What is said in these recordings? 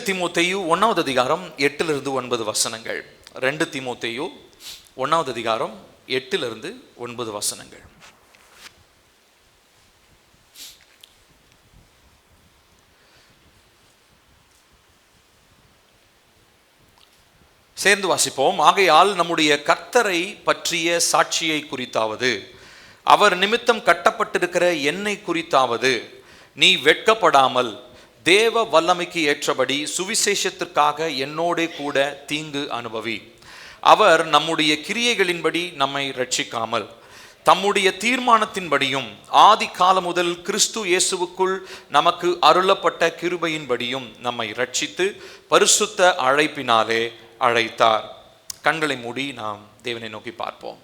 தீமோத்தேயு 1வது அதிகாரம் 8-9 வசனங்கள். 2 தீமோத்தேயு 1வது அதிகாரம் 8-9 வசனங்கள். சேர்ந்து வாசிப்போம். ஆகையால் நம்முடைய கர்த்தரை பற்றிய சாட்சியை குறித்தாவது, அவர் நிமித்தம் கட்டப்பட்டிருக்கிற என்னை குறித்தாவது, நீ வெட்கப்படாமல் தேவ வல்லமைக்கு ஏற்றபடி சுவிசேஷத்திற்காக என்னோடே கூட தீங்கு அனுபவி. அவர் நம்முடைய கிரியைகளின்படி நம்மை ரட்சிக்காமல் தம்முடைய தீர்மானத்தின்படியும் ஆதி காலம் முதல் கிறிஸ்து இயேசுவுக்குள் நமக்கு அருளப்பட்ட கிருபையின்படியும் நம்மை ரட்சித்து பரிசுத்த அழைப்பினாலே அழைத்தார். கண்களை மூடி நாம் தேவனை நோக்கி பார்ப்போம்.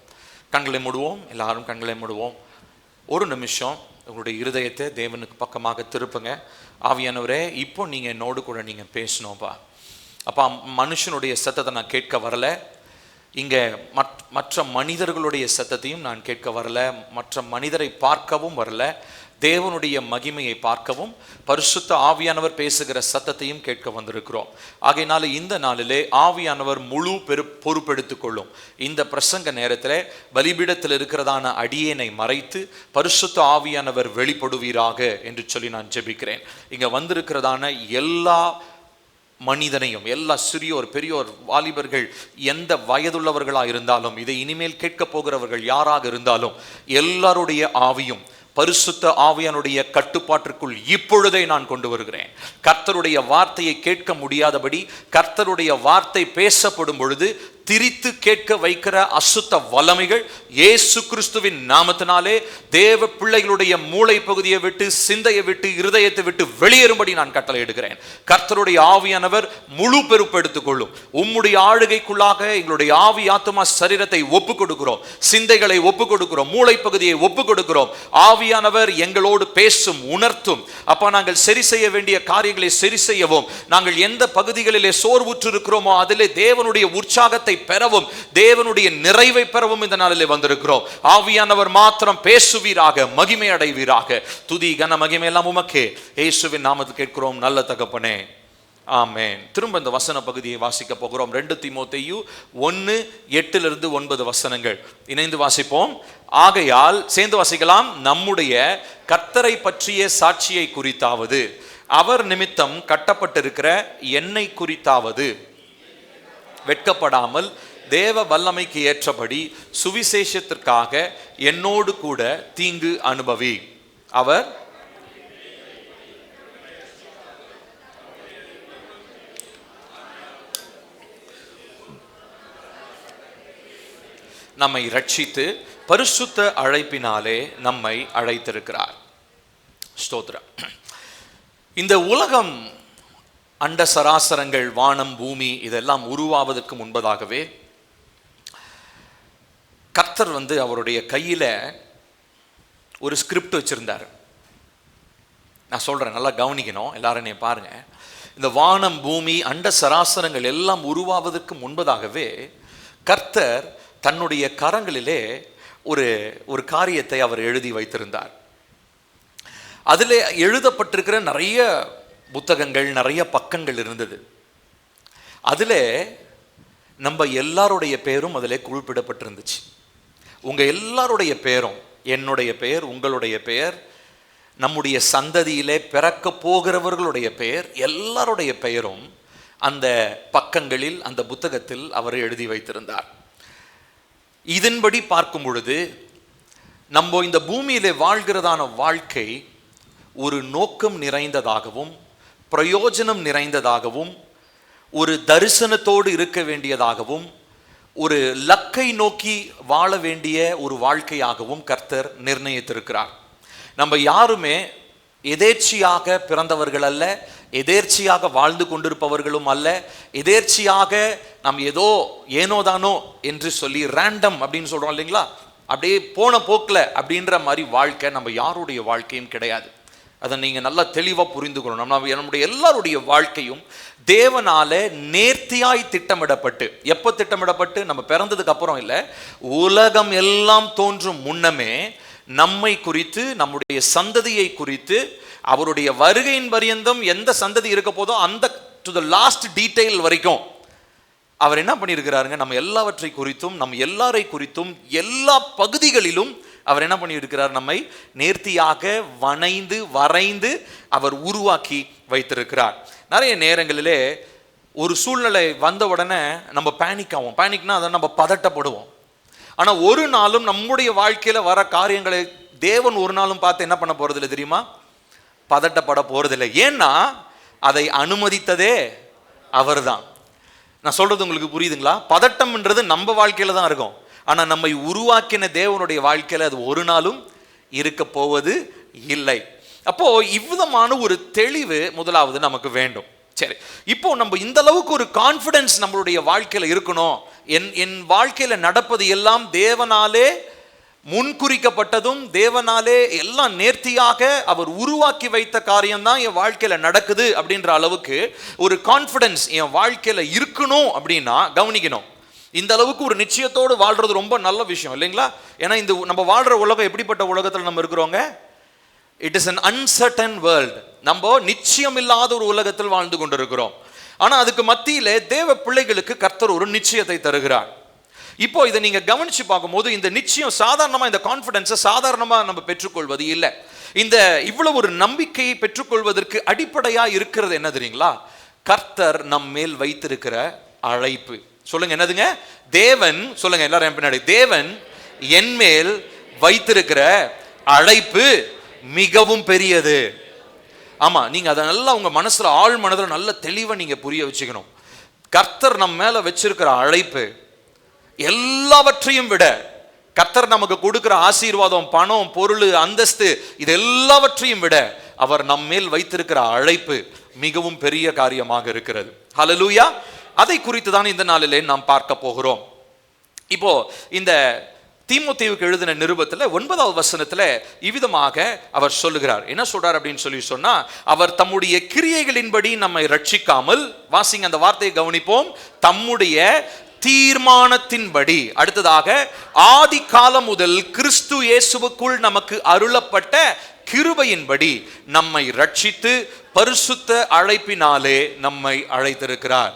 கண்களை மூடுவோம். எல்லாரும் கண்களை மூடுவோம். ஒரு நிமிஷம் உங்களுடைய இருதயத்தை தேவனுக்கு பக்கமாக திருப்புங்க. ஆவியானவரே, இப்போ நீங்கள் என்னோடு கூட நீங்கள் பேசணும்ப்பா. அப்பா, மனுஷனுடைய சத்தத்தை நான் கேட்க வரல, இங்கே மற்ற மனிதர்களுடைய சத்தத்தையும் நான் கேட்க வரல, மற்ற மனிதரை பார்க்கவும் வரல, தேவனுடைய மகிமையை பார்க்கவும் பரிசுத்த ஆவியானவர் பேசுகிற சத்தத்தையும் கேட்க வந்திருக்கிறோம். ஆகையினால இந்த நாளிலே ஆவியானவர் முழு பொறுப்பெடுத்துக் கொள்ளும். இந்த பிரசங்க நேரத்தில் பலிபீடத்தில் இருக்கிறதான அடியேனை மறைத்து பரிசுத்த ஆவியானவர் வெளிப்படுவீராக என்று சொல்லி நான் ஜெபிக்கிறேன். இங்கே வந்திருக்கிறதான எல்லா மனிதனையும், எல்லா சிறியோர் பெரியோர் வாலிபர்கள் எந்த வயதுள்ளவர்களாக இருந்தாலும், இதை இனிமேல் கேட்க போகிறவர்கள் யாராக இருந்தாலும், எல்லாருடைய ஆவியும் பரிசுத்த ஆவியானுடைய கட்டுப்பாட்டிற்குள் இப்பொழுதே நான் கொண்டு வருகிறேன். கர்த்தருடைய வார்த்தையை கேட்க முடியாதபடி கர்த்தருடைய வார்த்தை பேசப்படும் பொழுது திரித்து கேட்க வைக்கிற அசுத்த வல்லமைகள் இயேசு கிறிஸ்துவின் நாமத்தினாலே தேவ பிள்ளைகளுடைய மூளை பகுதியை விட்டு, சிந்தையை விட்டு, இருதயத்தை விட்டு வெளியேறும்படி நான் கட்டளை எடுக்கிறேன். கர்த்தருடைய ஆவியானவர் முழு பொறுப்பெடுத்துக் கொள்ளும். உம்முடைய ஆளுகைக்குள்ளாக எங்களுடைய ஆவி ஆத்துமா சரீரத்தை ஒப்புக் கொடுக்கிறோம், சிந்தைகளை ஒப்புக் கொடுக்கிறோம், மூளை பகுதியை ஒப்புக் கொடுக்கிறோம். ஆவியானவர் எங்களோடு பேசும், உணர்த்தும். அப்பா, நாங்கள் சரி செய்ய வேண்டிய காரியங்களை சரி செய்யவும், நாங்கள் எந்த பகுதிகளிலே சோர்வுற்று இருக்கிறோமோ அதிலே தேவனுடைய உற்சாகத்தை பெறவும், தேவனுடைய நிறைவை பெறவும் இந்த நாளிலே வந்திருக்கிறோம். ஆவியானவர் மாத்திரம் பேசுவீராக, மகிமை அடைவீராக. துதி கன மகிமை எல்லாம் உமக்கே. இயேசுவின் நாமத்தில் கேட்கிறோம் நல்ல தகப்பனே, ஆமென். திரும்ப இந்த வசன பகுதியை வாசிக்க போகிறோம். 2 தீமோத்தேயு 1:8-9 வசனங்கள் இணைந்து வாசிப்போம். ஆகையால் சேர்ந்து வாசிக்கலாம். நம்முடைய கர்த்தரை பற்றிய சாட்சியை குறித்தாவது, அவர் நிமித்தம் கட்டப்பட்டிருக்கிற என்னை குறித்தாவது, வெட்கப்படாமல் தேவ வல்லமைக்கு ஏற்றபடி சுவிசேஷத்திற்காக என்னோடு கூட தீங்கு அனுபவி. அவர் நம்மை ரட்சித்து பரிசுத்த அழைப்பினாலே நம்மை அழைத்திருக்கிறார். ஸ்தோத்திரம். இந்த உலகம், அண்ட சராசரங்கள், வானம், பூமி இதெல்லாம் உருவாவதற்கு முன்பதாகவே கர்த்தர் அவருடைய கையில ஒரு ஸ்கிரிப்ட் வச்சிருந்தார். நான் சொல்றேன், நல்லா கவனிக்கணும் எல்லாரும், நீ பாருங்க. இந்த வானம், பூமி, அண்ட சராசரங்கள் எல்லாம் உருவாவதற்கு முன்பதாகவே கர்த்தர் தன்னுடைய கரங்களிலே ஒரு காரியத்தை அவர் எழுதி வைத்திருந்தார். அதில் எழுதப்பட்டிருக்கிற நிறைய புத்தகங்கள், நிறைய பக்கங்கள் இருந்தது. அதில் நம்ம எல்லாருடைய பேரும் அதில் குறிப்பிடப்பட்டிருந்துச்சு. உங்கள் எல்லாருடைய பேரும், என்னுடைய பெயர், உங்களுடைய பெயர், நம்முடைய சந்ததியிலே பிறக்க போகிறவர்களுடைய பெயர், எல்லாருடைய பெயரும் அந்த பக்கங்களில், அந்த புத்தகத்தில் அவர் எழுதி வைத்திருந்தார். இதன்படி பார்க்கும் பொழுது நம்ம இந்த பூமியிலே வாழ்கிறதான வாழ்க்கை ஒரு நோக்கம் நிறைந்ததாகவும் பிரயோஜனம் நிறைந்ததாகவும் ஒரு தரிசனத்தோடு இருக்க வேண்டியதாகவும் ஒரு லக்கை நோக்கி வாழ வேண்டிய ஒரு வாழ்க்கையாகவும் கர்த்தர் நிர்ணயித்திருக்கிறார். நம்ம யாருமே எதேர்ச்சியாக பிறந்தவர்கள் அல்ல, எதேர்ச்சியாக வாழ்ந்து கொண்டிருப்பவர்களும் அல்ல, எதேர்ச்சியாக நாம் ஏனோதானோ என்று சொல்லி ரேண்டம் அப்படின்னு சொல்றோம் இல்லைங்களா, அப்படியே போன போக்கில் அப்படின்ற மாதிரி வாழ்க்கை நம்ம யாருடைய வாழ்க்கையும் கிடையாது. அதை நீங்கள் நல்லா தெளிவாக புரிந்துக்கணும். நம்முடைய எல்லாருடைய வாழ்க்கையும் தேவனால நேர்த்தியாய் திட்டமிடப்பட்டு, எப்போ திட்டமிடப்பட்டு, நம்ம பிறந்ததுக்கு அப்புறம் இல்லை, உலகம் எல்லாம் தோன்றும் முன்னமே நம்மை குறித்து, நம்முடைய சந்ததியை குறித்து, அவருடைய வருகையின் பரியந்தம் எந்த சந்ததி இருக்க போதோ அந்த டு த லாஸ்ட் டீடைல் வரைக்கும் அவர் என்ன பண்ணியிருக்கிறாருங்க, நம்ம எல்லாவற்றை குறித்தும் நம் எல்லாரை குறித்தும் எல்லா பகுதிகளிலும் அவர் என்ன பண்ணியிருக்கிறார், நம்மை நேர்த்தியாக வரைந்து அவர் உருவாக்கி வைத்திருக்கிறார். நிறைய நேரங்களிலே ஒரு சூழ்நிலை வந்த உடனே நம்ம பேனிக் ஆகும். பேனிக்னா அதை நம்ம பதட்டப்படுவோம். ஆனால் ஒரு நாளும் நம்முடைய வாழ்க்கையில் வர காரியங்களை தேவன் ஒரு நாளும் பார்த்து என்ன பண்ண போறதில்லை தெரியுமா, பதட்டப்பட போறதில்லை. ஏன்னா அதை அனுமதித்ததே அவர் தான். நான் சொல்றது உங்களுக்கு புரியுதுங்களா? பதட்டம்ன்றது நம்ம வாழ்க்கையில தான் இருக்கும். ஆனா நம்மை உருவாக்கின தேவனுடைய வாழ்க்கையில அது ஒரு நாளும் இருக்க போவது இல்லை. அப்போ இவ்விதமான ஒரு தெளிவு முதலாவது நமக்கு வேண்டும். சரி, இப்போ நம்ம இந்த அளவுக்கு ஒரு கான்ஃபிடன்ஸ் நம்மளுடைய வாழ்க்கையில இருக்கணும். என் வாழ்க்கையில நடப்பது எல்லாம் தேவனாலே முன்குறிக்கப்பட்டதும் தேவனாலே எல்லாம் நேர்த்தியாக அவர் உருவாக்கி வைத்த காரியம்தான் என் வாழ்க்கையில நடக்குது அப்படின்ற அளவுக்கு ஒரு கான்ஃபிடன்ஸ் என் வாழ்க்கையில இருக்கணும் அப்படின்னா கவனிக்கணும். இந்த அளவுக்கு ஒரு நிச்சயத்தோடு வாழ்றது ரொம்ப நல்ல விஷயம் இல்லைங்களா? ஏன்னா இந்த நம்ம வாழ்ற உலகம் எப்படிப்பட்ட உலகத்தில் நம்ம இருக்கிறோங்க? It is an uncertain world. நம்ம நிச்சயம் இல்லாத ஒரு உலகத்தில் வாழ்ந்து கொண்டிருக்கிறோம். ஆனா அதுக்கு மத்தியிலே தேவ பிள்ளைகளுக்கு கர்த்தர் ஒரு நிச்சயத்தை தருகிறார். இப்போ இதை நீங்க கவனிச்சு பார்க்கும்போது இந்த நிச்சயம் சாதாரணமா, இந்த கான்ஃபிடன்ஸை சாதாரணமா நம்ம பெற்றுக்கொள்வது இல்லை. இந்த இவ்வளவு ஒரு நம்பிக்கையை பெற்றுக்கொள்வதற்கு அடிப்படையா இருக்கிறது என்ன தெரியுங்களா? கர்த்தர் நம் மேல் வைத்திருக்கிற அழைப்பு. சொல்லுங்க என்னதுங்க? தேவன், சொல்லுங்க எல்லாரும் பின்னாடி, தேவன் என் மேல் வைத்திருக்கிற அழைப்பு மிகவும் பெரியது. ஆமா, நீங்க அதை நல்லா உங்க மனசுல ஆழ் மனதில் நல்ல தெளிவா நீங்க புரிய வச்சுக்கணும். கர்த்தர் நம்ம மேல வச்சிருக்கிற அழைப்பு எல்லாவற்றையும் விட, கர்த்தர் நமக்கு கொடுக்கிற ஆசீர்வாதம், பணம், பொருள், அந்தஸ்து, இது எல்லாவற்றையும் விட அவர் நம்ம மேல் வைத்திருக்கிற அழைப்பு மிகவும் பெரிய காரியமாக இருக்கிறது. ஹல்லேலூயா. அதை குறித்து தான் இந்த நாளிலே நாம் பார்க்க போகிறோம். இப்போ இந்த தீமோத்தேயுவுக்கு எழுதின நிருபத்தில் 9வது வசனத்தில் இவ்விதமாக அவர் சொல்லுகிறார். என்ன சொல்றார் அப்படின்னு சொன்னா, அவர் தம்முடைய கிரியைகளின்படி நம்மை ரட்சிக்காமல், வாசிங்க அந்த வார்த்தையை கவனிப்போம், தம்முடைய தீர்மானத்தின்படி, அடுத்ததாக ஆதி காலம் முதல் கிறிஸ்து இயேசுவுக்குள் நமக்கு அருளப்பட்ட கிருபையின்படி நம்மை ரட்சித்து பரிசுத்த அழைப்பினாலே நம்மை அழைத்திருக்கிறார்.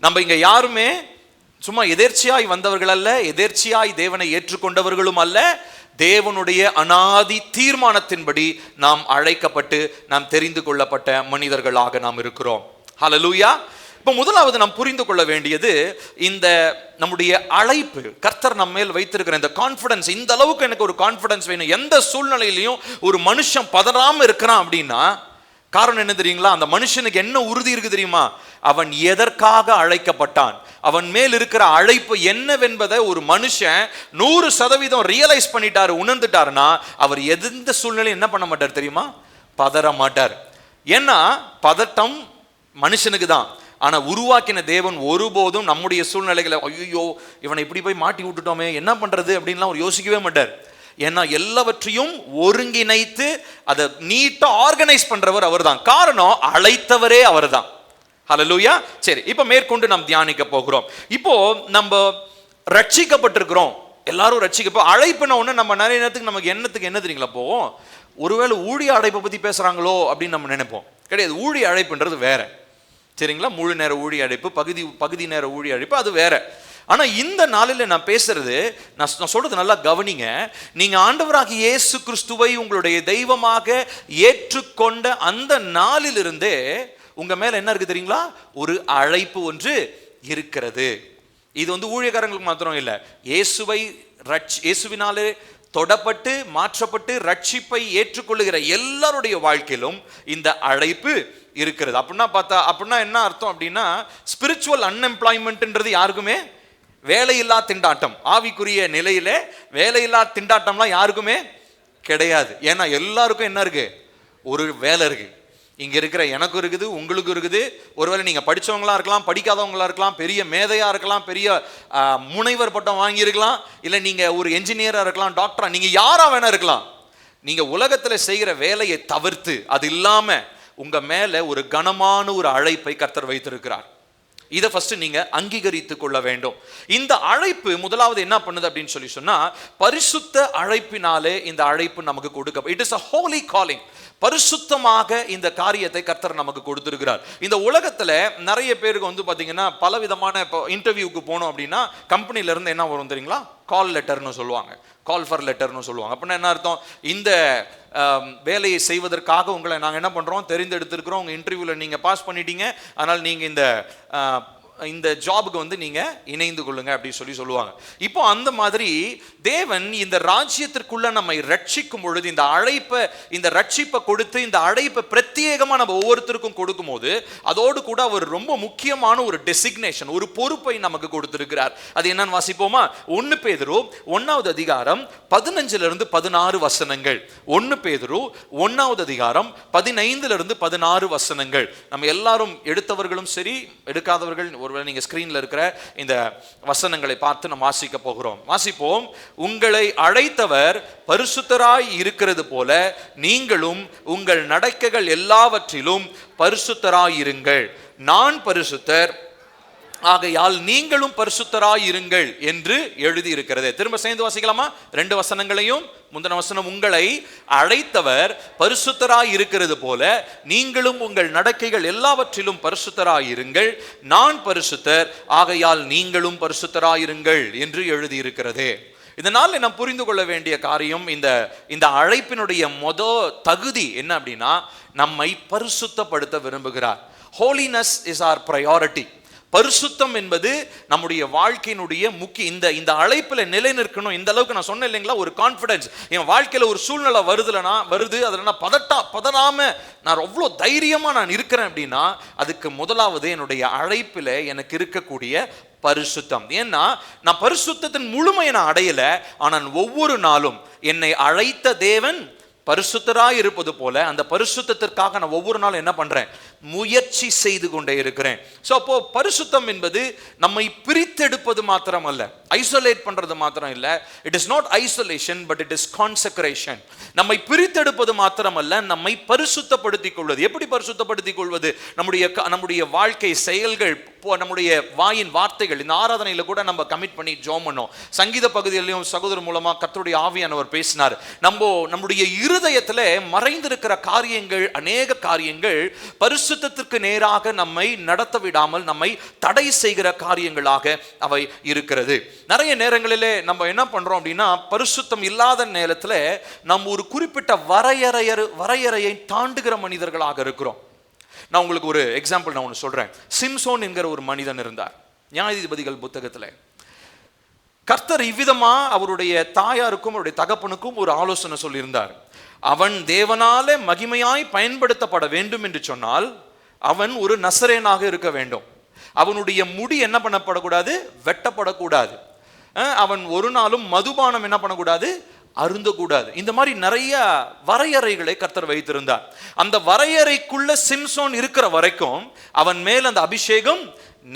நம்ம இங்க யாருமே சும்மா எதேர்ச்சியாய் வந்தவர்கள் அல்ல, எதேர்ச்சியாய் தேவனை ஏற்றுக்கொண்டவர்களும் அல்ல. தேவனுடைய அனாதி தீர்மானத்தின்படி நாம் அழைக்கப்பட்டு நாம் தெரிந்து கொள்ளப்பட்ட மனிதர்களாக நாம் இருக்கிறோம். ஹல்லேலூயா. இப்போ முதலாவது நாம் புரிந்து கொள்ள வேண்டியது, இந்த நம்முடைய அழைப்பு, கர்த்தர் நம்ம மேல் வைத்திருக்கிற இந்த கான்ஃபிடன்ஸ். இந்த அளவுக்கு எனக்கு ஒரு கான்ஃபிடன்ஸ் வேணும். எந்த சூழ்நிலையிலையும் ஒரு மனுஷன் பதறாம இருக்கிறான் அப்படின்னா காரணம் என்ன தெரியுங்களா? அந்த மனுஷனுக்கு என்ன உறுதி இருக்கு தெரியுமா? அவன் எதற்காக அழைக்கப்பட்டான், அவன் மேல் இருக்கிற அழைப்பு என்னவென்பதை ஒரு மனுஷன் 100% ரியலைஸ் பண்ணிட்டாரு, உணர்ந்துட்டாருன்னா அவர் எந்த சூழ்நிலையும் என்ன பண்ண மாட்டார் தெரியுமா? பதற மாட்டார். ஏன்னா பதட்டம் மனுஷனுக்கு தான். ஆனா உருவாக்கின தேவன் ஒருபோதும் நம்முடைய சூழ்நிலைகளை ஐயோ இவனை இப்படி போய் மாட்டி விட்டுட்டோமே என்ன பண்றது அப்படின்லாம் அவர் யோசிக்கவே மாட்டார். ஏன்னா எல்லாவற்றையும் ஒருங்கிணைத்து அதை நீட்டா ஆர்கனைஸ் பண்றவர் அவர் தான். காரணம் அழைத்தவரே அவர் தான். ஹல்லேலூயா. சரி, இப்ப மேற்கொண்டு நாம் தியானிக்க போகிறோம். இப்போ நம்ம ரட்சிக்கப்பட்டிருக்கிறோம், எல்லாரும் ரட்சிக்கப்போ அழைப்புன ஒண்ணு நம்ம நிறைய நேரத்துக்கு நமக்கு என்ன தெரியுங்களா போவோம், ஒருவேளை ஊழிய அழைப்பை பத்தி பேசுறாங்களோ அப்படின்னு நம்ம நினைப்போம். கிடையாது. ஊழிய அழைப்புன்றது வேற, சரிங்களா? முழு நேர ஊழிய அழைப்பு, பகுதி நேர ஊழிய அழைப்பு, அது வேற. ஆனா இந்த நாளில் நான் பேசுறது, நான் சொல்றது நல்லா கவனிங்க. நீங்க ஆண்டவராகிய இயேசு கிறிஸ்துவை உங்களுடைய தெய்வமாக ஏற்றுக்கொண்ட அந்த நாளிலிருந்தே உங்க மேல என்ன இருக்கு தெரியுங்களா? ஒரு அழைப்பு ஒன்று இருக்கிறது. இது ஊழியக்காரங்களுக்கு மாத்திரம் இல்லை, இயேசுவினாலே தொடப்பட்டு மாற்றப்பட்டு ரட்சிப்பை ஏற்றுக்கொள்ளுகிற எல்லாருடைய வாழ்க்கையிலும் இந்த அழைப்பு இருக்கிறது. அப்படின்னா என்ன அர்த்தம் அப்படின்னா, ஸ்பிரிச்சுவல் அன்எம்ப்ளாய்மெண்ட்ன்றது யாருக்குமே வேலையில்லா திண்டாட்டம், ஆவிக்குரிய நிலையில வேலையில்லா திண்டாட்டம்லாம் யாருக்குமே கிடையாது. ஏன்னா எல்லாருக்கும் என்ன இருக்கு? ஒரு வேலை இருக்கு. இங்க இருக்கிற எனக்கும் இருக்குது, உங்களுக்கு இருக்குது. ஒருவேளை நீங்க படிச்சவங்களா இருக்கலாம், படிக்காதவங்களா இருக்கலாம், பெரிய மேதையா இருக்கலாம், பெரிய முனைவர் பட்டம் வாங்கி இருக்கலாம், இல்ல நீங்க ஒரு என்ஜினியரா இருக்கலாம், டாக்டரா, நீங்க யாரா வேணா இருக்கலாம். நீங்க உலகத்துல செய்கிற வேலையை தவிர்த்து அது இல்லாம உங்க மேல ஒரு கனமான ஒரு அழைப்பை கர்த்தர் வைத்திருக்கிறார். இதை ஃபர்ஸ்ட் நீங்க அங்கீகரித்து கொள்ள வேண்டும். இந்த அழைப்பு முதலாவது என்ன பண்ணுது அப்படின்னு சொன்னா, பரிசுத்த அழைப்பினாலே இந்த அழைப்பு நமக்கு கொடுக்க, it is a holy calling. பரிசுத்தமாக இந்த காரியத்தை கர்த்தர் நமக்கு கொடுத்திருக்கிறார். இந்த உலகத்துல நிறைய பேருக்கு வந்து பாத்தீங்கன்னா பல விதமான, இப்போ இன்டர்வியூக்கு போனோம் அப்படின்னா கம்பெனில இருந்து என்ன வரும் தெரியுங்களா, கால் லெட்டர்னு சொல்லுவாங்க, கால் ஃபார் லெட்டர்னு சொல்லுவாங்க. அப்படின்னா என்ன அர்த்தம், இந்த வேலையை செய்வதற்காக உங்களை நாங்கள் என்ன பண்ணுறோம், தெரிந்தெடுத்திருக்கிறோம், உங்கள் இன்டர்வியூவில் நீங்கள் பாஸ் பண்ணிட்டீங்க, அதனால் நீங்கள் இந்த ஜாபுக்கு வந்து நீங்கள் இணைந்து கொள்ளுங்க அப்படின்னு சொல்லுவாங்க. இப்போ அந்த மாதிரி தேவன் இந்த ராஜ்யத்திற்குள்ள நம்மை ரட்சிக்கும் பொழுது, இந்த ரட்சிப்பை கொடுத்து இந்த அழைப்பை பிரத்யேகமாக நம்ம ஒவ்வொருத்தருக்கும் கொடுக்கும் போது, அதோடு கூட அவர் ரொம்ப முக்கியமான ஒரு டெசிக்னேஷன், ஒரு பொறுப்பை நமக்கு கொடுத்திருக்கிறார். அது என்னன்னு வாசிப்போமா? 1 பேதுரு 1வது அதிகாரம் 15 16 வசனங்கள். 1 பேதுரு 1வது அதிகாரம் 15 16 வசனங்கள். நம்ம எல்லாரும் எடுத்தவர்களும் சரி, எடுக்காதவர்கள் ஒருவேளை நீங்க ஸ்கிரீன்ல இருக்கிற இந்த வசனங்களை பார்த்து நாம் வாசிக்க போகிறோம். வாசிப்போம். உங்களை அழைத்தவர் பரிசுத்தராய் இருக்கிறது போல நீங்களும் உங்கள் நடக்கைகள் எல்லாவற்றிலும் பரிசுத்தராய் இருங்கள். நான் பரிசுத்தர், ஆகையால் நீங்களும் பரிசுத்தராய் இருங்கள் என்று எழுதி இருக்கிறது. திரும்ப சேர்ந்து வாசிக்கலாமா 2 வசனங்களையும்? முந்தின வசனம், உங்களை அழைத்தவர் பரிசுத்தராய் இருக்கிறது போல நீங்களும் உங்கள் நடக்கைகள் எல்லாவற்றிலும் பரிசுத்தராய் இருங்கள். நான் பரிசுத்தர், ஆகையால் நீங்களும் பரிசுத்தராய் இருங்கள் என்று எழுதி இருக்கிறது. இதனால் நாம் புரிந்து கொள்ள வேண்டிய காரியம், இந்த அழைப்பினுடைய தகுதி என்ன அப்படின்னா, நம்மை பரிசுத்தப்படுத்த விரும்புகிறார். Holiness is our priority. பரிசுத்தம் என்பது நம்முடைய வாழ்க்கையினுடைய முக்கிய. இந்த அழைப்புல நிலை நிற்கணும். இந்த அளவுக்கு நான் சொன்னேன் இல்லைங்களா, ஒரு கான்ஃபிடன்ஸ். என் வாழ்க்கையில ஒரு சூழ்நிலை வருது, அதில் நான் பதறாம நான் அவ்வளோ தைரியமா நான் இருக்கிறேன் அப்படின்னா, அதுக்கு முதலாவது என்னுடைய அழைப்பில் எனக்கு இருக்கக்கூடிய பரிசுத்தம். ஏன்னா நான் பரிசுத்தத்தின் முழுமையை நான் அடையல, ஆனால் ஒவ்வொரு நாளும் என்னை அழைத்த தேவன் பரிசுத்தராய் இருப்பது போல அந்த பரிசுத்தத்திற்காக நான் ஒவ்வொரு நாளும் என்ன பண்றேன், முயற்சி செய்து கொண்டே இருக்கிறேன். ஸோ அப்போ பரிசுத்தம் என்பது நம்மை பிரித்தெடுப்பது மாத்திரம் அல்ல, ஐசோலேட் பண்றது மாத்திரம் இல்லை. It is not isolation, but it is consecration. நம்மை பிரித்தெடுப்பது மாத்திரம் அல்ல, நம்மை பரிசுத்தப்படுத்திக் கொள்வது. எப்படி பரிசுத்தப்படுத்திக் கொள்வது? நம்முடைய வாழ்க்கை செயல்கள், நம்முடைய வாயின் வார்த்தைகள். இந்த ஆராதனையில கூட நம்ம கமிட் பண்ணி ஜெபம் பண்ணோம். சங்கீத பகுதியிலையும் சகோதரர் மூலமா கர்த்தருடைய ஆவியானவர் பேசினார். நம்முடைய இருதயத்துல மறைந்திருக்கிற காரியங்கள், அநேக காரியங்கள் பரிசுத்தத்திற்கு நேராக நம்மை நடத்த விடாமல் நம்மை தடை செய்கிற காரியங்களாக அவை இருக்கிறது. நிறைய நேரங்களிலே நம்ம என்ன பண்றோம் அப்படின்னா, பரிசுத்தம் இல்லாத நேரத்துல நம்ம ஒரு குறிப்பிட்ட வரையறையை தாண்டுகிற மனிதர்களாக இருக்கிறோம். நான் உங்களுக்கு ஒரு எக்ஸாம்பிள் நான் ஒன்று சொல்றேன். சிம்சோன் என்கிற ஒரு மனிதன் இருந்தார். நியாயாதிபதிகள் புத்தகத்துல கர்த்தர் இவ்விதமா அவருடைய தாயாருக்கும் அவருடைய தகப்பனுக்கும் ஒரு ஆலோசனை சொல்லியிருந்தார். அவன் தேவனாலே மகிமையாய் பயன்படுத்தப்பட வேண்டும் என்று சொன்னால் அவன் ஒரு நசரேனாக இருக்க வேண்டும். அவனுடைய முடி என்ன பண்ணப்படக்கூடாது, வெட்டப்படக்கூடாது. அவன் ஒரு நாளும் மதுபானம் என்ன பண்ணக்கூடாது, அருந்தக்கூடாது. இந்த மாதிரி நிறைய வரையறைகளை கர்த்தர் வைத்திருந்தார். அந்த வரையறைக்குள்ள சிம்சோன் இருக்கிற வரைக்கும் அவன் மேல் அந்த அபிஷேகம்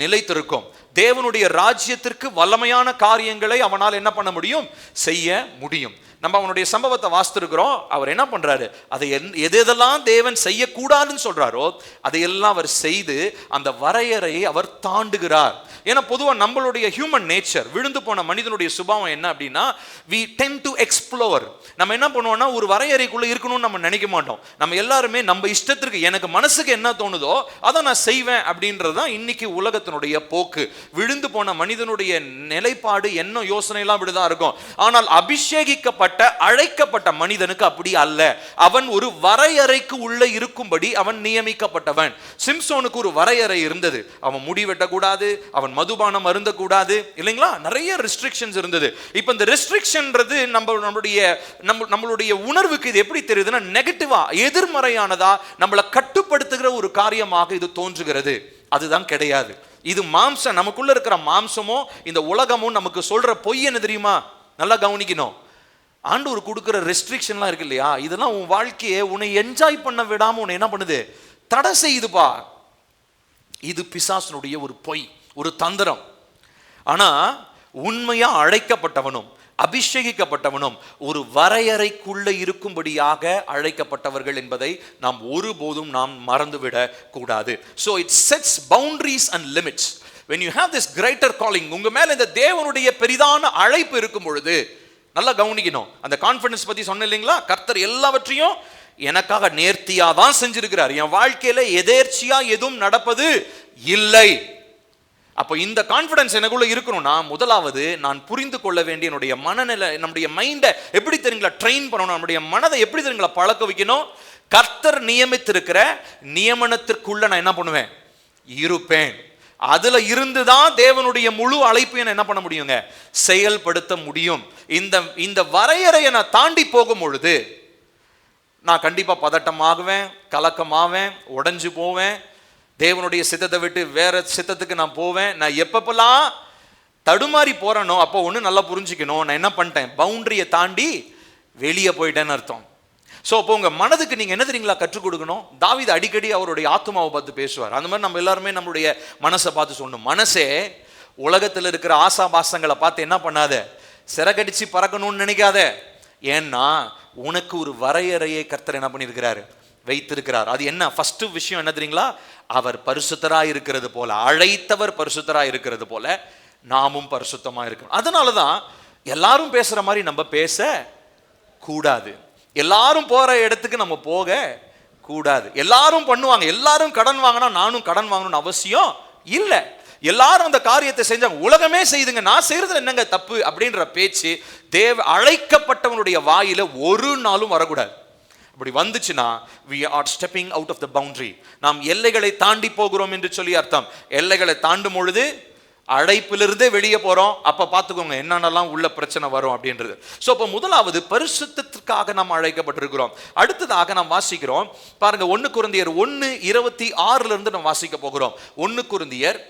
நிலைத்திருக்கும். தேவனுடைய ராஜ்யத்திற்கு வல்லமையான காரியங்களை அவனால் என்ன பண்ண முடியும், செய்ய முடியும். நம்ம அவனுடைய சம்பவத்தை வாசித்திருக்கிறோம். அவர் என்ன பண்றாரு, அதை எதெல்லாம் தேவன் செய்யக்கூடாதுன்னு சொல்றாரோ அதையெல்லாம் அவர் செய்து அந்த வரையறையை அவர் தாண்டுகிறார். ஏன்னா பொதுவாக நம்மளுடைய ஹியூமன் நேச்சர், விழுந்து போன மனிதனுடைய சுபாவம் என்ன அப்படின்னா, we tend to explore. நம்ம என்ன பண்ணுவோம்னா, ஒரு வரையறைக்குள்ள இருக்கணும்னு நம்ம நினைக்க மாட்டோம். நம்ம எல்லாருமே நம்ம இஷ்டத்திற்கு, எனக்கு மனசுக்கு என்ன தோணுதோ அதை நான் செய்வேன் அப்படின்றது தான் இன்னைக்கு உலகத்தினுடைய போக்கு. விழுந்து போன மனிதனுடைய நிலைப்பாடு, என்ன யோசனை எல்லாம் இப்படிதான் இருக்கும். ஆனால் அபிஷேகிக்கப்பட்ட அழைக்கப்பட்ட மனிதனுக்கு அப்படி அல்ல. அவன் ஒரு வரையறைக்கு உள்ள இருக்கும்படி அவன் நியமிக்கப்பட்டவன். சிம்சோனுக்கு ஒரு வரையறை இருந்தது. அவன் முடி வெட்டக்கூடாது, அவன் மதுபானம் அருந்தக்கூடாது, இல்லைங்களா? நிறைய ரெஸ்ட்ரிக்ஷன்ஸ் இருந்தது. இப்போ இந்த ரெஸ்ட்ரிக்ஷன்றது நம்மளுடைய உணர்வுக்கு இது எப்படி தெரியுதுன்னா, நெகட்டிவா, எதிர்மறையானதா, நம்மளை கட்டுப்படுத்துகிற ஒரு காரியமாக இது தோன்றுகிறது. அதுதான் கிடையாது. இது மாம்சம், நமக்குள்ள இருக்கிற மாம்சமோ இந்த உலகமும் நமக்கு சொல்ற பொய் என்ன தெரியுமா? நல்லா கவனிக்கணும். ஆண்டவர் கொடுக்குற ரெஸ்ட்ரிக்ஷன்லாம் இருக்கு இல்லையா, இதெல்லாம் உன் வாழ்க்கையை உன்னை என்ஜாய் பண்ண விடாம உன்னை என்ன பண்ணுது, தடை செய்யுதுப்பா. இது பிசாசனுடைய ஒரு பொய், ஒரு தந்திரம். ஆனா உண்மையா அழைக்கப்பட்டவனும் அபிஷேகிக்கப்பட்டவனும் ஒரு வரையறைக்குள்ள இருக்கும்படியாக அழைக்கப்பட்டவர்கள் என்பதை நாம் ஒருபோதும் நாம் மறந்துவிடக் கூடாது. So it sets boundaries and limits. When you have this greater calling, உங்க மேல இந்த தேவனுடைய பெரிதான அழைப்பு இருக்கும் பொழுது நல்லா கவனிக்கணும். அந்த கான்ஃபிடன்ஸ் பத்தி சொன்ன இல்லைங்களா, கர்த்தர் எல்லாவற்றையும் எனக்காக நேர்த்தியா தான் செஞ்சிருக்கிறார், என் வாழ்க்கையில எதேர்ச்சியா எதுவும் நடப்பது இல்லை. அப்போ இந்த கான்ஃபிடன்ஸ் எனக்குள்ள இருக்கணும்னா, முதலாவது நான் புரிந்து கொள்ள வேண்டிய என்னுடைய மனநிலை, நம்முடைய மைண்டை எப்படி தெரியுங்களா ட்ரெயின் பண்ணணும், நம்முடைய மனதை எப்படி தெரியுங்களா பழக்க வைக்கணும். கர்த்தர் நியமித்திருக்கிற நியமனத்திற்குள்ள நான் என்ன பண்ணுவேன், இருப்பேன். அதுல இருந்துதான் தேவனுடைய முழு அழைப்பையும் என்ன பண்ண முடியுங்க, செயல்படுத்த முடியும். இந்த வரையறையை நான் தாண்டி போகும் பொழுது நான் கண்டிப்பா பதட்டமாகுவேன், கலக்கமாவேன், உடைஞ்சு போவேன், தேவனுடைய சித்தத்தை விட்டு வேற சித்தத்துக்கு நான் போவேன். நான் எப்பப்பெல்லாம் தடுமாறி போறேனோ அப்போ ஒன்று நல்லா புரிஞ்சுக்கணும், நான் என்ன பண்ணிட்டேன், பவுண்டரியை தாண்டி வெளியே போயிட்டேன்னு அர்த்தம். ஸோ அப்போ உங்கள் மனதுக்கு நீங்கள் என்ன தெரியுங்களா கற்றுக் கொடுக்கணும். தாவீது அடிக்கடி அவருடைய ஆத்மாவை பார்த்து பேசுவார். அந்த மாதிரி நம்ம எல்லாருமே நம்மளுடைய மனசை பார்த்து சொல்லணும், மனசே உலகத்தில் இருக்கிற ஆசாபாசங்களை பார்த்து என்ன பண்ணாத, சிறகடிச்சு பறக்கணும்னு நினைக்காத. ஏன்னா உனக்கு ஒரு வரையறையை கர்த்தர் என்ன பண்ணியிருக்கிறாரு, வைத்திருக்கிறார். அது என்ன, ஃபர்ஸ்ட் விஷயம் என்ன தெரியுங்களா, அவர் பரிசுத்தராய் இருக்கிறது போல, அழைத்தவர் பரிசுத்தராய் இருக்கிறது போல நாமும் பரிசுத்தமாக இருக்கணும். அதனால தான் எல்லாரும் பேசுகிற மாதிரி நம்ம பேச கூடாது, எல்லாரும் போகிற இடத்துக்கு நம்ம போக கூடாது. எல்லாரும் பண்ணுவாங்க, எல்லாரும் கடன் வாங்கினா நானும் கடன் வாங்கணும்னு அவசியம் இல்லை. எல்லாரும் அந்த காரியத்தை செஞ்சாங்க, உலகமே செய்துங்க, நான் செய்யறதுல என்னங்க தப்பு அப்படின்ற பேச்சு அழைக்கப்பட்டவனுடைய வாயில ஒரு நாளும் வரக்கூடாது. அப்படி வந்துச்சுன்னா we are stepping out of the boundary, நாம் எல்லைகளை தாண்டி போகிறோம் என்று சொல்லி அர்த்தம். எல்லைகளை தாண்டும் பொழுது அழைப்பிலிருந்தே வெளியே போறோம். அப்ப பார்த்துக்கோங்க என்னென்னலாம் உள்ள பிரச்சனை வரும் அப்படின்றது. ஸோ அப்போ முதலாவது பரிசுத்தத்திற்காக நாம் அழைக்கப்பட்டிருக்கிறோம். அடுத்ததாக நாம் வாசிக்கிறோம் பாருங்க, 1 கொரிந்தியர் 1:26 நாம் வாசிக்க போகிறோம். 1 கொரிந்தியர்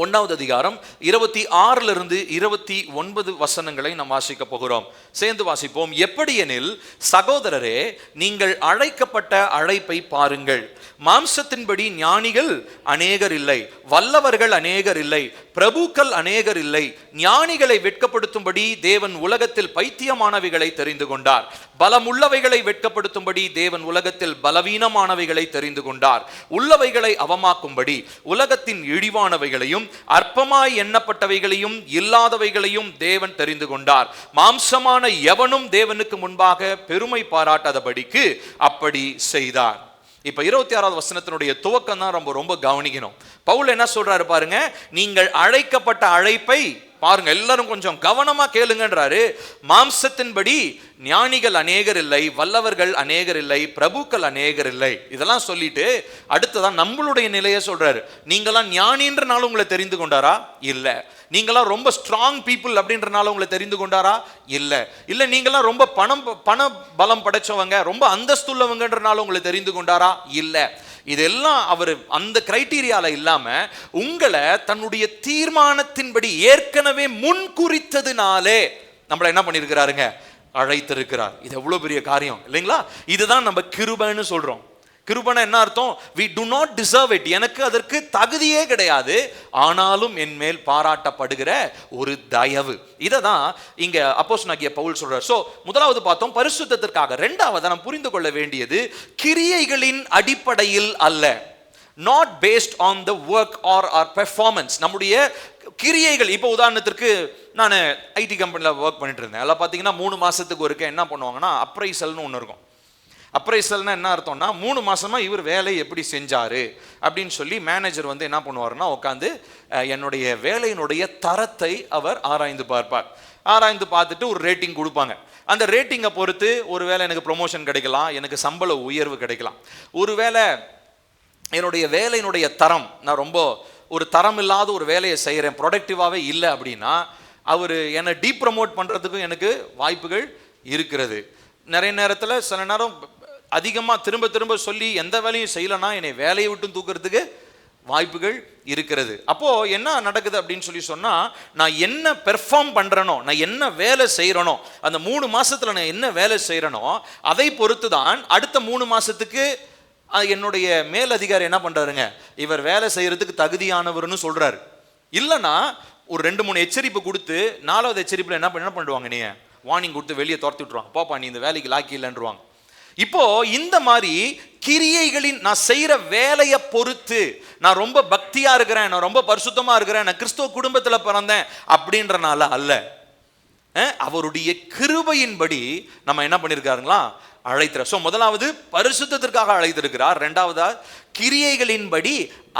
1வது அதிகாரம் 26 29 வசனங்களை நாம் வாசிக்க போகிறோம். சேர்ந்து வாசிப்போம். எப்படியெனில் சகோதரரே, நீங்கள் அழைக்கப்பட்ட அழைப்பை பாருங்கள். மாம்சத்தின்படி ஞானிகள் அநேகர் இல்லை, வல்லவர்கள் அநேகர் இல்லை, பிரபுக்கள் அநேகர் இல்லை. ஞானிகளை வெட்கப்படுத்தும்படி தேவன் உலகத்தில் பைத்தியமானவைகளை தெரிந்து கொண்டார், பலமுள்ளவைகளை வெட்கப்படுத்தும்படி தேவன் உலகத்தில் பலவீனமானவைகளை தெரிந்து கொண்டார், உள்ளவைகளை அவமாக்கும்படி உலகத்தின் இழிவானவைகளையும் அற்பமாய் எண்ணப்பட்டவைகளையும் இல்லாதவைகளையும் தேவன் தெரிந்து கொண்டார். மாம்சமான எவனும் தேவனுக்கு முன்பாக பெருமை பாராட்டாதபடிக்கு அப்படி செய்தார். இப்ப 26வது வசனத்தினுடைய துவக்கம் தான் ரொம்ப கவனிக்கணும். பவுல் என்ன சொல்றாரு பாருங்க, நீங்கள் அழைக்கப்பட்ட அழைப்பை பாருங்க, எல்லாரும் கொஞ்சம் கவனமா கேளுங்கன்றாரு. மாம்சத்தின்படி ஞானிகள் அநேகர் இல்லை, வல்லவர்கள் அநேகர் இல்லை, பிரபுக்கள் அநேகர் இல்லை. இதெல்லாம் சொல்லிட்டு அடுத்ததான் நம்மளுடைய நிலையை சொல்றாரு. நீங்களாம் ஞானின்றனால உங்களை தெரிந்து கொண்டாரா? இல்ல. நீங்களாம் ரொம்ப ஸ்ட்ராங் பீப்புள் அப்படின்றனால உங்களை தெரிந்து கொண்டாரா? இல்ல. இல்ல நீங்களாம் ரொம்ப பண பலம் படைச்சவங்க, ரொம்ப அந்தஸ்துள்ளவங்கன்றனால உங்களை தெரிந்து கொண்டாரா? இல்ல. இதெல்லாம் அவர் அந்த கிரைட்டீரியால இல்லாம உங்களை தன்னுடைய தீர்மானத்தின்படி ஏற்கனவே முன் குறித்ததுனாலே நம்மளை என்ன பண்ணிருக்கிறாருங்க, அழைத்திருக்கிறார். இது எவ்வளவு பெரிய காரியம் இல்லைங்களா? இதுதான் நம்ம கிருபைன்னு சொல்றோம். கிருபைனா என்ன அர்த்தம்? we do not deserve it, எனக்கு அதற்கு தகுதியே கிடையாது, ஆனாலும் என் மேல் பாராட்டப்படுகிற ஒரு தயவு. இதை தான் இங்க அப்போஸ்தலனாகிய பவுல் சொல்றார். சோ முதலாவது பார்த்தோம் பரிசுத்தத்திற்காக. இரண்டாவது நாம் புரிந்து கொள்ள வேண்டியது கிரியைகளின் அடிப்படையில் அல்ல, not based on the work or our performance. நம்முடைய கிரியைகள், இப்போ உதாரணத்திற்கு நான் ஐடி கம்பெனியில் ஒர்க் பண்ணிட்டு இருந்தேன். அதில் பார்த்தீங்கன்னா 3 மாசத்துக்கு ஒருக்க என்ன பண்ணுவாங்கன்னா அப்ரைசல்னு ஒன்று இருக்கும். அப்ரைசல்னா என்ன அர்த்தம்னா 3 மாசமா இவர் வேலையை எப்படி செஞ்சாரு அப்படின்னு சொல்லி மேனேஜர் வந்து என்ன பண்ணுவாருன்னா உட்காந்து என்னுடைய வேலையினுடைய தரத்தை அவர் ஆராய்ந்து பார்ப்பார். ஆராய்ந்து பார்த்துட்டு ஒரு ரேட்டிங் கொடுப்பாங்க. அந்த ரேட்டிங்கை பொறுத்து ஒருவேளை எனக்கு ப்ரொமோஷன் கிடைக்கலாம், எனக்கு சம்பள உயர்வு கிடைக்கலாம். ஒருவேளை என்னுடைய வேலையினுடைய தரம், நான் ரொம்ப ஒரு தரம் இல்லாத ஒரு வேலையை செய்கிறேன், ப்ரொடக்டிவாகவே இல்லை அப்படின்னா அவர் என்னை டீப்ரமோட் பண்ணுறதுக்கும் எனக்கு வாய்ப்புகள் இருக்கிறது. நிறைய நேரத்தில் சில நேரம் அதிகமாக திரும்ப திரும்ப சொல்லி எந்த வேலையும் செய்யலைன்னா என்னை வேலையை விட்டு தூக்கிறதுக்கு வாய்ப்புகள் இருக்கிறது. அப்போது என்ன நடக்குது அப்படின்னு சொல்லி சொன்னால், நான் என்ன பெர்ஃபார்ம் பண்ணுறனோ, நான் என்ன வேலை செய்கிறனோ, அந்த 3 மாதத்தில் நான் என்ன வேலை செய்கிறனோ அதை பொறுத்து தான் அடுத்த 3 மாதத்துக்கு என்னுடைய மேல் அதிகாரி என்ன பண்ணுறாருங்க, இவர் வேலை செய்கிறதுக்கு தகுதியானவர்னு சொல்கிறாரு. இல்லைன்னா ஒரு 2-3 எச்சரிப்பு கொடுத்து 4வது எச்சரிப்பில் என்ன பண்ணுவாங்க, நீ வார்னிங் கொடுத்து வெளியே துரத்தி விட்டுருவாங்க, போப்பா நீ இந்த வேலைக்கு லாக்கி இல்லைன்றுவாங்க. இப்போ இந்த மாதிரி கிரியைகளின், நான் செய்யற வேலையை பொறுத்து நான் ரொம்ப பக்தியா இருக்கிறேன், நான் ரொம்ப பரிசுத்தமா இருக்கிறேன், நான் கிறிஸ்துவ குடும்பத்துல பிறந்தேன் அப்படின்றனால அல்ல, அவருடைய கிருபையின்படி நம்ம என்ன பண்ணிருக்காருங்களா அழைத்திருக்கிறார். ஸோ முதலாவது பரிசுத்தத்திற்காக அழைத்திருக்கிறார், இரண்டாவதா கிரியைகளின்படி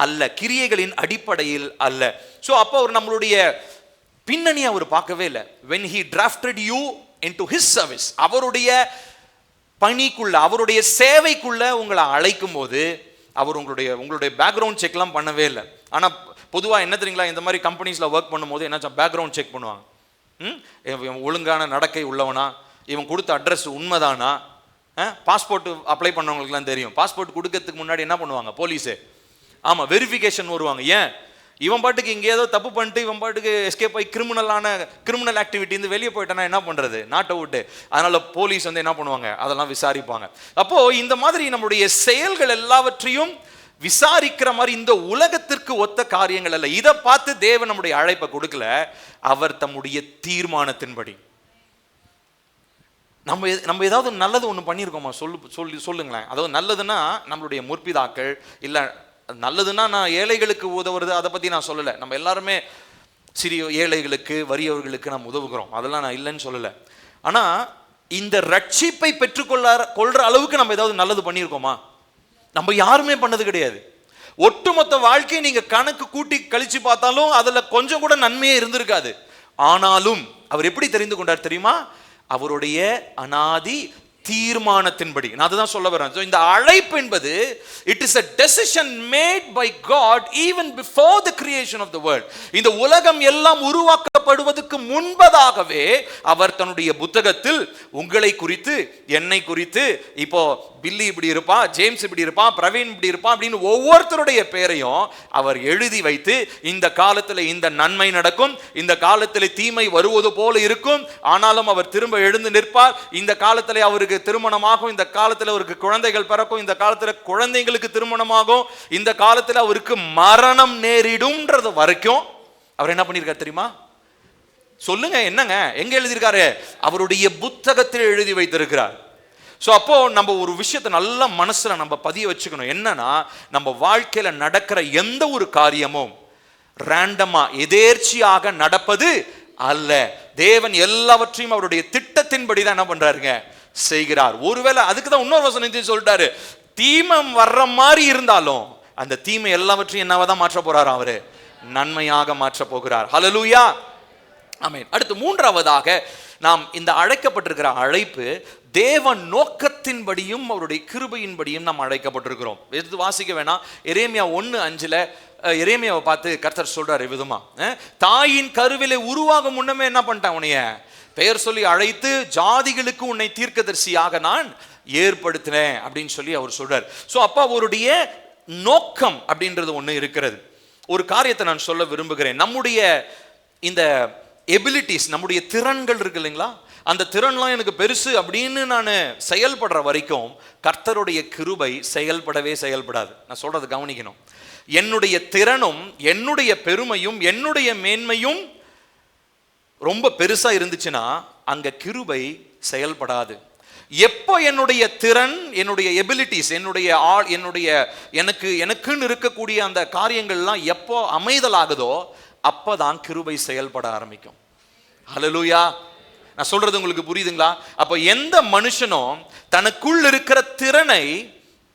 அல்ல, கிரியைகளின் அடிப்படையில் அல்ல. ஸோ அப்போ அவர் நம்மளுடைய பின்னணி அவர் பார்க்கவே இல்லை. when he drafted you into his service, அவருடைய பணிக்குள்ள, அவருடைய சேவைக்குள்ள உங்களை அழைக்கும் போது அவர் உங்களுடைய பேக்ரவுண்ட் செக்லாம் பண்ணவே இல்லை. ஆனால் பொதுவாக என்ன தெரியுங்களா, இந்த மாதிரி கம்பெனிஸில் ஒர்க் பண்ணும்போது என்ன பேக்ரவுண்ட் செக் பண்ணுவாங்க. இவன் ஒழுங்கான நடக்கை உள்ளவனா, இவன் கொடுத்த அட்ரஸ் உண்மைதானா, பாஸ்போர்ட் அப்ளை பண்ணவங்களுக்குலாம் தெரியும். பாஸ்போர்ட் கொடுக்கறதுக்கு முன்னாடி என்ன பண்ணுவாங்க போலீஸு, ஆமாம் வெரிஃபிகேஷன் வருவாங்க. ஏன் இவன் பாட்டுக்கு இங்கே ஏதோ தப்பு பண்ணிட்டு இவன் பாட்டுக்கு எஸ்கேப் ஆகி கிரிமினல் ஆக்டிவிட்டி இருந்து வெளியே போயிட்டானா என்ன பண்ணுறது, நாட்டை விட்டு. அதனால் போலீஸ் என்ன பண்ணுவாங்க, அதெல்லாம் விசாரிப்பாங்க. அப்போது இந்த மாதிரி நம்முடைய செயல்கள் எல்லாவற்றையும் விசாரிக்கிற மாதிரி இந்த உலகத்திற்கு ஒத்த காரியங்கள் அல்ல. இதை பார்த்து தேவன் நம்முடைய அழைப்பை கொடுக்கல, அவர் தம்முடைய தீர்மானத்தின்படி. நம்ம ஏதாவது நல்லது ஒன்று பண்ணியிருக்கோமா சொல்லுங்களேன். அதாவது நல்லதுன்னா நம்மளுடைய முற்பிதாக்கள், இல்லை நல்லதுன்னா நான் ஏழைகளுக்கு உதவுறது, அதை பற்றி நான் சொல்லலை. நம்ம எல்லாருமே சிறிய ஏழைகளுக்கு வறியவர்களுக்கு நாம் உதவுகிறோம், அதெல்லாம் நான் இல்லைன்னு சொல்லலை. ஆனால் இந்த ரட்சிப்பை பெற்றுக்கொள்ற அளவுக்கு நம்ம ஏதாவது நல்லது பண்ணியிருக்கோமா? நம்ம யாருமே பண்ணது கிடையாது. ஒட்டுமொத்த வாழ்க்கையை நீங்க கணக்கு கூட்டி கழிச்சு பார்த்தாலும் அதுல கொஞ்சம் கூட நன்மையே இருந்திருக்காது. ஆனாலும் அவர் எப்படி தெரிந்து கொண்டார் தெரியுமா? அவருடைய அனாதி தீர்மானத்தின்படி. நான் அதுதான் சொல்ல வரேன். இந்த அழைப்பு என்பது it is a decision made by God even before the creation of the world. இந்த உலகம் எல்லாம் உருவாக்கப்படுவதற்கு முன்பதாகவே அவர் தன்னுடைய புத்தகத்தில் உங்களை குறித்து, என்னை குறித்து, இப்போ பில்லி இப்படி இருப்பா, ஜேம்ஸ் இப்படி இருப்பான், பிரவீன் இப்படி இருப்பான் அப்படின்னு ஒவ்வொருத்தருடைய பேரையும் அவர் எழுதி வைத்து, இந்த காலத்தில் இந்த நன்மை நடக்கும், இந்த காலத்தில் தீமை வருவது போல இருக்கும், ஆனாலும் அவர் திரும்ப எழுந்து நிற்பார், இந்த காலத்தில் அவருக்கு திருமணமாகும், இந்த காலத்தில் அவருக்கு குழந்தைகள் பிறக்கும், இந்த காலத்தில் குழந்தைங்களுக்கு திருமணமாகும், இந்த காலத்தில் அவருக்கு மரணம் நேரிடும்ன்றது வரைக்கும் அவர் என்ன பண்ணியிருக்கார் தெரியுமா? சொல்லுங்க, என்னங்க, எங்க எழுதியிருக்காரு? அவருடைய புத்தகத்தில் எழுதி வைத்திருக்கிறார். ஸோ அப்போ நம்ம ஒரு விஷயத்தை நல்ல மனசுல நம்ம பதிய வச்சுக்கணும். என்னன்னா, நம்ம வாழ்க்கையில நடக்கிற எந்த ஒரு காரியமும் ரேண்டமா எதேர்ச்சியாக நடப்பது அல்ல. தேவன் எல்லாவற்றையும் அவருடைய திட்டத்தின்படி தான் என்ன பண்றாருங்க செய்கிறார். ஒருவேளை அதுக்கு தான் இன்னொரு வசனத்தையும் சொல்லிட்டாரு, தீமை வர்ற மாதிரி இருந்தாலும் அந்த தீமை எல்லாவற்றையும் என்னவாதான் மாற்ற போறாரு, அவரு நன்மையாக மாற்ற போகிறார். ஹல்லேலூயா, ஆமென். அடுத்து மூன்றாவதாக நாம் இந்த அழைக்கப்பட்டிருக்கிற அழைப்பு தேவன் நோக்கத்தின்படியும் அவருடைய கிருபையின்படியும் நாம் அழைக்கப்பட்டிருக்கிறோம். எடுத்து வாசிக்க வேணாம். எரேமியா 1:5 எரேமியாவை பார்த்து கர்த்தர் சொல்றாரு விதமா, தாயின் கருவிலே உருவாகும் முன்னமே என்ன பண்ணிட்டான், உன்னைய பெயர் சொல்லி அழைத்து ஜாதிகளுக்கு உன்னை தீர்க்கதரிசியாக நான் ஏற்படுத்தினேன் அப்படின்னு சொல்லி அவர் சொல்றார். ஸோ அப்பா அவருடைய நோக்கம் அப்படின்றது ஒன்று இருக்கிறது. ஒரு காரியத்தை நான் சொல்ல விரும்புகிறேன். நம்முடைய இந்த எபிலிட்டிஸ், நம்முடைய திறன்கள் இருக்கு இல்லைங்களா, அந்த திறன்லாம் எனக்கு பெருசு அப்படின்னு நான் செயல்படுற வரைக்கும் கர்த்தருடைய கிருபை செயல்படாது. நான் சொல்றது கவனிக்கணும். என்னுடைய திறனும் என்னுடைய பெருமையும் என்னுடைய மேன்மையும் ரொம்ப பெருசா இருந்துச்சுன்னா அங்க கிருபை செயல்படாது. எப்போ என்னுடைய திறன், என்னுடைய எபிலிட்டிஸ், எனக்குன்னு இருக்கக்கூடிய அந்த காரியங்கள்லாம் எப்போ அமைதலாகுதோ அப்பதான் கிருபை செயல்பட ஆரம்பிக்கும். ஹல்லேலூயா, நான் சொல்றது உங்களுக்கு புரியுதுங்களா? அப்ப எந்த மனுஷனும் தனக்குள் இருக்கிற திறனை,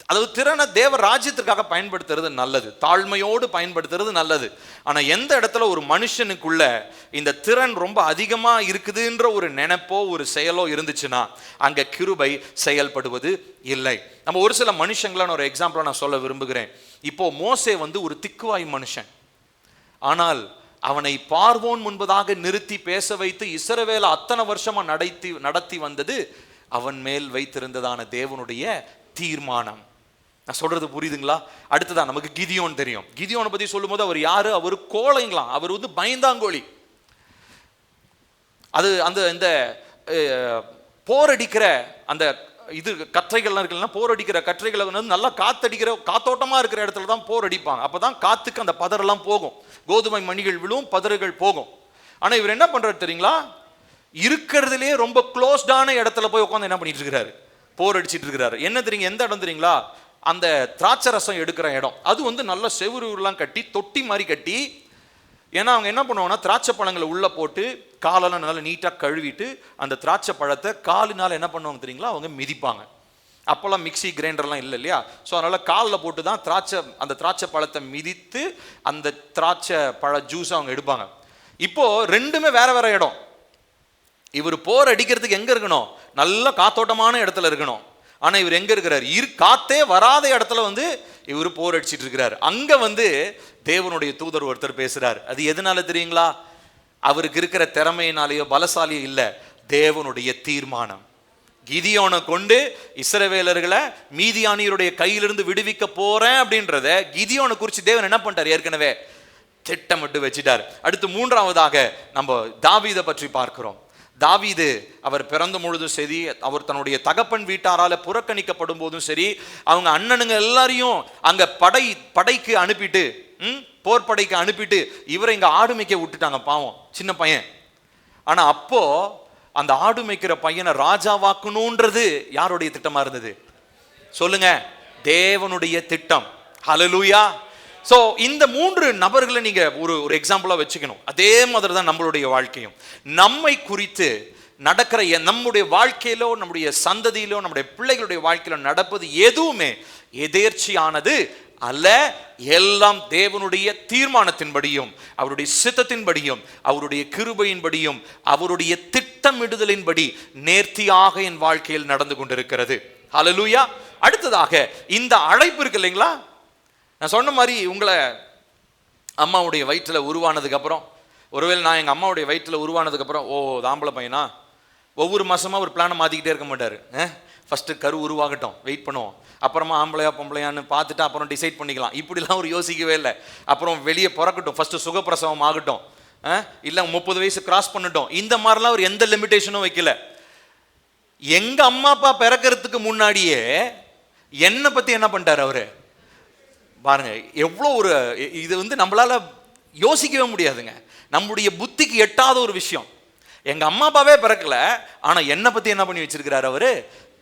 அதாவது திறனை தேவ ராஜ்யத்திற்காக பயன்படுத்துறது நல்லது, தாழ்மையோடு பயன்படுத்துறது நல்லது. ஆனா எந்த இடத்துல ஒரு மனுஷனுக்குள்ள இந்த திறன் ரொம்ப அதிகமா இருக்குதுன்ற ஒரு நினைப்போ ஒரு செயலோ இருந்துச்சுன்னா அங்க கிருபை செயல்படுவது இல்லை. நம்ம ஒரு சில மனுஷங்களான ஒரு எக்ஸாம்பிளா நான் சொல்ல விரும்புகிறேன். இப்போ மோசே ஒரு திக்குவாய் மனுஷன், ஆனால் அவனை பார்வோன் முன்பதாக நிறுத்தி பேச வைத்து இஸ்ரவேலை அத்தனை வருஷமா நடத்தி வந்தது அவன் மேல் வைத்திருந்ததான தேவனுடைய தீர்மானம். நான் சொல்றது புரியுதுங்களா? அடுத்ததான் நமக்கு கிதியோன் தெரியும். கிதியோனை பத்தி சொல்லும் போது அவர் யாரு? அவர் கோழைங்களாம், அவர் பயந்தாங்கோழி. அது அந்த இந்த போரடிக்கிற அந்த இது கற்றைகள்லாம் இருக்குல்ல, போர் அடிக்கிற கற்றைகளை வந்து நல்லா காத்தடிக்கிற காத்தோட்டமா இருக்கிற இடத்துல தான் போர் அடிப்பாங்க. அப்பதான் காத்துக்கு அந்த பதரெல்லாம் போகும், கோதுமை மணிகள் விழும், பதறுகள் போகும். ஆனா இவர் என்ன பண்றாரு தெரியுங்களா? இருக்கிறதுலே ரொம்ப க்ளோஸ்டான இடத்துல போய் உட்காந்து என்ன பண்ணிட்டு இருக்கிறாரு? போர் அடிச்சிட்டு இருக்கிறாரு. என்ன தெரியுங்க, எந்த இடம் தெரியுங்களா? அந்த திராட்சை ரசம் எடுக்கிற இடம். அது வந்து நல்ல செவுருலாம் கட்டி தொட்டி மாதிரி கட்டி, ஏன்னா அவங்க என்ன பண்ணுவாங்கன்னா திராட்சை பழங்களை உள்ள போட்டு காலெல்லாம் நல்லா நீட்டாக கழுவிட்டு அந்த திராட்சை பழத்தை காலினால் என்ன பண்ணுவாங்க தெரியுங்களா? அவங்க மிதிப்பாங்க. அப்போல்லாம் மிக்சி கிரைண்டர்லாம் இல்லை இல்லையா? ஸோ அதனால் காலில் போட்டு தான் அந்த திராட்சை பழத்தை மிதித்து அந்த திராட்சை பழ ஜூஸ் அவங்க எடுப்பாங்க. இப்போ ரெண்டுமே வேற வேற இடம். இவர் போர் அடிக்கிறதுக்கு எங்க இருக்கணும்? நல்ல காத்தோட்டமான இடத்துல இருக்கணும். ஆனா இவர் எங்க இருக்கிறார்? காத்தே வராத இடத்துல வந்து இவர் போர் அடிச்சிட்டு இருக்கிறார். அங்க வந்து தேவனுடைய தூதர் ஒருத்தர் பேசுறார். அது எதனால தெரியுங்களா? அவருக்கு இருக்கிற திறமையினாலேயோ பலசாலியோ இல்ல, தேவனுடைய தீர்மானம். கிதியோனை கொண்டு இஸ்ரவேலர்களை மீதியானியருடைய கையிலிருந்து விடுவிக்க போறேன் அப்படின்றத கிதியோனை குறித்து தேவன் என்ன பண்ணிட்டார்? ஏற்கனவே திட்டமிட்டு வச்சிட்டார். அடுத்து மூன்றாவதாக நம்ம தாவீதை பற்றி பார்க்கிறோம். தாவீது அவர் பிறந்த பொழுதும் சரி, அவர் தன்னுடைய தகப்பன் வீட்டாரால புறக்கணிக்கப்படும் போதும் சரி, அவங்க அண்ணனுங்க எல்லாரையும் அங்க படைக்கு அனுப்பிட்டு, போர் படைக்கு அனுப்பிட்டு இவரை இங்க ஆடு மேய்க்க விட்டுட்டாங்க. பாவம் சின்ன பையன். ஆனா அப்போ அந்த ஆடு மேய்க்கிற பையனை ராஜாவாக்கணும்ன்றது யாருடைய திட்டமா இருந்தது? சொல்லுங்க, தேவனுடைய திட்டம். ஹல்லேலூயா. ஸோ இந்த மூன்று நபர்களை நீங்க ஒரு எக்ஸாம்பிளா வச்சுக்கணும். அதே மாதிரி தான் நம்மளுடைய வாழ்க்கையும். நம்மை குறித்து நடக்கிற நம்முடைய வாழ்க்கையிலோ நம்முடைய சந்ததியிலோ நம்முடைய பிள்ளைகளுடைய வாழ்க்கையிலோ நடப்பது எதுவுமே எதேர்ச்சியானது அல்ல. எல்லாம் தேவனுடைய தீர்மானத்தின்படியும் அவருடைய சித்தத்தின்படியும் அவருடைய கிருபையின்படியும் அவருடைய திட்டமிடுதலின்படி நேர்த்தியாக என் வாழ்க்கையில் நடந்து கொண்டிருக்கிறது. ஹல்லேலூயா. அடுத்ததாக இந்த அழைப்பு இருக்கு இல்லைங்களா? நான் சொன்ன மாதிரி உங்களை அம்மாவுடைய வயிற்றில் உருவானதுக்கு அப்புறம், ஒருவேளை நான் எங்கள் அம்மாவுடைய வயிற்றில் உருவானதுக்கு அப்புறம், ஓ தாம்பளை பையனா, ஒவ்வொரு மாசமா ஒரு பிளானை மாற்றிக்கிட்டே இருக்க மாட்டார். ஃபஸ்ட்டு கரு உருவாகட்டும், வெயிட் பண்ணுவோம், அப்புறமா ஆம்பளையா பொம்பளையான்னு பார்த்துட்டு அப்புறம் டிசைட் பண்ணிக்கலாம். இப்படிலாம் அவர் யோசிக்கவே இல்லை. அப்புறம் வெளியே பிறக்கட்டும், ஃபஸ்ட்டு சுகப்பிரசவம் ஆகட்டும், இல்லை 30 வயசு கிராஸ் பண்ணட்டும், இந்த மாதிரிலாம் அவர் எந்த லிமிட்டேஷனும் வைக்கல. எங்கள் அம்மா அப்பா பிறக்கிறதுக்கு முன்னாடியே என்னை பற்றி என்ன பண்ணிட்டார் அவரு? பாருங்க, எவ்வளோ ஒரு இது வந்து நம்மளால யோசிக்கவே முடியாதுங்க. நம்முடைய புத்திக்கு எட்டாத ஒரு விஷயம். எங்க அம்மா அப்பாவே பிறக்கல, ஆனா என்னை பத்தி என்ன பண்ணி வச்சிருக்கிறார்? அவரு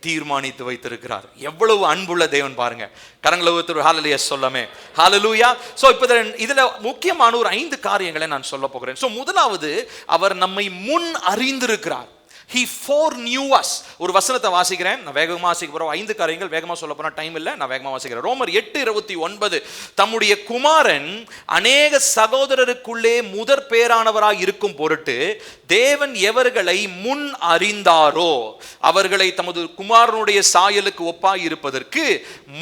தீர்மானித்து வைத்திருக்கிறார். எவ்வளவு அன்புள்ள தேவன் பாருங்க. கரங்களை ஊத்துற ஹல்லேலூயா சொல்லாமே. ஹல்லேலூயா. சோ இப்போ இதுல முக்கியமான ஒரு 5 காரியங்களை நான் சொல்ல போகிறேன். சோ முதலாவது, அவர் நம்மை முன் அறிந்திருக்கிறார். He foreknew us. ஒரு வசனத்தை வாசிக்கிறேன், நான் வேகமாக வாசிக்க போறேன். 5 காரியங்கள் வேகமாக சொல்ல போனா டைம் இல்லை, நான் வேகமாக வாசிக்கிறேன். ரோமர் 8:29, தம்முடைய குமாரன் அநேக சகோதரருக்குள்ளே முதற் பேரானவராய் இருக்கும் பொருட்டு தேவன் எவர்களை முன் அறிந்தாரோ அவர்களை தமது குமாரனுடைய சாயலுக்கு ஒப்பாய் இருப்பதற்கு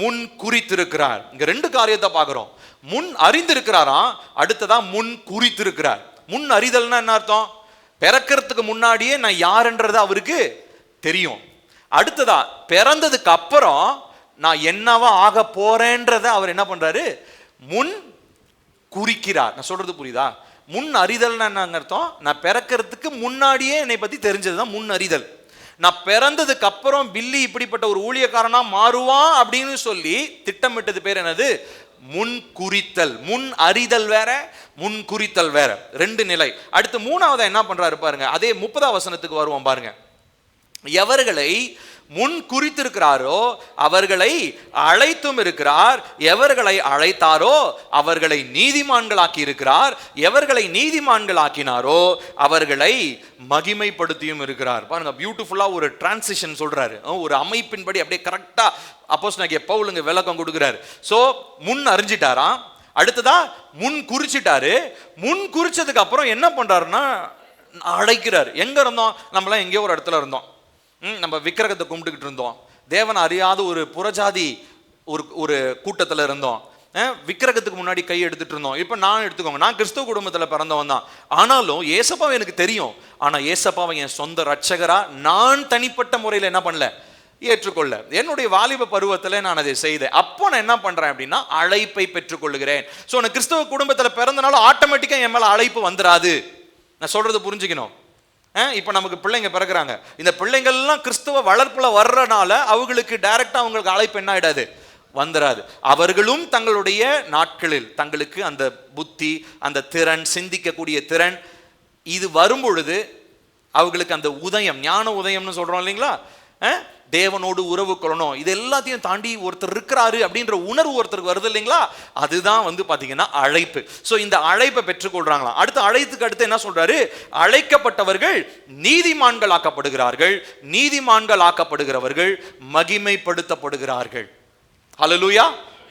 முன் குறித்திருக்கிறார். இங்க 2 காரியத்தை பார்க்கிறோம். முன் அறிந்திருக்கிறாராம், அடுத்ததா முன் குறித்திருக்கிறார். முன் அறிதல்னா என்ன அர்த்தம்? பிறக்கிறதுக்கு முன்னாடியே நான் யாருன்றது அவருக்கு தெரியும். அடுத்ததா பிறந்ததுக்கு அப்புறம் நான் என்னவா ஆக போறேன்றத அவர் என்ன பண்றாரு? முன் குறிக்கிறார். நான் சொல்றது புரியுதா? முன் அறிதல்னா என்ன அர்த்தம்? நான் பிறக்கிறதுக்கு முன்னாடியே என்னை பத்தி தெரிஞ்சதுதான் முன் அறிதல். நான் பிறந்ததுக்கு அப்புறம் பில்லி இப்படிப்பட்ட ஒரு ஊழியக்காரனா மாறுவான் அப்படின்னு சொல்லி திட்டமிட்டது பேர் என்னது? முன் குறித்தல். முன் அறிதல் வேற, முன் குறித்தல் வேற, 2 நிலை. அடுத்து 3ஆவதா என்ன பண்றாரு பாருங்க. அதே 30ஆம் வசனத்துக்கு வருவோம் பாருங்க. எவர்களை முன் குறித்திருக்கிறாரோ அவர்களை அழைத்தும் இருக்கிறார், எவர்களை அழைத்தாரோ அவர்களை நீதிமான்களாக்கி இருக்கிறார், எவர்களை நீதிமான்களாக்கினாரோ அவர்களை மகிமைப்படுத்தியும் இருக்கிறார். பாருங்க, பியூட்டிஃபுல்லா ஒரு டிரான்சிஷன் சொல்றாரு. ஒரு அமைப்பின்படி அப்படியே கரெக்டா அப்போஸ்தலனாகிய பவுலுங்க விளக்கம் கொடுக்கிறார். சோ முன் அறிஞ்சிட்டாராம், அடுத்ததா முன் குறிச்சிட்டாரு. முன் குறிச்சதுக்கு அப்புறம் என்ன பண்றாருன்னா அழைக்கிறார். எங்க இருந்தோம்? நம்மளாம் எங்கேயோ ஒரு இடத்துல இருந்தோம். நம்ம விக்கிரகத்தை கும்பிட்டுக்கிட்டு இருந்தோம். தேவன் அறியாத ஒரு புறஜாதி ஒரு கூட்டத்தில் இருந்தோம். விக்கிரகத்துக்கு முன்னாடி கை எடுத்துட்டு இருந்தோம். இப்போ நான் எடுத்துக்கோங்க, நான் கிறிஸ்துவ குடும்பத்தில் பிறந்தவன் தான். ஆனாலும் ஏசப்பாவை எனக்கு தெரியும். ஆனால் ஏசப்பாவை என் சொந்த ரட்சகரா நான் தனிப்பட்ட முறையில் என்ன பண்ணல, ஏற்றுக்கொள்ள. என்னுடைய வாலிப பருவத்தில் நான் அதை செய்தேன். அப்போ நான் என்ன பண்றேன் அப்படின்னா அழைப்பை பெற்றுக்கொள்ளுகிறேன். ஸோ நான் கிறிஸ்தவ குடும்பத்தில் பிறந்தனால ஆட்டோமேட்டிக்காக என் மேலே அழைப்பு வந்துடாது. நான் சொல்றது புரிஞ்சுக்கணும். இப்போ நமக்கு பிள்ளைங்க பிறகுறாங்க, இந்த பிள்ளைங்கள்லாம் கிறிஸ்துவ வளர்ப்புல வர்றனால அவங்களுக்கு டைரக்டா அவங்களுக்கு அழைப்பு என்ன ஆயிடாது, வந்துராது. அவர்களும் தங்களுடைய நாட்களில் தங்களுக்கு அந்த புத்தி, அந்த திறன், சிந்திக்கக்கூடிய திறன் இது வரும் பொழுது அவங்களுக்கு அந்த உதயம், ஞான உதயம்னு சொல்றோம் இல்லைங்களா, தேவனோடு உறவு கொள்ளணும், இது எல்லாத்தையும் தாண்டி ஒருத்தர் இருக்கிறாரு அப்படின்ற உணர்வு ஒருத்தருக்கு வருது இல்லைங்களா, அதுதான் வந்து பாத்தீங்கன்னா அழைப்பு. ஸோ இந்த அழைப்பை பெற்றுக்கொள்றாங்களாம். அழைத்துக்கு அடுத்து என்ன சொல்றாரு, அழைக்கப்பட்டவர்கள் நீதிமான்கள் ஆக்கப்படுகிறார்கள், நீதிமான்கள் ஆக்கப்படுகிறவர்கள் மகிமைப்படுத்தப்படுகிறார்கள். ஹல்லேலூயா.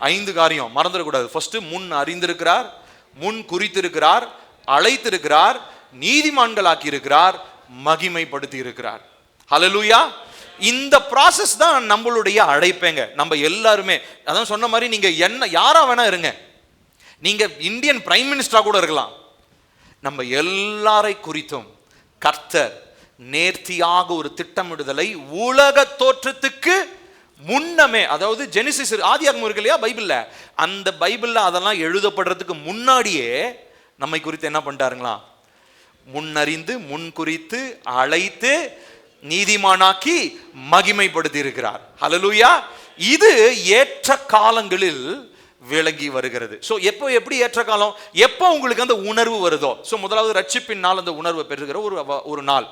5 காரியம் மறந்துடக்கூடாது. ஃபர்ஸ்ட், முன் அறிந்திருக்கிறார், முன் குறித்திருக்கிறார், அழைத்திருக்கிறார், நீதிமான்கள் ஆக்கி இருக்கிறார், மகிமைப்படுத்தி இருக்கிறார். ஹல்லேலூயா. இந்த ப்ராசஸ் தான் நம்மளுடைய அழைப்பேங்க. நம்ம எல்லாருமே அதான் சொன்ன மாதிரி, நீங்க என்ன யாரா வேணா இருங்க, நீங்க இந்தியன் பிரைம் மினிஸ்டரா கூட இருக்கலாம், நம்ம எல்லாரை குறித்தும் கர்த்தர் நேர்த்தியாக ஒரு திட்டமிடுதலை உலக தோற்றத்துக்கு முன்னமே, அதாவது ஜெனிசிஸ் ஆதியாகமம் இருக்கு இல்லையா பைபிள்ல, அந்த பைபிள்ல அதெல்லாம் எழுதப்படுறதுக்கு முன்னாடியே நம்மை குறித்து என்ன பண்ணிட்டாருங்களா, முன்னறிந்து முன் குறித்து அழைத்து நீதிமானாக்கி மகிமைப்படுத்தி இருக்கிறார். ஹல்லேலூயா. இது ஏற்ற காலங்களில் விளங்கி வருகிறது. சோ எப்படி ஏற்ற காலம், எப்போ உங்களுக்கு அந்த உணர்வு வருதோ, சோ முதலாவது ரட்சிப்பின் நாள், அந்த உணர்வை பெறுகிற ஒரு நாள்,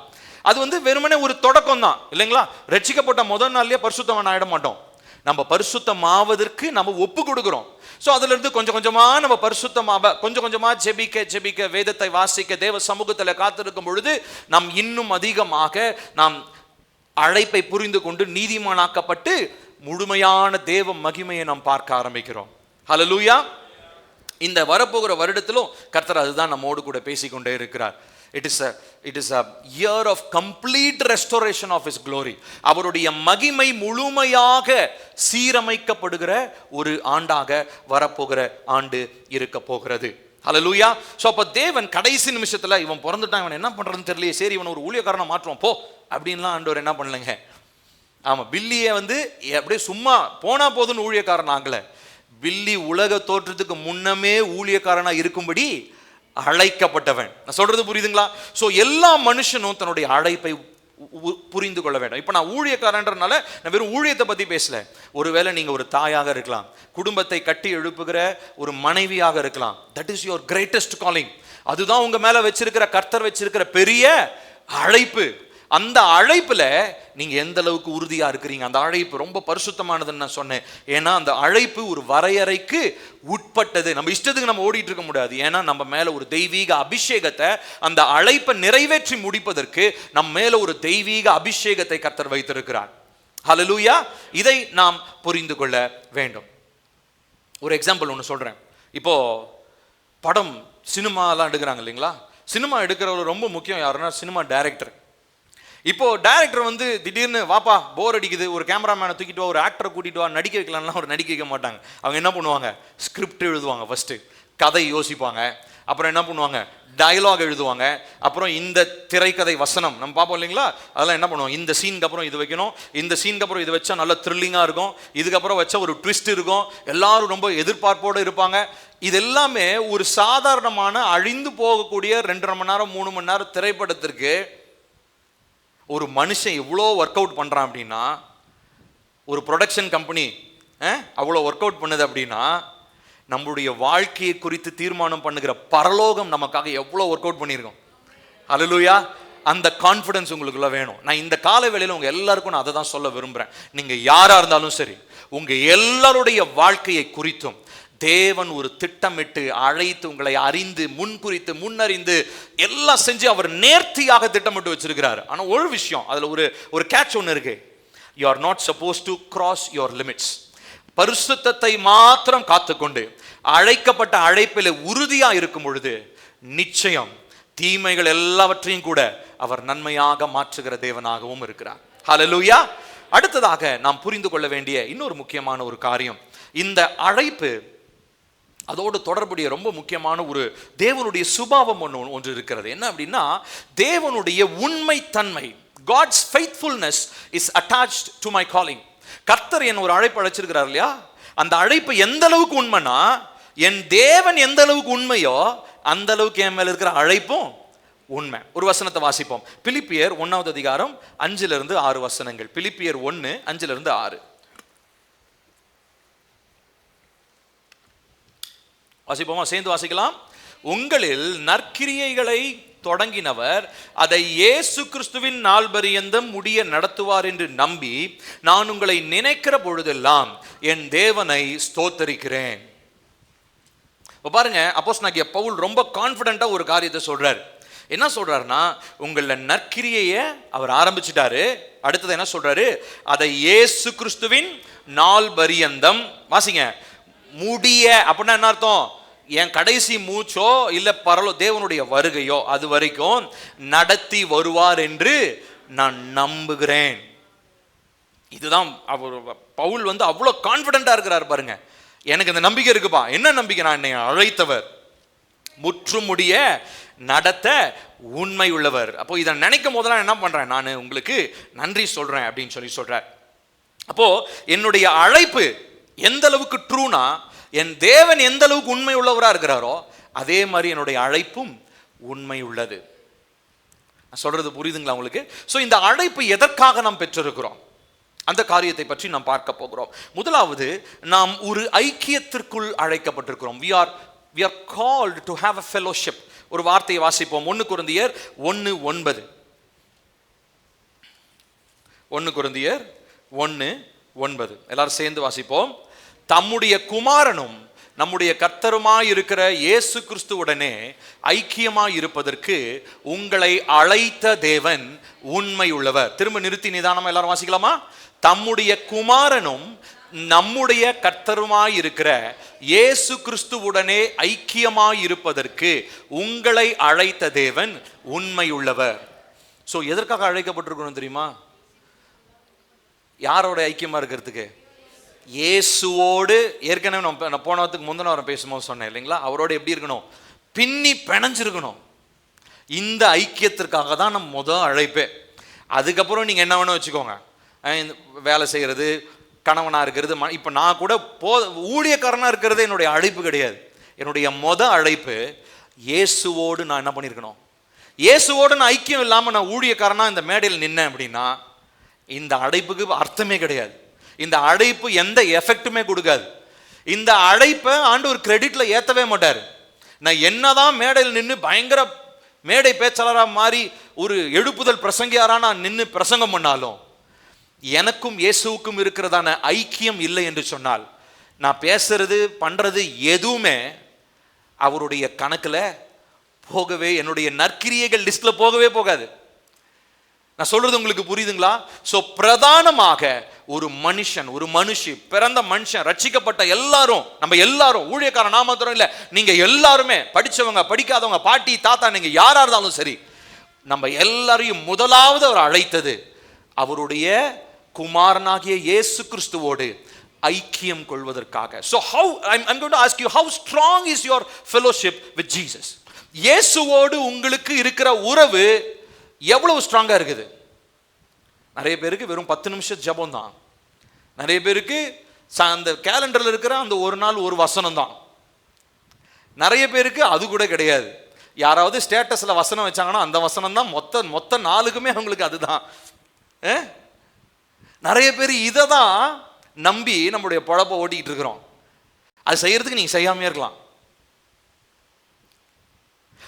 அது வந்து வெறுமனே ஒரு தொடக்கம் தான் இல்லைங்களா. ரட்சிக்கப்பட்ட முதல் நாள்லயே பரிசுத்தவான் ஆயிட மாட்டோம், நம்ம பரிசுத்தமாவதற்கு நம்ம ஒப்பு கொடுக்கிறோம். ஸோ அதுல இருந்து கொஞ்சம் கொஞ்சமா நம்ம பரிசுத்தமாக கொஞ்சம் கொஞ்சமா ஜெபிக்க வேதத்தை வாசிக்க தேவ சமூகத்தில் காத்திருக்கும் பொழுது நாம் இன்னும் அதிகமாக நாம் அழைப்பை புரிந்து கொண்டு நீதிமானாக்கப்பட்டு முழுமையான தேவ மகிமையை நாம் பார்க்க ஆரம்பிக்கிறோம். ஹல்லேலூயா. இந்த வரப்போகிற வருடத்திலும் கர்த்தர் அதுதான் நம்மோடு கூட பேசிக்கொண்டே இருக்கிறார். It is a year of complete restoration of his glory. அவருடைய மகிமை முழுமையாக சீரமைக்கப்படுகிற ஒரு ஆண்டாக வரப்போகிற ஆண்டு இருக்க போகிறது. ஹல்லேலூயா. சோ அப்ப தேவன் கடைசி நிமிஷத்துல இவன் பிறந்துட்டான், இவன் என்ன பண்றதுன்னு தெரியல, சரி இவன் ஒரு ஊழியக்காரனை மாற்றுவோம் போ அப்படின்லாம் ஆண்டவர் என்ன பண்ணலங்க. ஆமா, பில்லியை வந்து அப்படியே சும்மா போனா போதுன்னு ஊழியக்காரன் ஆகல, பில்லி உலக தோற்றத்துக்கு முன்னமே ஊழியக்காரனா இருக்கும்படி அழைக்கப்பட்டவன். நான் சொல்றது புரியுதுங்களா? சோ எல்லா மனுஷனும் தன்னுடைய அழைப்பை புரிந்து கொள்ள வேண்டும். இப்ப நான் ஊழியக்காரன்றனால நான் வெறும் ஊழியத்தை பத்தி பேசல. ஒருவேளை நீங்க ஒரு தாயாக இருக்கலாம், குடும்பத்தை கட்டி எழுப்புகிற ஒரு மனைவியாக இருக்கலாம். That is your greatest calling. அதுதான் உங்க மேல வச்சிருக்கிற கர்த்தர் வச்சிருக்கிற பெரிய அழைப்பு. அந்த அழைப்புல நீங்க எந்த அளவுக்கு உறுதியா இருக்கிறீங்க, அந்த அழைப்பு ரொம்ப பரிசுத்தமானதுன்னு நான் சொன்னேன். ஏன்னா அந்த அழைப்பு ஒரு வரையறைக்கு உட்பட்டது. நம்ம இஷ்டத்துக்கு நம்ம ஓடிட்டு இருக்க முடியாது. ஏன்னா நம்ம மேல ஒரு தெய்வீக அபிஷேகத்தை, அந்த அழைப்பை நிறைவேற்றி முடிப்பதற்கு நம்ம மேல ஒரு தெய்வீக அபிஷேகத்தை கர்த்தர் வைத்திருக்கிறார். ஹல்லேலூயா. இதை நாம் புரிந்து கொள்ள வேண்டும். ஒரு எக்ஸாம்பிள் ஒன்று சொல்றேன். இப்போ படம் சினிமாலாம் எடுக்கிறாங்க இல்லைங்களா, சினிமா எடுக்கிறவர் ரொம்ப முக்கியம் யாருன்னா சினிமா டைரக்டர். இப்போ டைரக்டர் வந்து திடீர்னு வாப்பா போர் அடிக்குது, ஒரு கேமராமேனை தூக்கிட்டு வா, ஒரு ஆக்டரை கூட்டிட்டு வா, நடிக்க வைக்கலாம்னா ஒரு நடிக்க வைக்க மாட்டாங்க. அவங்க என்ன பண்ணுவாங்க, ஸ்கிரிப்ட் எழுதுவாங்க, ஃபர்ஸ்ட் கதை யோசிப்பாங்க, அப்புறம் என்ன பண்ணுவாங்க டயலாக் எழுதுவாங்க, அப்புறம் இந்த திரைக்கதை வசனம் நம்ம பார்ப்போம் இல்லைங்களா, அதெல்லாம் என்ன பண்ணுவோம், இந்த சீனுக்கு அப்புறம் இது வைக்கணும், இந்த சீனுக்கு அப்புறம் இது வச்சா நல்ல த்ரில்லிங்காக இருக்கும், இதுக்கப்புறம் வச்சா ஒரு ட்விஸ்ட் இருக்கும், எல்லாரும் ரொம்ப எதிர்பார்ப்போடு இருப்பாங்க. இது எல்லாமே ஒரு சாதாரணமான அழிந்து போகக்கூடிய 2.5 மணி நேரம் 3 மணி நேரம் திரைப்படத்திற்கு ஒரு மனுஷன் எவ்வளோ ஒர்க் அவுட் பண்ணுறான் அப்படின்னா, ஒரு ப்ரொடக்ஷன் கம்பெனி அவ்வளோ ஒர்க் அவுட் பண்ணுது அப்படின்னா, நம்மளுடைய வாழ்க்கையை குறித்து தீர்மானம் பண்ணுகிற பரலோகம் நமக்காக எவ்வளோ ஒர்க் அவுட் பண்ணியிருக்கோம். ஹல்லேலூயா. அந்த கான்ஃபிடன்ஸ் உங்களுக்குள்ள வேணும். நான் இந்த கால வேளையில் உங்கள் எல்லாருக்கும் நான் அதை தான் சொல்ல விரும்புகிறேன். நீங்கள் யாராக இருந்தாலும் சரி, உங்கள் எல்லாருடைய வாழ்க்கையை குறித்தும் தேவன் ஒரு திட்டமிட்டு அழைத்து உங்களை அறிந்து முன்குறித்து முன்னறிந்து எல்லாம் செஞ்சு அவர் நேர்த்தியாக திட்டமிட்டு வச்சிருக்கிறார். ஆனால் ஒரு விஷயம், அதில் ஒரு கேட்ச் ஒன்று இருக்கு. You are not suppose to cross your limits. பரிசுத்தத்தை மாத்திரம் காத்துக்கொண்டு அழைக்கப்பட்ட அழைப்பில் உறுதியா இருக்கும் பொழுது நிச்சயம் தீமைகள் எல்லாவற்றையும் கூட அவர் நன்மையாக மாற்றுகிற தேவனாகவும் இருக்கிறார். ஹல்லேலூயா. அடுத்ததாக நாம் புரிந்து கொள்ள வேண்டிய இன்னொரு முக்கியமான ஒரு காரியம், இந்த அழைப்பு அதோடு தொடர்புடைய ரொம்ப முக்கியமான ஒரு தேவனுடைய சுபாவம் ஒன்று இருக்கிறது. என்ன அப்படின்னா, தேவனுடைய உண்மை தன்மை. God's faithfulness is attached to my calling. கர்த்தர் என்ன ஒரு அழைப்பு அழைச்சிருக்கிறார் இல்லையா, அந்த அழைப்பு எந்த அளவுக்கு உண்மைனா, என் தேவன் எந்த அளவுக்கு உண்மையோ அந்த அளவுக்கு என் மேல இருக்கிற அழைப்பும் உண்மை. ஒரு வசனத்தை வாசிப்போம். பிலிப்பியர் 1வது அதிகாரம் 5லிருந்து 6 வசனங்கள். பிலிப்பியர் 1 5லிருந்து 6 வாசிப்போமா? சேர்ந்து வாசிக்கலாம். உங்களில் நற்கிரியைகளை தொடங்கினவர் அதை இயேசு கிறிஸ்துவின் நாள் பரியந்தம் முடிய நடத்துவார் என்று நம்பி நான் உங்களை நினைக்கிற பொழுதெல்லாம் என் தேவனை ஸ்தோத்தரிக்கிறேன். பாருங்க, அப்போஸ்தலனாகிய பவுல் ரொம்ப கான்ஃபிடென்ட்டா ஒரு காரியத்தை சொல்றார். என்ன சொல்றாருன்னா, உங்கள நற்கிரியையை அவர் ஆரம்பிச்சிட்டாரு. அடுத்தது என்ன சொல்றாரு? அதை இயேசு கிறிஸ்துவின் நாள் பரியந்தம், வாசிங்க, முடிய. அப்படின்னா என்ன அர்த்தம்? என் கடைசி மூச்சோ இல்ல தேவனுடைய வருகையோ அது வரைக்கும் நடத்தி வருவார் என்று நான் நம்புகிறேன். இதுதான் அவர் பவுல் அவ்வளவு கான்ஃபிடென்ட்டா இருக்கிறார். பாருங்க, எனக்கு இந்த நம்பிக்கை இருக்குப்பா. என்ன நம்பிக்கை? நான் என்னை அழைத்தவர் முற்றுமுடிய நடத்த உண்மை உள்ளவர். அப்போ இதை நினைக்கும் போதெல்லாம் என்ன பண்றேன்? நான் உங்களுக்கு நன்றி சொல்றேன் அப்படின்னு சொல்றார். அப்போ என்னுடைய அழைப்பு எந்த அளவுக்கு ட்ரூனா, என் தேவன் எந்த அளவுக்கு உண்மை உள்ளவராக இருக்கிறாரோ அதே மாதிரி என்னுடைய அழைப்பும் உண்மை உள்ளது. நான் சொல்றது புரியுதுங்களா உங்களுக்கு? ஸோ இந்த அழைப்பு எதற்காக நாம் பெற்றிருக்கிறோம் அந்த காரியத்தை பற்றி நாம் பார்க்க போகிறோம். முதலாவது, நாம் ஒரு ஐக்கியத்திற்குள் அழைக்கப்பட்டிருக்கிறோம். we are called to have a fellowship. ஒரு வார்த்தையை வாசிப்போம். 1 கொரிந்தியர் 1:9. 1 கொரிந்தியர் 1:9 எல்லாரும் சேர்ந்து வாசிப்போம். தம்முடைய குமாரனும் நம்முடைய கர்த்தருமாய் இருக்கிற இயேசு கிறிஸ்துவுடனே ஐக்கியமாய் இருப்பதற்கு உங்களை அழைத்த தேவன் உண்மை உள்ளவர். திரும்ப நிறுத்தி நிதானமா எல்லாரும் வாசிக்கலாமா? தம்முடைய குமாரனும் நம்முடைய கர்த்தருமாய் இருக்கிற இயேசு கிறிஸ்துவுடனே ஐக்கியமாய் இருப்பதற்கு உங்களை அழைத்த தேவன் உண்மை உள்ளவர். சோ எதற்காக அழைக்கப்பட்டிருக்கணும் தெரியுமா? யாரோட ஐக்கியமா இருக்கிறதுக்கு? இயேசுவோடு. ஏற்கனவே நான் போன வாரத்துக்கு முந்தின வாரம் பேசும்போது சொன்னேன் இல்லைங்களா, அவரோட எப்படி இருக்கணும்? பின்னி பிணைஞ்சிருக்கணும். இந்த ஐக்கியத்திற்காக தான் நம்ம முதல் அழைப்பே. அதுக்கப்புறம் நீங்க என்ன வேணும் வச்சுக்கோங்க, வேலை செய்யறது, கணவனா இருக்கிறது. இப்ப நான் கூட ஊழியக்காரனா இருக்கிறது என்னுடைய அழைப்பு கிடையாது. என்னுடைய அழைப்பு இயேசுவோடு நான் என்ன பண்ணிருக்கணும்? இயேசுவோடு நான் ஐக்கியம் இல்லாம நான் ஊழியக்காரனா இந்த மேடையில் நின்னேன் அப்படின்னா இந்த அழைப்புக்கு அர்த்தமே கிடையாது. இந்த அழைப்பு எந்த எஃபெக்ட்டுமே கொடுக்காது. இந்த அழைப்பை ஆண்டவர் கிரெடிட்ல ஏத்தவே மாட்டார். நான் என்னதான் மேடையில் நின்று பயங்கர மேடை பேச்சாளராக மாறி ஒரு எழுப்புதல் பிரசங்கியாரா நான் நின்று பிரசங்கம் பண்ணாலும் எனக்கும் இயேசுவுக்கும் இருக்கிறதான ஐக்கியம் இல்லை என்று சொன்னால் நான் பேசுறது பண்றது எதுவுமே அவருடைய கணக்குல போகவே, என்னுடைய நற்கிரியைகள் லிஸ்ட்ல போகவே போகாது. நான் சொல்றது உங்களுக்கு புரியுதுங்களா? சோ பிரதானமாக ஒரு மனுஷன், ஒரு மனுஷி, பிறந்த மனுஷன், ரட்சிக்கப்பட்ட எல்லாரும், நம்ம எல்லாரும், ஊழியக்காரன் நான் மாத்திரம் இல்ல, நீங்க எல்லாருமே, படிச்சவங்க படிக்காதவங்க, பாட்டி தாத்தா, நீங்க யாரா இருந்தாலும் சரி, நம்ம எல்லாரையும் முதலாவது அவர் அழைத்தது அவருடைய குமாரனாகிய இயேசு கிறிஸ்துவோடு ஐக்கியம் கொள்வதற்காக. So how I'm going to ask you, how strong is your fellowship with Jesus? இயேசுவோடு உங்களுக்கு இருக்கிற உறவு எவ்வளவு ஸ்ட்ராங்கா இருக்குது? நிறைய பேருக்கு வெறும் 10 நிமிஷம் ஜெபம் தான். நிறைய பேருக்கு அந்த கேலண்டர்ல இருக்கிற அந்த ஒரு நாள் ஒரு வசனம் தான். நிறைய பேருக்கு அது கூட கிடையாது. யாராவது ஸ்டேட்டஸ்ல வசனம் வச்சாங்கன்னா அந்த வசனம் தான் மொத்த நாளுக்குமே அவங்களுக்கு அதுதான். நிறைய பேர் இதை தான் நம்பி நம்முடைய பொழப்ப ஓட்டிட்டு இருக்கிறோம். அது செய்யறதுக்கு நீங்க செய்யாமே இருக்கலாம்.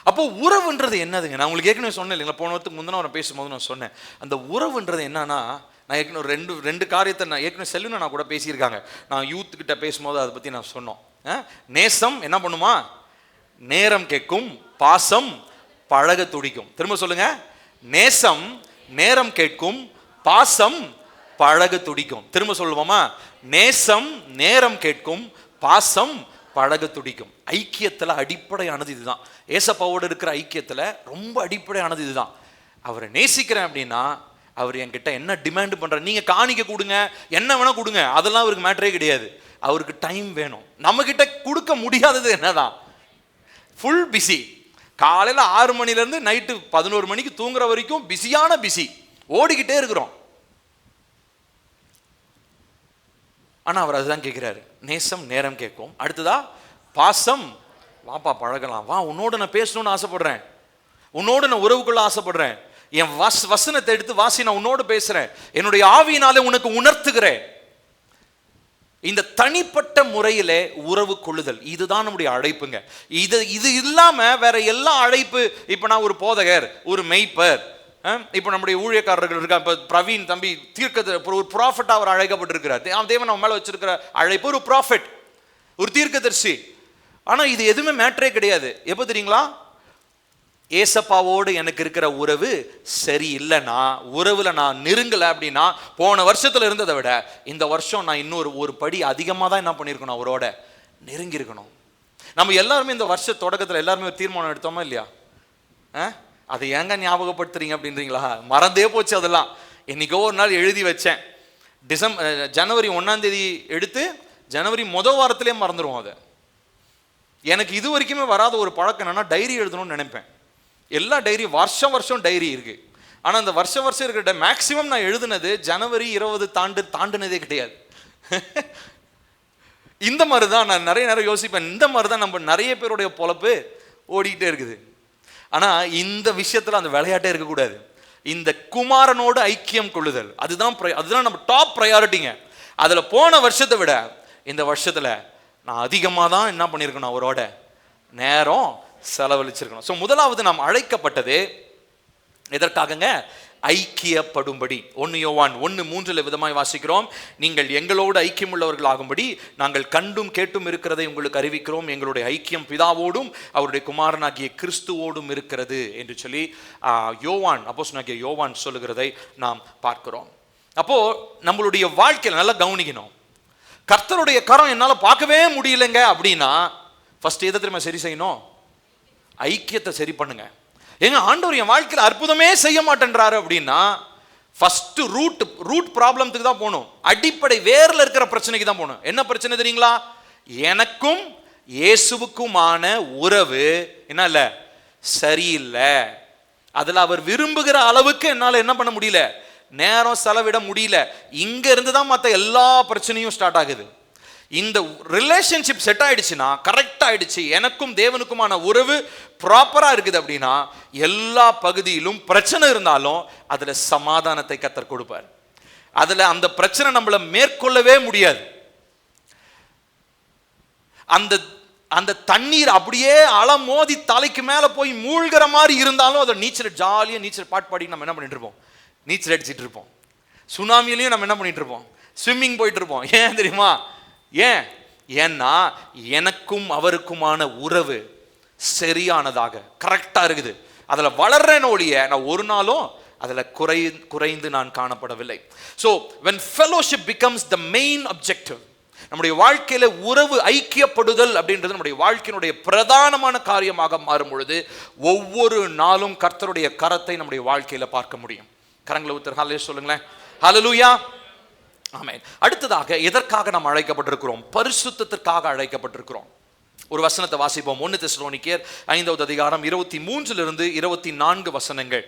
அப்போ உறவுன்றது என்னதுங்க? நான் உங்களுக்கு ஏற்கனவே சொன்னேன் இல்லைங்களா, போன வாரத்துக்கு முந்தின வாரம் பேசும்போது நான் சொன்னேன். அந்த உறவுன்றது என்னன்னா, நான் ஏற்கனவே ரெண்டு காரியத்தை நான் ஏற்கனவே செல்லுன்னு நான் கூட பேசியிருக்காங்க. நான் யூத் கிட்ட பேசும்போது அதை பற்றி நான் சொன்னோம். நேசம் என்ன பண்ணுமா? நேரம் கேட்கும், பாசம் பழக துடிக்கும். திரும்ப சொல்லுங்க. நேசம் நேரம் கேட்கும், பாசம் பழக துடிக்கும். திரும்ப சொல்லுவோமா? நேசம் நேரம் கேட்கும், பாசம் பழக துடிக்கும். ஐக்கியத்தில் அடிப்படையானது இதுதான். ஏசப்பாவோடு இருக்கிற ஐக்கியத்தில் ரொம்ப அடிப்படையானது இதுதான். அவரை நேசிக்கிறேன் அப்படின்னா அவர் என்கிட்ட என்ன டிமாண்ட் பண்றாரு? நீங்க காணிக்க கொடுங்க, என்ன வேணா கொடுங்க, அதெல்லாம் அவருக்கு மேட்டரே கிடையாது. அவருக்கு டைம் வேணும். நம்ம கிட்ட கொடுக்க முடியாதது என்னதான்? Full busy. காலையில் 6 மணிலேருந்து நைட்டு 11 மணிக்கு தூங்குற வரைக்கும் பிஸியான பிஸி, ஓடிக்கிட்டே இருக்கிறோம். ஆனால் அவர் அதுதான் கேட்குறாரு. நேசம் நேரம் கேட்கும். அடுத்ததா பாசம், வாப்பா பழகலாம், வா உன்னோட நான் பேசணும்னு ஆசைப்படுறேன், உன்னோடு நான் உறவு கொள்ள ஆசைப்படுறேன். என் வசனத்தை எடுத்து வாசி, நான் உன்னோடு பேசுறேன், என்னுடைய ஆவியினாலே உனக்கு உணர்த்துகிறேன். இந்த தனிப்பட்ட முறையிலே உறவு கொள்ளுதல், இதுதான் நம்முடைய அழைப்புங்க. இது இல்லாம வேற எல்லா அழைப்பு, இப்ப நான் ஒரு போதகர், ஒரு மெய்ப்பர், இப்ப நம்முடைய ஊழியக்காரர்கள் இருக்கா, இப்ப பிரவீன் தம்பி தீர்க்க ஒரு ப்ராஃபெட்டா அவர் அழைக்கப்பட்டிருக்கிறார். தேவன் நம்ம மேல வச்சிருக்கிற அழைப்பு ஒரு ப்ராஃபெட், ஒரு தீர்க்கதரிசி. ஆனா இது எதுவுமே மேட்டரே கிடையாது. எப்போ தெரியுங்களா? ஏசப்பாவோடு எனக்கு இருக்கிற உறவு சரியில்லைன்னா, உறவுல நான் நெருங்கலை அப்படின்னா, போன வருஷத்துல இருந்ததை விட இந்த வருஷம் நான் ஒரு படி அதிகமாக தான் என்ன பண்ணியிருக்கணும், அவரோட நெருங்கி இருக்கணும். நம்ம எல்லாருமே இந்த வருஷ தொடக்கத்தில் எல்லாருமே ஒரு தீர்மானம் எடுத்தோமா இல்லையா? அதை ஏங்க ஞாபகப்படுத்துறீங்க அப்படின்றீங்களா? மறந்தே போச்சு அதெல்லாம். இன்னைக்கோ ஒரு நாள் எழுதி வச்சேன். ஜனவரி 1ஆம் தேதி எடுத்து ஜனவரி முதல் வாரத்திலே மறந்துடுவோம். அதை எனக்கு இது வரைக்குமே வராத ஒரு பழக்கம் என்னன்னா, டைரி எழுதணும்னு நினைப்பேன். எல்லா டைரி வருஷம் டைரி இருக்கு. ஆனா அந்த வருஷம் இருக்கிற மேக்சிமம் நான் எழுதுனது ஜனவரி 20 தாண்டினதே கிடையாது. இந்த மாதிரி தான் நான் நிறைய யோசிப்பேன். இந்த மாதிரி தான் நம்ம நிறைய பேருடைய பொழப்பு ஓடிக்கிட்டே இருக்குது. ஆனா இந்த விஷயத்துல அந்த விளையாட்டே இருக்கக்கூடாது. இந்த குமாரனோடு ஐக்கியம் கொள்ளுதல், அதுதான் நம்ம டாப் ப்ரையாரிட்டிங்க. அதுல போன வருஷத்தை விட இந்த வருஷத்துல நான் அதிகமாக தான் என்ன பண்ணியிருக்கணும், அவரோட நேரம் செலவழிச்சிருக்கணும். ஸோ முதலாவது நாம் அழைக்கப்பட்டது எதற்காகங்க? ஐக்கியப்படும்படி. 1 யோவான் 1:3 விதமாய் வாசிக்கிறோம், நீங்கள் எங்களோடு ஐக்கியம் உள்ளவர்கள் ஆகும்படி நாங்கள் கண்டும் கேட்டும் இருக்கிறதை உங்களுக்கு அறிவிக்கிறோம். எங்களுடைய ஐக்கியம் பிதாவோடும் அவருடைய குமாரனாகிய கிறிஸ்துவோடும் இருக்கிறது என்று சொல்லி அப்போஸ்தலனாகிய யோவான் சொல்லுகிறதை நாம் பார்க்கிறோம். அப்போ நம்மளுடைய வாழ்க்கையில் நல்லா கவனிக்கணும். கர்த்தருடைய கரம் என்னால பார்க்கவே முடியலைங்க அப்படின்னா ஃபர்ஸ்ட் எதை தெரியுமா சரி செய்யணும்? ஐக்கியத்தை சரி பண்ணுங்க. எங்க ஆண்டவர் என் வாழ்க்கையில் அற்புதமே செய்ய மாட்டேன்றாரு அப்படின்னா ஃபர்ஸ்ட் ரூட் ப்ராப்ளத்துக்கு தான் போகணும். அடிப்படை வேர்ல இருக்கிற பிரச்சனைக்கு தான் போகணும். என்ன பிரச்சனை தெரியுங்களா? எனக்கும் இயேசுவுக்குமான உறவு என்ன இல்ல, சரியில்லை. அதுல அவர் விரும்புகிற அளவுக்கு என்னால என்ன பண்ண முடியல, நேரம் செலவிட முடியல. இங்க இருந்து தான் மற்ற எல்லா பிரச்சனையும் ஸ்டார்ட் ஆகுது. இந்த ரிலேஷன்ஷிப் செட் ஆயிடுச்சுன்னா, கரெக்ட் ஆயிடுச்சு, எனக்கும் தேவனுக்குமான உறவு ப்ராப்பரா இருக்குது அப்படின்னா, எல்லா பகுதியிலும் பிரச்சனை இருந்தாலும் அதுல சமாதானத்தை கர்த்தர் கொடுப்பார். அதுல அந்த பிரச்சனை நம்மள மேற்கொள்ளவே முடியாது. அந்த தண்ணீர் அப்படியே அலை மோதி தலைக்கு மேல போய் மூழ்கிற மாதிரி இருந்தாலும் அதை ஜாலியா நீச்சல் பாட்டு பாடி நம்ம என்ன பண்ணிட்டு இருப்போம், நீச்சல் அடிச்சிட்டு இருப்போம். சுனாமிலையும் நம்ம என்ன பண்ணிட்டு இருப்போம், ஸ்விம்மிங் போயிட்டு இருப்போம். ஏன் தெரியுமா? ஏன்னா எனக்கும் அவருக்குமான உறவு சரியானதாக கரெக்டா இருக்குது. அதுல வளர்றேன் ஒழிய நான் ஒரு நாளும் அதுல குறைந்து நான் காணப்படவில்லை. So when fellowship becomes the main objective, நம்முடைய வாழ்க்கையில உறவு ஐக்கியப்படுதல் அப்படின்றது நம்முடைய வாழ்க்கையினுடைய பிரதானமான காரியமாக மாறும் பொழுது ஒவ்வொரு நாளும் கர்த்தருடைய கரத்தை நம்முடைய வாழ்க்கையில பார்க்க முடியும். கரங்களை ஊத்துற ஹல்லேலூயா சொல்லுங்களேன். ஹல்லேலூயா. ஆமென். அடுத்ததாக எதற்காக நாம் அழைக்கப்பட்டிருக்கிறோம்? பரிசுத்தத்திற்காக அழைக்கப்பட்டிருக்கிறோம். ஒரு வசனத்தை வாசிப்போம். 1 தெசலோனிக்கேயர் 5வது அதிகாரம் 23 24 வசனங்கள்.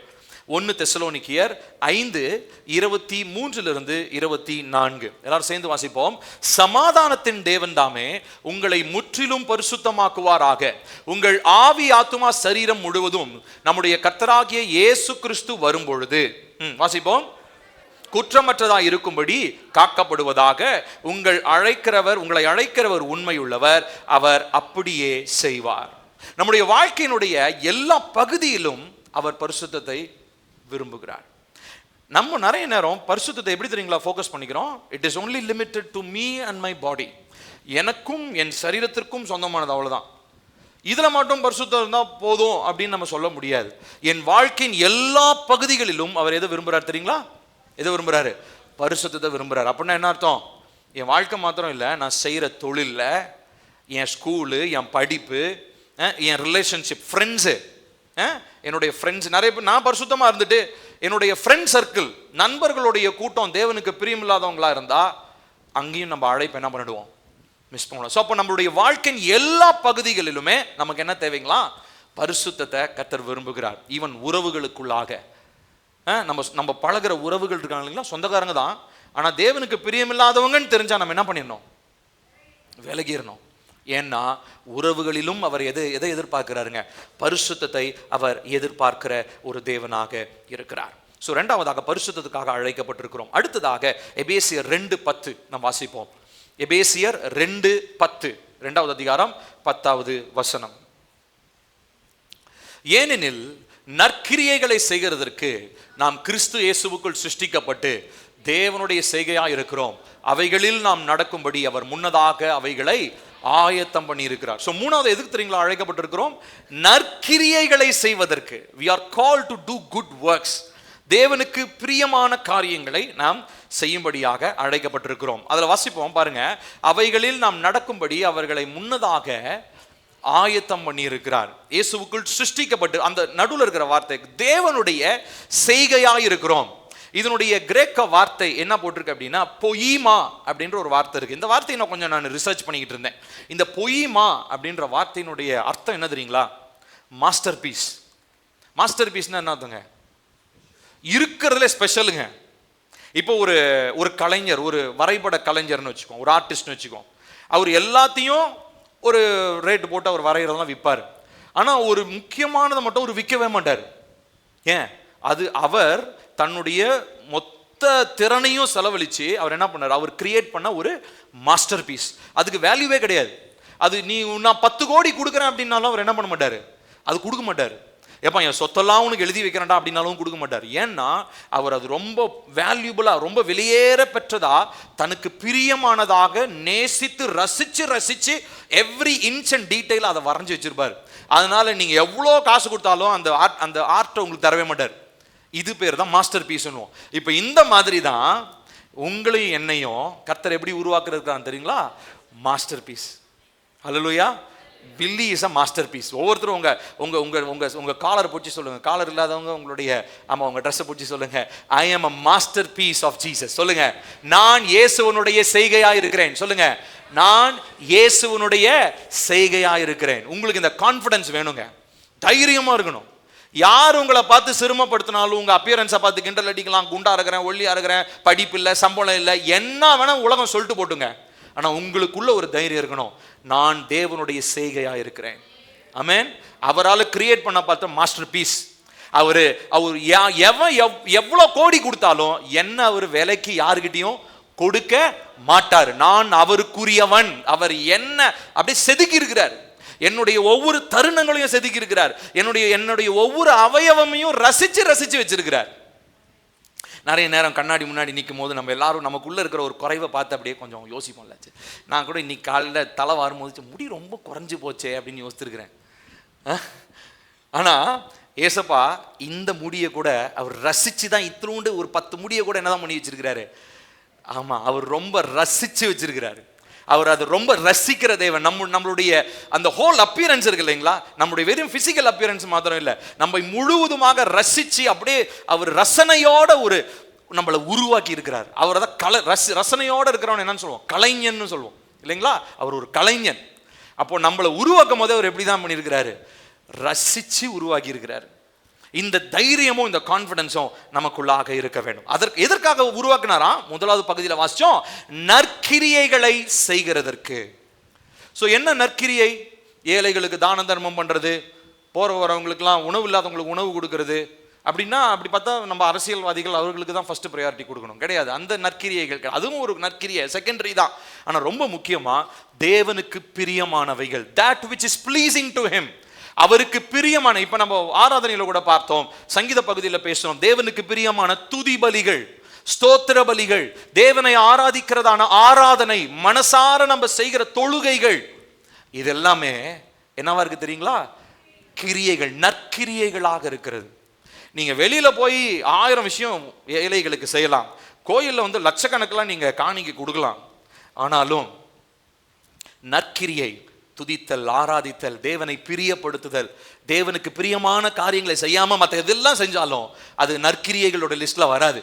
1 தெசலோனிக்கேயர் 5:23 24. எல்லாரும் சேர்ந்து வாசிப்போம். சமாதானத்தின் தேவன் தாமே உங்களை முற்றிலும் பரிசுத்தமாக்குவாராக. உங்கள் ஆவி ஆத்துமா சரீரம் முழுவதும் நம்முடைய கர்த்தராகிய இயேசு கிறிஸ்து வரும் பொழுது வாசிப்போம், குற்றமற்றதாக இருக்கும்படி காக்கப்படுவதாக. உங்களை அழைக்கிறவர் உண்மையுள்ளவர், அவர் அப்படியே செய்வார். நம்முடைய வாழ்க்கையினுடைய எல்லா பகுதியிலும் அவர் பரிசுத்தத்தை விரும்புகிறார். நம்ம நிறைய நேரம் பரிசுத்தத்தை எப்படி தெரியுங்களா ஃபோக்கஸ் பண்ணிக்கிறோம்? It is only limited to me and my body. எனக்கும் என் சரீரத்திற்கும் சொந்தமானது, அவ்வளவுதான். இதுல மட்டும் பரிசுத்தம் இருந்தா போதும் அப்படின்னு நம்ம சொல்ல முடியாது. என் வாழ்க்கையின் எல்லா பகுதிகளிலும் அவர் எதை விரும்புறார் தெரியுங்களா? எதை விரும்புறாரு? பரிசுத்தத்தை விரும்புறாரு. அப்படின்னா என்ன அர்த்தம்? என் வாழ்க்கை மாத்திரம் இல்லை, நான் செய்யற தொழில்ல, என் ஸ்கூலு, என் படிப்பு, என் ரிலேஷன்ஷிப், ஃப்ரெண்ட்ஸு, என்னுடைய ஃப்ரெண்ட்ஸ் நிறைய பேர் நான் பரிசுத்தமா இருந்துட்டு என்னுடைய ஃப்ரெண்ட் சர்க்கிள், நண்பர்களுடைய கூட்டம் தேவனுக்கு பிரியமில்லாதவங்களா இருந்தா அங்கேயும் நம்ம அழைப்பு என்ன பண்ணிடுவோம், மிஸ் பண்ணுவோம். ஸோ அப்போ நம்மளுடைய வாழ்க்கையின் எல்லா பகுதிகளிலுமே நமக்கு என்ன தேவைங்களா? பரிசுத்தத்தை கர்த்தர் விரும்புகிறார். ஈவன் உறவுகளுக்குள்ளாக நம்ம பழகிற உறவுகள் இருக்காங்க இல்லைங்களா, சொந்தக்காரங்க தான், ஆனால் தேவனுக்கு பிரியமில்லாதவங்கன்னு தெரிஞ்சா நம்ம என்ன பண்ணிடணும்? விலகிடணும். ஏன்னா உறவுகளிலும் அவர் எதை எதிர்பார்க்கிறாருங்க? பரிசுத்தத்தை அவர் எதிர்பார்க்கிற ஒரு தேவனாக இருக்கிறார். ஸோ ரெண்டாவதாக பரிசுத்தத்துக்காக அழைக்கப்பட்டிருக்கிறோம். அடுத்ததாக எபேசியர் 2:10 நாம் வாசிப்போம். எபேசியர் 2:10, 2வது அதிகாரம் 10வது வசனம். ஏனெனில் நற்கிரியைகளை செய்கிறதற்கு நாம் கிறிஸ்து இயேசுவுக்குள் சிருஷ்டிக்கப்பட்டு தேவனுடைய செய்கையாய் இருக்கிறோம். அவைகளில் நாம் நடக்கும்படி அவர் முன்னதாக அவைகளை ஆயத்தம் பண்ணி இருக்கிறார். ஸோ மூணாவது எதுக்கு தெரியுங்களா அழைக்கப்பட்டிருக்கிறோம்? நற்கிரியைகளை செய்வதற்கு. we are called to do good works. தேவனுக்கு பிரியமான காரியங்களை நாம் செய்யும்படியாக அழைக்கப்பட்டிருக்கிறோம். அதில் வாசிப்போம் பாருங்க. அவைகளில் நாம் நடக்கும்படி அவர்களை முன்னதாக ஆயத்தம் பண்ணி இருக்கிறார். இயேசுவுக்குள் சிருஷ்டிக்கப்பட்டு, அந்த நடுவில் இருக்கிற வார்த்தை தேவனுடைய செய்கையாய் இருக்கிறோம். இதனுடைய கிரேக்க வார்த்தை என்ன போட்டிருக்கு அப்படின்னா பொய்மா அப்படின்ற ஒரு வார்த்தை இருக்கு. இந்த வார்த்தையை நான் கொஞ்சம் ரிசர்ச் பண்ணிக்கிட்டு இருந்தேன். இந்த பொய்மா அப்படின்ற வார்த்தையினுடைய அர்த்தம் என்ன தெரியுங்களா? Master piece. மாஸ்டர் பீஸ்னா என்ன அர்த்தங்க? இருக்கிறதுல ஸ்பெஷலுங்க. இப்போ ஒரு கலைஞர், ஒரு வரைபட கலைஞர்னு வச்சுக்கோம், ஒரு ஆர்டிஸ்ட்னு வச்சுக்கோம். அவர் எல்லாத்தையும் ஒரு ரேட்டு போட்டு அவர் வரைகிறதெல்லாம் விற்பார். ஆனால் ஒரு முக்கியமானதை மட்டும் ஒரு விற்கவே மாட்டார். ஏன்? அது அவர் தன்னுடைய மொத்த திறனையும் செலவழித்து அவர் என்ன பண்ணார்? அவர் கிரியேட் பண்ண ஒரு மாஸ்டர் பீஸ். அதுக்கு வேல்யூவே கிடையாது. அது நான் 10 கோடி கொடுக்குறேன் அப்படின்னாலும் அவர் என்ன பண்ண மாட்டார்? அது கொடுக்க மாட்டார். எப்போ என் சொத்தெல்லாம் உனக்கு எழுதி வைக்கிறேன்டா அப்படின்னாலும் கொடுக்க மாட்டார். ஏன்னா அவர் அது ரொம்ப வேல்யூபிளாக, ரொம்ப வெளியேற பெற்றதா, தனக்கு பிரியமானதாக நேசித்து ரசித்து எவ்ரி இன்ச் அண்ட் டீட்டெயில் அதை வரைஞ்சி வச்சிருப்பார். அதனால நீங்கள் எவ்வளோ காசு கொடுத்தாலும் அந்த ஆர்ட்டை உங்களுக்கு தரவே மாட்டார். இது பேர் தான் மாஸ்டர் பீஸ்னுவோம். இப்போ இந்த மாதிரி தான் உங்களையும் என்னையும் கர்த்தர் எப்படி உருவாக்குறதுக்கான்னு தெரியுங்களா? Masterpiece. Hallelujah. Billy is a masterpiece. ஒவ்வொருத்தரும் உங்க காலரை பிடிச்சி சொல்லுங்க. காலர் இல்லாதவங்க உங்க ட்ரெஸ்ஸை பிடிச்சி சொல்லுங்க, I am a masterpiece of Jesus. சொல்லுங்க, நான் இயேசுவனுடைய செய்கையா இருக்கிறேன். சொல்லுங்க, நான் இயேசுவனுடைய செய்கையா இருக்கிறேன். உங்களுக்கு இந்த கான்ஃபிடன்ஸ் வேணுங்க, தைரியமா இருக்கணும். யார் உங்களை பார்த்து சிரமப்படுத்தினாலும், உங்க அப்பியரன்ஸை பார்த்து கிண்டல் அடிக்கலாம், குண்டா இருக்கிறேன், ஒல்லியா இருக்கிறேன், படிப்பு இல்லை, சம்பளம் இல்லை, என்ன வேணா உலகம் சொல்லிட்டு போட்டுங்க. ஆனால் உங்களுக்குள்ள ஒரு தைரியம் இருக்கணும், நான் தேவனுடைய செய்கையா இருக்கிறேன். ஆமென். அவரால் கிரியேட் பண்ண பார்த்த மாஸ்டர் பீஸ். அவர் எவ்வளோ கோடி கொடுத்தாலும் என்ன அவர் விலைக்கு யாருக்கிட்டையும் கொடுக்க மாட்டார். நான் அவருக்குரியவன். அவர் என்ன அப்படியே செதுக்கி இருக்கிறார். என்னுடைய ஒவ்வொரு தருணங்களையும் செதுக்கி இருக்கிறார். என்னுடைய ஒவ்வொரு அவயவமையும் ரசிச்சு வச்சிருக்கிறார். நிறைய நேரம் கண்ணாடி முன்னாடி நிற்கும் போது நம்ம எல்லாரும் நமக்குள்ளே இருக்கிற ஒரு குறைவை பார்த்து அப்படியே கொஞ்சம் யோசிப்போம்ல. நான் கூட இன்னைக்கு காலையில் தலை வரும்போது முடி ரொம்ப குறைஞ்சி போச்சே அப்படின்னு யோசிச்சிருக்கிறேன். ஆனால் ஏசப்பா இந்த முடியை கூட அவர் ரசித்து தான், இத்தினூண்டு ஒரு 10 முடியை கூட என்னதான் பண்ணி வச்சிருக்கிறாரு. ஆமாம், அவர் ரொம்ப ரசித்து வச்சிருக்கிறாரு. அவர் அதை ரொம்ப ரசிக்கிற தேவன். நம்மளுடைய அந்த ஹோல் அப்பியரன்ஸ் இருக்கு இல்லைங்களா, நம்மளுடைய வெறும் பிசிக்கல் அப்பியரன்ஸ் மாத்திரம் இல்லை, நம்ம முழுவதுமாக ரசித்து அப்படியே அவர் ரசனையோட நம்மளை உருவாக்கி இருக்கிறார். அவர் அதை ரசனையோட இருக்கிறவன் என்னன்னு சொல்லுவோம்? கலைஞன்னு சொல்லுவோம் இல்லைங்களா. அவர் ஒரு கலைஞன். அப்போ நம்மளை உருவாக்கும் போதே அவர் எப்படி தான் பண்ணியிருக்கிறாரு? ரசித்து உருவாக்கி இருக்கிறார். இந்த தைரியமும் இந்த கான்ஃபிடன்ஸும் நமக்குள்ளாக இருக்க வேண்டும். அதற்கு எதற்காக உருவாக்குனாராம்? முதலாவது பகுதியில் வாசிச்சோம், நற்கிரியைகளை செய்கிறதற்கு. ஸோ என்ன நற்கிரியை? ஏழைகளுக்கு தான தர்மம் பண்ணுறது, போகிற வரவங்களுக்குலாம் உணவு இல்லாதவங்களுக்கு உணவு கொடுக்கறது. அப்படின்னா அப்படி பார்த்தா நம்ம அரசியல்வாதிகள் அவர்களுக்கு தான் ஃபர்ஸ்ட் ப்ரையாரிட்டி கொடுக்கணும். கிடையாது. அந்த நற்கிரியைகள் அதுவும் ஒரு நற்கிரியை, செகண்டரி தான். ஆனால் ரொம்ப முக்கியமாக தேவனுக்கு பிரியமானவைகள், that which is pleasing to him, அவருக்கு பிரியமான. இப்ப நம்ம ஆராதனையில கூட பார்த்தோம், சங்கீத பகுதியில் பேசுறோம், தேவனுக்கு பிரியமான துதி பலிகள், ஸ்தோத்திர பலிகள், தேவனை ஆராதிக்கிறதான ஆராதனை, மனசார நம்ம செய்கிற தொழுகைகள், இது எல்லாமே என்னவா இருக்கு தெரியுங்களா? கிரியைகள், நற்கிரியைகளாக இருக்கிறது. நீங்க வெளியில போய் 1000 விஷயம் ஏழைகளுக்கு செய்யலாம், கோயில்ல லட்சக்கணக்கெல்லாம் நீங்க காணிக்கை கொடுக்கலாம். ஆனாலும் நற்கிரியை, துதித்தல், ஆராதித்தல், தேவனை பிரியப்படுத்துதல், தேவனுக்கு பிரியமான காரியங்களை செய்யாம மற்ற எதெல்லாம் செஞ்சாலும் அது நற்கிரியைகளோட லிஸ்ட்ல வராது.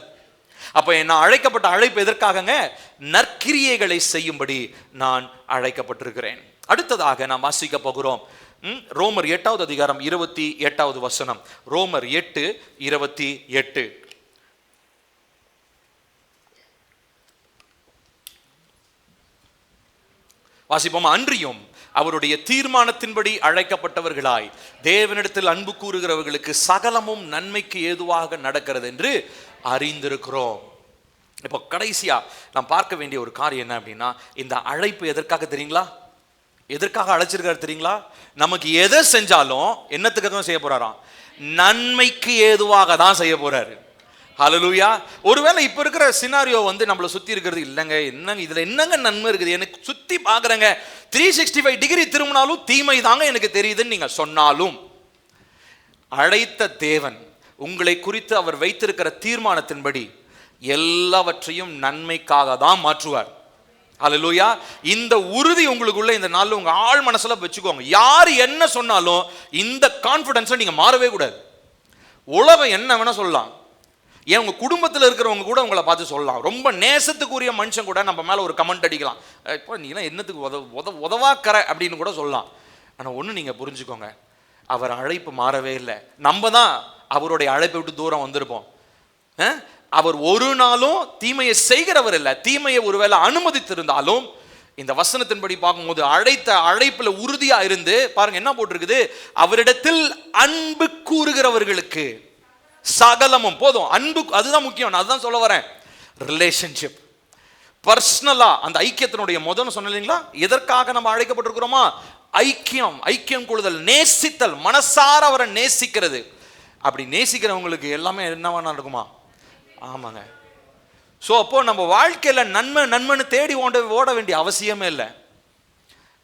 அப்ப நான் அழைக்கப்பட்ட அழைப்பு எதற்காகங்க? நற்கிரியைகளை செய்யும்படி நான் அழைக்கப்பட்டிருக்கிறேன். அடுத்ததாக நாம் வாசிக்க போகிறோம் ரோமர் 8வது அதிகாரம் 28வது வசனம். ரோமர் 8:28. வாசிப்போம். அன்றியும் அவருடைய தீர்மானத்தின்படி அழைக்கப்பட்டவர்களாய் தேவனிடத்தில் அன்பு கூறுகிறவர்களுக்கு சகலமும் நன்மைக்கு ஏதுவாக நடக்கிறது என்று அறிந்திருக்கிறோம். இப்போ கடைசியா நாம் பார்க்க வேண்டிய ஒரு காரியம் என்ன அப்படின்னா, இந்த அழைப்பு எதற்காக தெரியுங்களா? எதற்காக அழைச்சிருக்காரு தெரியுங்களா? நமக்கு எதை செஞ்சாலும் என்னத்துக்கு தான் செய்ய போறாராம்? நன்மைக்கு ஏதுவாக தான் செய்ய போறாரு. ஹல்லேலூயா. ஒருவேளை இப்ப இருக்கிற சினாரியோ நம்மளை சுத்தி இருக்கிறது இல்லைங்க, என்னங்க இதுல என்னங்க நன்மை இருக்குது, எனக்கு சுத்தி பாக்குறேங்க 365 டிகிரி திரும்பினாலும் தீமை தாங்க எனக்கு தெரியுதுன்னு நீங்க சொன்னாலும், அழைத்த தேவன் உங்களை குறித்து அவர் வைத்திருக்கிற தீர்மானத்தின்படி எல்லாவற்றையும் நன்மைக்காக தான் மாற்றுவார். ஹல்லேலூயா. இந்த உறுதி உங்களுக்குள்ள இந்த நாள்ல உங்க ஆள் மனசுல வச்சுக்கோங்க. யார் என்ன சொன்னாலும் இந்த கான்ஃபிடன்ஸை நீங்க மாறவே கூடாது. உலகம் என்ன வேணா சொல்லலாம், ஏன் உங்க குடும்பத்தில் இருக்கிறவங்க கூட உங்களை பார்த்து சொல்லலாம், ரொம்ப நேசத்துக்குரிய மனுஷன் கூட நம்ம மேல ஒரு கமெண்ட் அடிக்கலாம், இப்போ நீலாம் என்னத்துக்கு உதவாக்கற அப்படின்னு கூட சொல்லலாம். ஆனா ஒண்ணு நீங்க புரிஞ்சுக்கோங்க, அவர் அழைப்பு மாறவே இல்லை. நம்ம தான் அவருடைய அழைப்பை விட்டு தூரம் வந்திருப்போம். அவர் ஒரு நாளும் தீமையை செய்கிறவர் இல்லை. தீமையை ஒருவேளை அனுமதித்திருந்தாலும் இந்த வசனத்தின்படி பார்க்கும்போது அழைப்புல உறுதியா இருந்து பாருங்க என்ன போட்டிருக்குது, அவரிடத்தில் அன்பு கூறுகிறவர்களுக்கு சகலமும். போதும், அன்பு அதுதான் முக்கியம். நான் அதுதான் சொல்ல வரேன். ரிலேஷன்ஷிப், பர்சனலா அந்த ஐக்கியத்தினுடைய முதல்ல சொன்ன இல்லைங்களா, எதற்காக நம்ம அழைக்கப்பட்டிருக்கிறோமா? ஐக்கியம் கொள்ளுதல், நேசித்தல், மனசார அவரை நேசிக்கிறது. அப்படி நேசிக்கிறவங்களுக்கு எல்லாமே என்னவா நடக்குமா? ஆமாங்க. ஸோ அப்போ நம்ம வாழ்க்கையில நன்மைன்னு தேடி ஓட வேண்டிய அவசியமே இல்லை.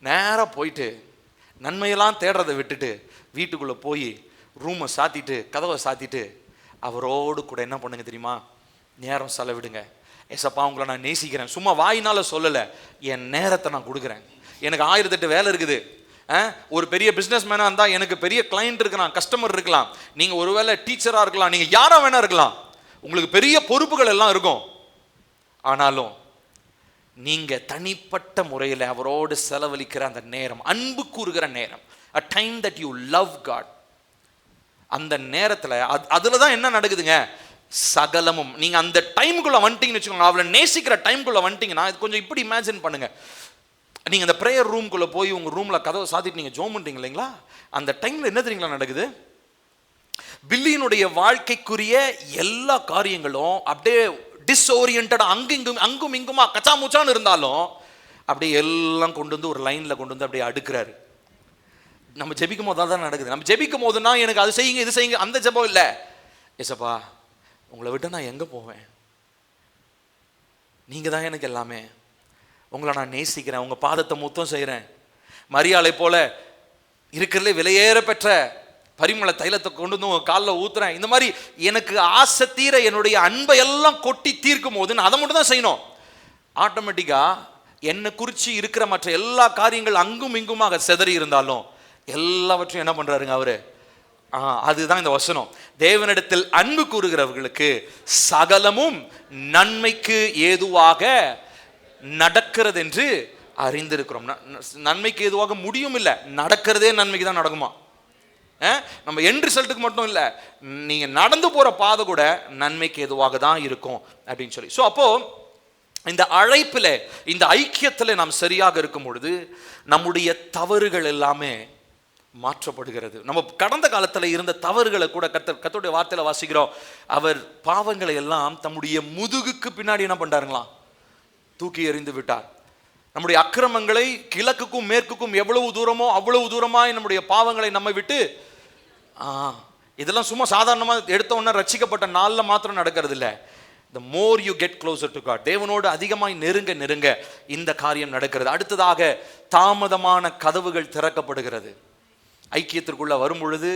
நேராக போயிட்டு நன்மையெல்லாம் தேடுறதை விட்டுட்டு வீட்டுக்குள்ள போய் ரூமை சாத்திட்டு கதவை சாத்திட்டு அவரோடு கூட என்ன பண்ணுங்க தெரியுமா? நேரம் செலவிடுங்க. ஏசப்பா உங்களை நான் நேசிக்கிறேன், சும்மா வாயினால சொல்லலை, என் நேரத்தை நான் கொடுக்குறேன். எனக்கு 1008 வேலை இருக்குது. ஒரு பெரிய பிஸ்னஸ் மேனாக இருந்தால் எனக்கு பெரிய கிளைண்ட் இருக்கலாம், கஸ்டமர் இருக்கலாம், நீங்கள் ஒருவேளை டீச்சராக இருக்கலாம், நீங்கள் யாராக வேணா இருக்கலாம், உங்களுக்கு பெரிய பொறுப்புகள் எல்லாம் இருக்கும். ஆனாலும் நீங்க தனிப்பட்ட முறையில் அவரோடு செலவழிக்கிற அந்த நேரம், அன்பு கூறுகிற நேரம், a time that you love God, அந்த நேரத்தில் அதுல தான் என்ன நடக்குதுங்க? சகலமும். நீங்க அந்த டைமுக்குள்ள வந்துட்டீங்கன்னு வச்சுக்கோங்க, அவளை நேசிக்கிற டைமுக்குள்ள வந்துட்டீங்கன்னா, கொஞ்சம் இப்படி இமேஜின் பண்ணுங்க. நீங்க அந்த ப்ரேயர் ரூம்குள்ள போய் உங்க ரூம்ல கதவை சாத்திட்டு நீங்க ஜெபம் பண்றீங்க இல்லைங்களா, அந்த டைம்ல என்ன தெரியுங்களா நடக்குது? பில்லியினுடைய வாழ்க்கைக்குரிய எல்லா காரியங்களும் அப்படியே டிஸ்ஓரியன்டா அங்கும் இங்குமா கச்சா முச்சான்னு இருந்தாலும் அப்படியே எல்லாம் கொண்டு வந்து ஒரு லைன்ல கொண்டு வந்து அப்படியே அடுக்கிறாரு. நம்ம ஜெபிக்கும் போது தான் நடக்குது. நம்ம ஜெபிக்கும் போதுன்னா எனக்கு அது செய்யுங்க இது செய்யுங்க அந்த ஜெபம் இல்லை. ஏசப்பா உங்களை விட்டு நான் எங்க போவேன், நீங்க தான் எனக்கு எல்லாமே, உங்களை நான் நேசிக்கிறேன், உங்க பாதத்தை முத்தம் செய்கிறேன், மரியாதை போல இருக்கிறதுல விலையேற பெற்ற பரிமள தைலத்தை கொண்டு வந்து உங்க காலில் ஊத்துறேன். இந்த மாதிரி எனக்கு ஆசை தீர என்னுடைய அன்பை எல்லாம் கொட்டி தீர்க்கும் போது நான் அதை மட்டும் தான் செய்யணும். ஆட்டோமேட்டிக்கா என்னை குறித்து இருக்கிற மற்ற எல்லா காரியங்கள் அங்கும் இங்குமாக செதறி இருந்தாலும் எல்லாவற்றையும் என்ன பண்றாருங்க அவரு? அதுதான் இந்த வசனம். தேவனிடத்தில் அன்பு கூறுகிறவர்களுக்கு சகலமும் நன்மைக்கு ஏதுவாக நடக்கிறது என்று அறிந்திருக்கிறோம். நன்மைக்கு ஏதுவாக முடியும் இல்லை, நடக்கிறதே நன்மைக்கு தான் நடக்குமா? நம்ம எண்ட் ரிசல்ட்டுக்கு மட்டும் இல்லை, நீங்க நடந்து போற பாதை கூட நன்மைக்கு ஏதுவாக தான் இருக்கும் அப்படின்னு சொல்லி. ஸோ அப்போ இந்த அழைப்பில் இந்த ஐக்கியத்தில் நாம் சரியாக இருக்கும் பொழுது நம்முடைய தவறுகள் எல்லாமே மாற்றப்படுகிறது. நம்ம கடந்த காலத்தில் இருந்த தவறுகளை கூட கர்த்தருடைய வார்த்தையில வாசிக்கிறோம். அவர் பாவங்களை எல்லாம் தம்முடைய முதுகுக்கு பின்னாடி என்ன பண்றாருங்களாம்? தூக்கி எறிந்து விட்டார். நம்முடைய அக்கிரமங்களை கிழக்குக்கும் மேற்குக்கும் எவ்வளவு தூரமோ அவ்வளவு தூரமாய் நம்முடைய பாவங்களை நம்மை விட்டு இதெல்லாம் சும்மா சாதாரணமாக எடுத்த உடனே ரட்சிக்கப்பட்ட நாளில் மாத்திரம் நடக்கிறது இல்லை. the more you get closer to God, தேவனோடு அதிகமாய் நெருங்க இந்த காரியம் நடக்கிறது. அடுத்ததாக தாமதமான கதவுகள் திறக்கப்படுகிறது. ஐக்கியத்திற்குள்ள வரும் பொழுது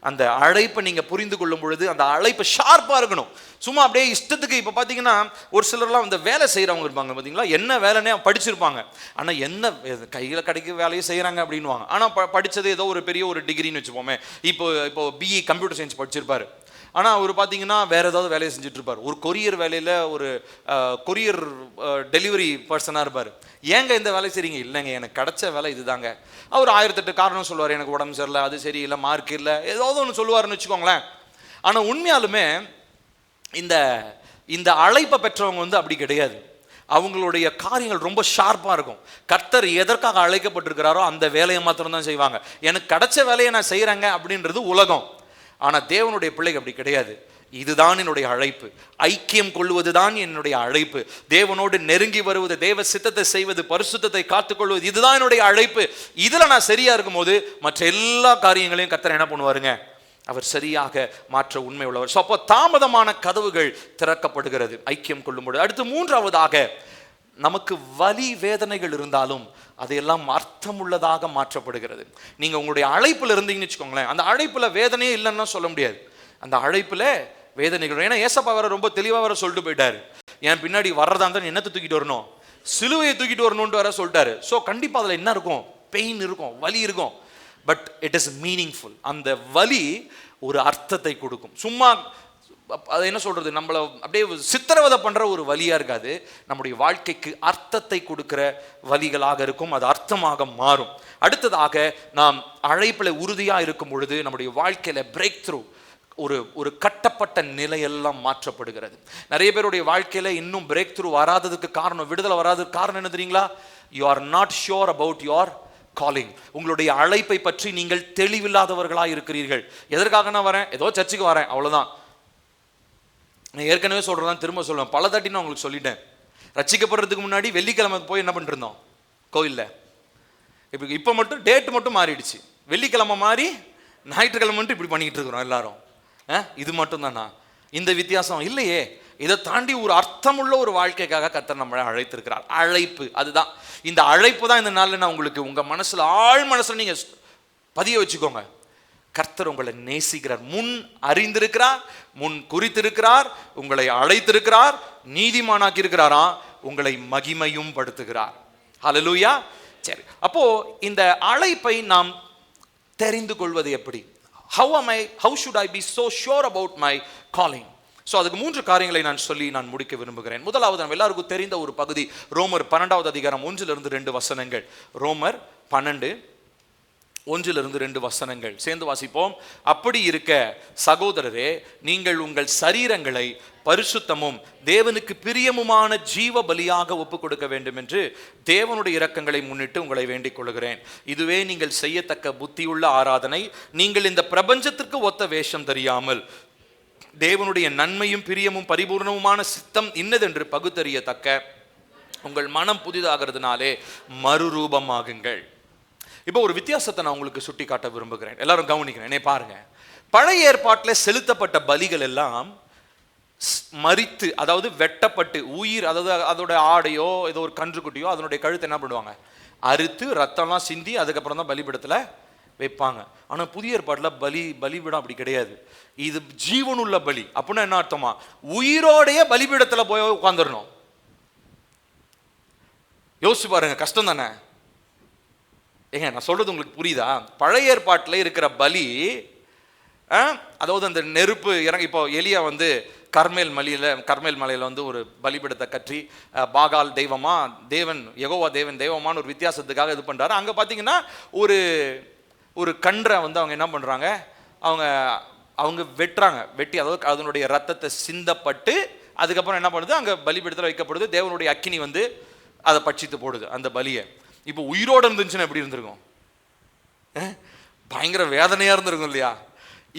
அந்த அழைப்பை நீங்க புரிந்து கொள்ளும் பொழுது அந்த அழைப்பு ஷார்ப்பா இருக்கணும். சும்மா அப்படியே இஷ்டத்துக்கு இப்ப பாத்தீங்கன்னா ஒரு சிலர்லாம் இந்த வேலை செய்யறவங்க இருப்பாங்க பாத்தீங்களா, என்ன வேலைன்னே படிச்சிருப்பாங்க, ஆனா என்ன கையில கிடைக்க வேலையை செய்யறாங்க அப்படின்வாங்க. ஆனா படிச்சது ஏதோ ஒரு பெரிய ஒரு டிகிரின்னு வச்சுப்போமே, இப்போ பிஇ கம்ப்யூட்டர் சயின்ஸ் படிச்சிருப்பாரு, ஆனா அவர் பாத்தீங்கன்னா வேற ஏதாவது வேலையை செஞ்சுட்டு இருப்பார். ஒரு கொரியர் வேலையில ஒரு கொரியர் டெலிவரி பர்சனா இருப்பார். ஏங்க இந்த வேலை செய்றீங்க? இல்லைங்க எனக்கு கிடைச்ச வேலை இதுதாங்க. அவர் 1008 காரணம் சொல்லுவார், எனக்கு உடம்பு சரியில்லை, அது சரியில்லை, மார்க் இல்லை, ஏதாவது ஒன்று சொல்லுவாருன்னு வச்சுக்கோங்களேன். ஆனா உண்மையாலுமே இந்த அழைப்பை பெற்றவங்க அப்படி கிடையாது. அவங்களுடைய காரியங்கள் ரொம்ப ஷார்ப்பாக இருக்கும். கர்த்தர் எதற்காக அழைக்கப்பட்டிருக்கிறாரோ அந்த வேலையை மாத்திரம் தான் செய்வாங்க. எனக்கு கிடைச்ச வேலையை நான் செய்கிறேங்க அப்படின்றது உலகம். ஆனால் தேவனுடைய பிள்ளைகள் அப்படி கிடையாது. இதுதான் என்னுடைய அழைப்பு, ஐக்கியம் கொள்வதுதான் என்னுடைய அழைப்பு, தேவனோடு நெருங்கி வருவது, தேவ சித்தத்தை செய்வது, பரிசுத்தத்தை காத்துக்கொள்வது, இதுதான் என்னுடைய அழைப்பு. இதில் நான் சரியா இருக்கும் போது மற்ற எல்லா காரியங்களையும் கர்த்தர் என்ன பண்ணுவாருங்க, அவர் சரியாக மாற்ற உண்மை உள்ளவர். ஸோ அப்போ தாமதமான கதவுகள் திறக்கப்படுகிறது ஐக்கியம் கொள்ளும்போது. அடுத்து மூன்றாவதாக, நமக்கு வலி வேதனைகள் இருந்தாலும் அதையெல்லாம் அர்த்தமுள்ளதாக மாற்றப்படுகிறது. நீங்க உங்களுடைய அழைப்புல இருந்தீங்கன்னு வச்சுக்கோங்களேன், அந்த அழைப்புல வேதனையே இல்லைன்னா சொல்ல முடியாது. அந்த அழைப்புல வேதனைகள், ஏன்னா ஏசப்பா வர ரொம்ப தெளிவாக வர சொல்லிட்டு போயிட்டாரு, என் பின்னாடி வர்றதா இருந்தால் என்னத்தை தூக்கிட்டு வரணும், சிலுவையை தூக்கிட்டு வரணும்னு வர சொல்லிட்டாரு. ஸோ கண்டிப்பாக அதில் என்ன இருக்கும், பெயின் இருக்கும், வலி இருக்கும். But it is meaningful. அந்த வலி ஒரு அர்த்தத்தை கொடுக்கும். சும்மா அதை என்ன சொல்றது, நம்மளை அப்படியே சித்திரவதை பண்ற ஒரு வலியா இருக்காது, நம்முடைய வாழ்க்கைக்கு அர்த்தத்தை கொடுக்கிற வலிகளாக இருக்கும். அது அர்த்தமாக மாறும். அடுத்ததாக, நாம் அழைப்பில் உறுதியா இருக்கும் பொழுது நம்முடைய வாழ்க்கையில பிரேக் த்ரூ, ஒரு கட்டப்பட்ட நிலையெல்லாம் மாற்றப்படுகிறது. நிறைய பேருடைய வாழ்க்கையில இன்னும் பிரேக் த்ரூ வராததுக்கு காரணம், விடுதலை வராததுக்கு காரணம் என்ன தெரியுங்களா? You are not sure about your calling. உங்களுடைய அழைப்பை பற்றி நீங்கள் தெளிவில்லாதவர்களாக இருக்கிறீர்கள். எதற்காக நான் வரேன், ஏதோ சர்ச்சுக்கு வரேன், அவ்வளவுதான். நான் ஏற்கனவே சொல்றதான் திரும்ப சொல்லுவேன், பல தாட்டி நான் உங்களுக்கு சொல்லிட்டேன். ரட்சிக்கப்படுறதுக்கு முன்னாடி வெள்ளிக்கிழமை போய் என்ன பண்ணிட்டு இருந்தோம் கோயில்ல. இப்போ மட்டும் டேட் மட்டும் மாறிடுச்சு, வெள்ளிக்கிழமை மாறி ஞாயிற்றுக்கிழமை மட்டும் இப்படி பண்ணிக்கிட்டு இருக்கிறோம் எல்லாரும். இது மட்டும் தானா? இந்த வித்தியாசம் இல்லையே. இதை தாண்டி ஒரு அர்த்தமுள்ள ஒரு வாழ்க்கைக்காக கர்த்தர் நம்மளை அழைத்திருக்கிறார். அழைப்பு அதுதான். இந்த அழைப்பு தான் இந்த நாளில் நான் உங்களுக்கு உங்க மனசுல, ஆழ் மனசுல நீங்க பதிய வச்சுக்கோங்க. கர்த்தர் உங்களை நேசிக்கிறார், முன் அறிந்திருக்கிறார், முன் குறித்திருக்கிறார், உங்களை அழைத்திருக்கிறார், நீதிமானாக்கி இருக்கிறாரா, உங்களை மகிமையும் படுத்துகிறார். ஹல்லேலூயா. சரி, அப்போ இந்த அழைப்பை நாம் தெரிந்து கொள்வது எப்படி? How should I be so sure about my calling? So அதுக்கு 3 காரியங்களை நான் சொல்லி நான் முடிக்க விரும்புகிறேன். முதலாவது, நம்ம எல்லாருக்கும் தெரிந்த ஒரு பகுதி, ரோமர் 12வது அதிகாரம் 1-2 வசனங்கள். ரோமர் 12 1-2 வசனங்கள் சேர்ந்து வாசிப்போம். அப்படி இருக்க சகோதரரே, நீங்கள் உங்கள் சரீரங்களை பரிசுத்தமும் தேவனுக்கு பிரியமுமான ஜீவ பலியாக ஒப்புக் கொடுக்க வேண்டும் என்று தேவனுடைய இரக்கங்களை முன்னிட்டு உங்களை வேண்டிக் கொள்கிறேன். இதுவே நீங்கள் செய்யத்தக்க புத்தியுள்ள ஆராதனை. நீங்கள் இந்த பிரபஞ்சத்திற்கு ஒத்த வேஷம் தெரியாமல் தேவனுடைய நன்மையும் பிரியமும் பரிபூர்ணமுமான சித்தம் இன்னதென்று பகுத்தறியத்தக்க உங்கள் மனம் புதிதாகிறதுனாலே மறுரூபமாகுங்கள். இப்போ ஒரு வித்தியாசத்தை நான் உங்களுக்கு சுட்டி காட்ட விரும்புகிறேன். எல்லாரும் கவனிக்கிறேன், என்னை பாருங்க. பழைய ஏற்பாட்டில் செலுத்தப்பட்ட பலிகள் எல்லாம் மரித்து, அதாவது வெட்டப்பட்டு, உயிர், அதாவது அதோட ஆடையோ ஏதோ ஒரு கன்றுக்குட்டியோ அதனுடைய கழுத்தை என்ன பண்ணுவாங்க, அறுத்து ரத்தம்லாம் சிந்தி அதுக்கப்புறம் தான் பலிபீடத்தில் வைப்பாங்க. ஆனால் புதிய ஏற்பாட்டில் பலிபீடம் அப்படி கிடையாது. இது ஜீவனுள்ள பலி. அப்படின்னா என்ன அர்த்தமா, உயிரோடைய பலிபீடத்தில் போய் உட்காந்துடணும். யோசிச்சு பாருங்க, கஷ்டம் தானே? ஏங்க நான் சொல்றது உங்களுக்கு புரியுதா? பழைய ஏற்பாட்டில் இருக்கிற பலி, அதாவது அந்த நெருப்பு இறங்கி, இப்போ எலியா வந்து கர்மேல் மலையில் வந்து ஒரு பலிபீடத்தை கற்றி பாகால் தெய்வமா, தேவன் யெகோவா தெய்வமான ஒரு வித்தியாசத்துக்காக இது பண்றாரு. அங்கே பார்த்தீங்கன்னா ஒரு கன்றை வந்து அவங்க என்ன பண்றாங்க, அவங்க வெட்டி, அதாவது அதனுடைய ரத்தத்தை சிந்தப்பட்டு அதுக்கப்புறம் என்ன பண்ணுது, அங்கே பலிபீடத்தில் வைக்கப்படுது. தேவனுடைய அக்கினி வந்து அதை பட்சித்து போடுது அந்த பலியை. இப்போ உயிரோடு இருந்துச்சுன்னா எப்படி இருந்திருக்கும்? பயங்கர வேதனையா இருந்திருக்கும் இல்லையா?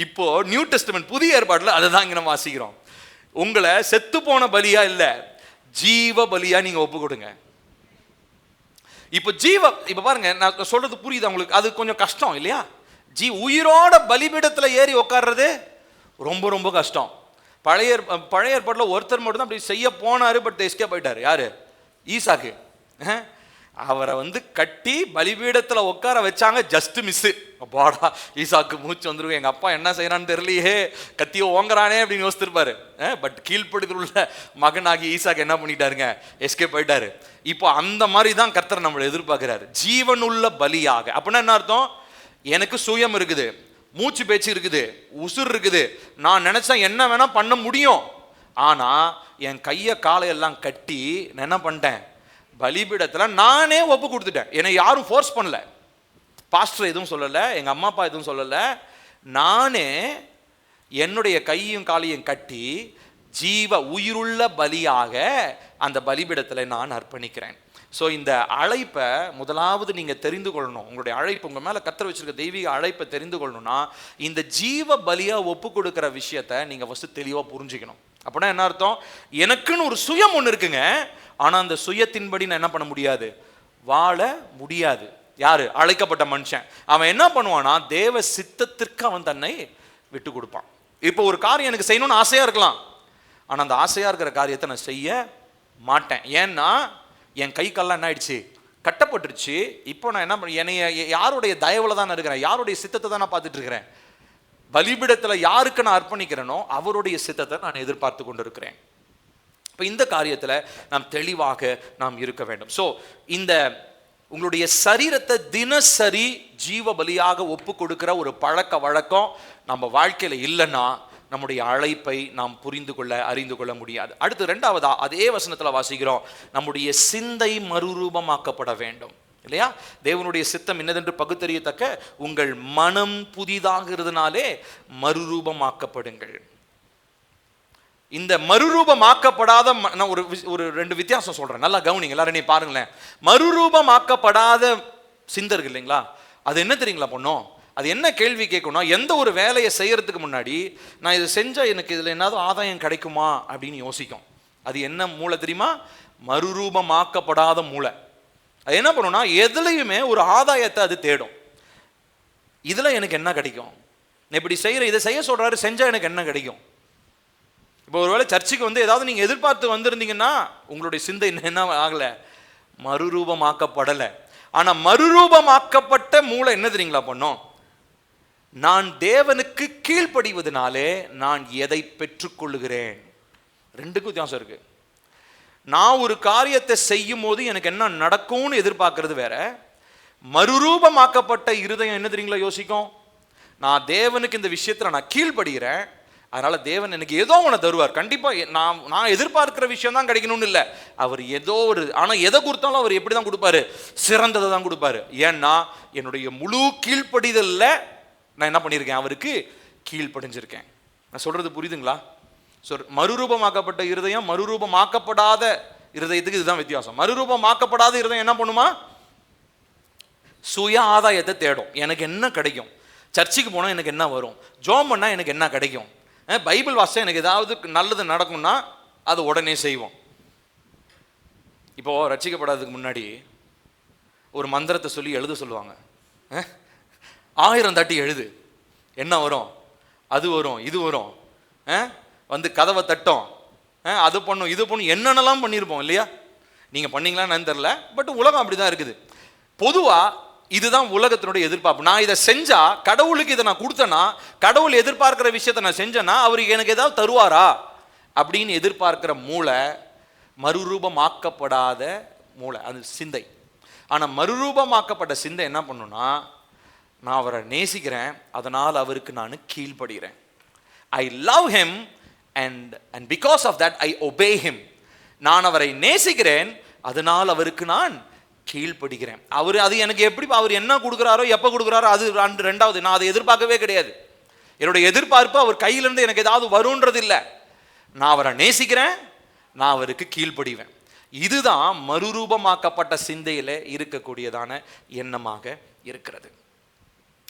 இப்போ நியூ டெஸ்டமென்ட் புதிய ஏற்பாட்டில் அதை தான் இங்கே நம்ம வாசிக்கிறோம். உங்களை செத்து போன பலியா இல்ல, ஜீவ பலியா நீங்க ஒப்பு கொடுங்க. இப்ப பாருங்க, நான் சொல்றது புரியுது உங்களுக்கு? அது கொஞ்சம் கஷ்டம் இல்லையா? உயிரோட பலிபீடத்துல ஏறி உட்கார்றது ரொம்ப ரொம்ப கஷ்டம். பழைய ஏற்பாட்டில் ஒருத்தர் மட்டும் தான் அப்படி செய்ய போனாரு, பட் எஸ்கேப் ஆயிட்டாரு. யாரு? ஈசாக்கு. அவரை வந்து கட்டி பலிபீடத்தில் உட்கார வச்சாங்க, ஜஸ்ட் மிஸ். பாடா, ஈசாக்கு மூச்சு வந்துருக்கும், எங்கள் அப்பா என்ன செய்யறான்னு தெரியலையே, கத்தியோ ஓங்குறானே அப்படின்னு யோசித்திருப்பாரு. பட் கீழ்ப்படுதல் உள்ள மகனாகி ஈசாக்கு என்ன பண்ணிட்டாருங்க, எஸ்கேப் ஆயிட்டாரு. இப்போ அந்த மாதிரி தான் கர்த்தர் நம்மளை எதிர்பார்க்கிறாரு, ஜீவனுள்ள பலியாக. அப்படின்னா என்ன அர்த்தம்? எனக்கு சுயம் இருக்குது, மூச்சு பேச்சு இருக்குது, உசுர் இருக்குது, நான் நினைச்சா என்ன வேணா பண்ண முடியும். ஆனா என் கையை காலையெல்லாம் கட்டி நான் என்ன பண்ணிட்டேன், பலிபீடத்தில் நானே ஒப்பு கொடுத்துட்டேன். என்னை யாரும் ஃபோர்ஸ் பண்ணல, பாஸ்டர் எதுவும் சொல்லலை, எங்கள் அம்மா அப்பா எதுவும் சொல்லலை. நானே என்னுடைய கையும் காலையும் கட்டி உயிருள்ள பலியாக அந்த பலிபீடத்தில் நான் அர்ப்பணிக்கிறேன். ஸோ இந்த அழைப்பை முதலாவது நீங்கள் தெரிந்து கொள்ளணும். உங்களுடைய அழைப்பு, உங்கள் மேலே கர்த்தர் வச்சிருக்க தெய்வீக அழைப்பை தெரிந்து கொள்ளணும்னா இந்த ஜீவ பலியாக ஒப்பு கொடுக்குற விஷயத்தை நீங்கள் ஃபஸ்ட்டு தெளிவாக புரிஞ்சுக்கணும். அப்படின்னா என்ன அர்த்தம்? எனக்குன்னு ஒரு சுயம் ஒன்று இருக்குங்க, ஆனால் அந்த சுயத்தின்படி நான் என்ன பண்ண முடியாது, வாழ முடியாது. யாரு? அழைக்கப்பட்ட மனுஷன். அவன் என்ன பண்ணுவான்னா தேவ சித்தத்திற்கு அவன் தன்னை விட்டு கொடுப்பான். இப்போ ஒரு காரியம் எனக்கு செய்யணும்னு ஆசையாக இருக்கலாம், ஆனால் அந்த ஆசையாக இருக்கிற காரியத்தை நான் செய்ய மாட்டேன். ஏன்னா என் கை கால்லாம் என்ன ஆயிடுச்சு, கட்டப்பட்டுருச்சு. இப்போ நான் என்ன பண்ண, என்னைய யாருடைய தயவுல தான் இருக்கிறேன், யாருடைய சித்தத்தை தான் நான் பார்த்துட்டு இருக்கிறேன். பலிபீடத்தில் யாருக்கு நான் அர்ப்பணிக்கிறேனோ அவருடைய சித்தத்தை நான் எதிர்பார்த்து கொண்டு இருக்கிறேன். இப்போ இந்த காரியத்தில் நாம் தெளிவாக நாம் இருக்க வேண்டும். ஸோ இந்த உங்களுடைய சரீரத்தை தினசரி ஜீவ பலியாக ஒப்பு கொடுக்கிற ஒரு பழக்க வழக்கம் நம்ம வாழ்க்கையில் இல்லைன்னா நம்முடைய அழைப்பை நாம் புரிந்து கொள்ள அறிந்து கொள்ள முடியாது. அடுத்து ரெண்டாவதா அதே வசனத்தில் வாசிக்கிறோம், நம்முடைய சிந்தை மறுரூபமாக்கப்பட வேண்டும். இல்லையா? தேவனுடைய சித்தம் என்னதென்று பகுத்தறியத்தக்க உங்கள் மனம் புதிதாகிறதுனாலே மறுரூபமாக்கப்படுங்கள். இந்த மறுரூபமாக்கப்படாத, நான் ஒரு ரெண்டு வித்தியாசம் சொல்றேன், நல்லா கவனிங்க எல்லாரும். நீ பாருங்களேன், மறுரூபமாக்கப்படாத சிந்தர்கள் இல்லைங்களா, அது என்ன தெரியுங்களா பண்ணும்? அது என்ன கேள்வி கேட்கணும்? எந்த ஒரு வேலையை செய்யறதுக்கு முன்னாடி நான் இதை செஞ்சா எனக்கு இதுல என்னது ஆதாயம் கிடைக்குமா அப்படின்னு யோசிக்கும். அது என்ன மூளை தெரியுமா? மறுரூபமாக்கப்படாத மூளை. அது என்ன பண்ணும்னா எதுலையுமே ஒரு ஆதாயத்தை அது தேடும். இதுல எனக்கு என்ன கிடைக்கும், இப்படி செய்யற, இதை செய்ய சொல்றாரு, செஞ்சா எனக்கு என்ன கிடைக்கும்? இப்போ ஒருவேளை சர்ச்சுக்கு வந்து ஏதாவது நீங்க எதிர்பார்த்து வந்திருந்தீங்கன்னா உங்களுடைய சிந்தை என்ன ஆகல, மறுரூபமாக்கப்படலை. ஆனா மறுரூபமாக்கப்பட்ட மூளை என்ன தெரியுங்களா பண்ணும்? நான் தேவனுக்கு கீழ்ப்படிவதனாலே நான் எதை பெற்றுக்கொள்ளுகிறேன். ரெண்டுக்கும் வித்தியாசம் இருக்கு. நான் ஒரு காரியத்தை செய்யும் போது எனக்கு என்ன நடக்கும்னு எதிர்பார்க்கறது வேற. மறுரூபமாக்கப்பட்ட இருதயம் என்ன தெரியுங்களா யோசிக்கும்? நான் தேவனுக்கு இந்த விஷயத்துல நான் கீழ்ப்படுகிறேன், அதனால தேவன் எனக்கு ஏதோ ஒன்று தருவார். கண்டிப்பா நான் எதிர்பார்க்கிற விஷயம் தான் கிடைக்கணும்னு இல்லை, அவர் ஏதோ ஒரு, ஆனா எதை கொடுத்தாலும் அவர் எப்படி தான் கொடுப்பாரு, சிறந்ததை தான் கொடுப்பாரு. ஏன்னா என்னுடைய முழு கீழ்ப்படிதல்ல நான் என்ன பண்ணியிருக்கேன், அவருக்கு கீழ்ப்படிஞ்சிருக்கேன். நான் சொல்றது புரியுதுங்களா? மறுரூபமாக்கப்பட்ட இருதயம் மறுரூபமாக்கப்படாத இருதயத்துக்கு இதுதான் வித்தியாசம். மறுரூபமாக்கப்படாத இருதயம் என்ன பண்ணுமா, சுய ஆதாயத்தை தேடும். எனக்கு என்ன கிடைக்கும், சர்ச்சுக்கு போனால் எனக்கு என்ன வரும், ஜோம் பண்ணால் எனக்கு என்ன கிடைக்கும், பைபிள் வாசிச்சா எனக்கு ஏதாவது நல்லது நடக்கும்னா அது உடனே செய்வோம். இப்போ ரட்சிக்கப்படாததுக்கு முன்னாடி ஒரு மந்திரத்தை சொல்லி எழுத சொல்லுவாங்க. 1000 தட்டி எழுது, என்ன வரும், அது வரும், இது வரும், வந்து கதவை தட்டும், அது பண்ணும், இது பண்ணும், என்னென்னலாம் பண்ணியிருப்போம் இல்லையா? நீங்கள் பண்ணீங்களான்னு தெரில, பட் உலகம் அப்படி தான் இருக்குது. பொதுவாக இதுதான் உலகத்தினுடைய எதிர்பார்ப்பு. நான் இதை செஞ்சா, கடவுளுக்கு இதை நான் கொடுத்தேன்னா, கடவுள் எதிர்பார்க்கிற விஷயத்தை நான் செஞ்சேன்னா அவருக்கு எனக்கு ஏதாவது தருவாரா அப்படின்னு எதிர்பார்க்கிற மூளை மறுரூபமாக்கப்படாத மூளை, அது சிந்தை. ஆனால் மறுரூபமாக்கப்பட்ட சிந்தை என்ன பண்ணுன்னா, நான் அவரை நேசிக்கிறேன், அதனால் அவருக்கு நான் கீழ்ப்படுகிறேன். I love him and because of that I obey him. நான் அவரை நேசிக்கிறேன், அதனால் அவருக்கு நான் கீழ்ப்படுகிறேன். அவர் அது எனக்கு எப்படி, அவர் என்ன கொடுக்குறாரோ எப்போ கொடுக்குறாரோ அது ரெண்டாவது. நான் அதை எதிர்பார்க்கவே கிடையாது. என்னுடைய எதிர்பார்ப்பு அவர் கையிலேருந்து எனக்கு ஏதாவது வரும்ன்றது இல்லை. நான் அவரை நேசிக்கிறேன், நான் அவருக்கு கீழ்ப்படிவேன். இதுதான் மறுரூபமாக்கப்பட்ட சிந்தையில் இருக்கக்கூடியதான எண்ணமாக இருக்கிறது.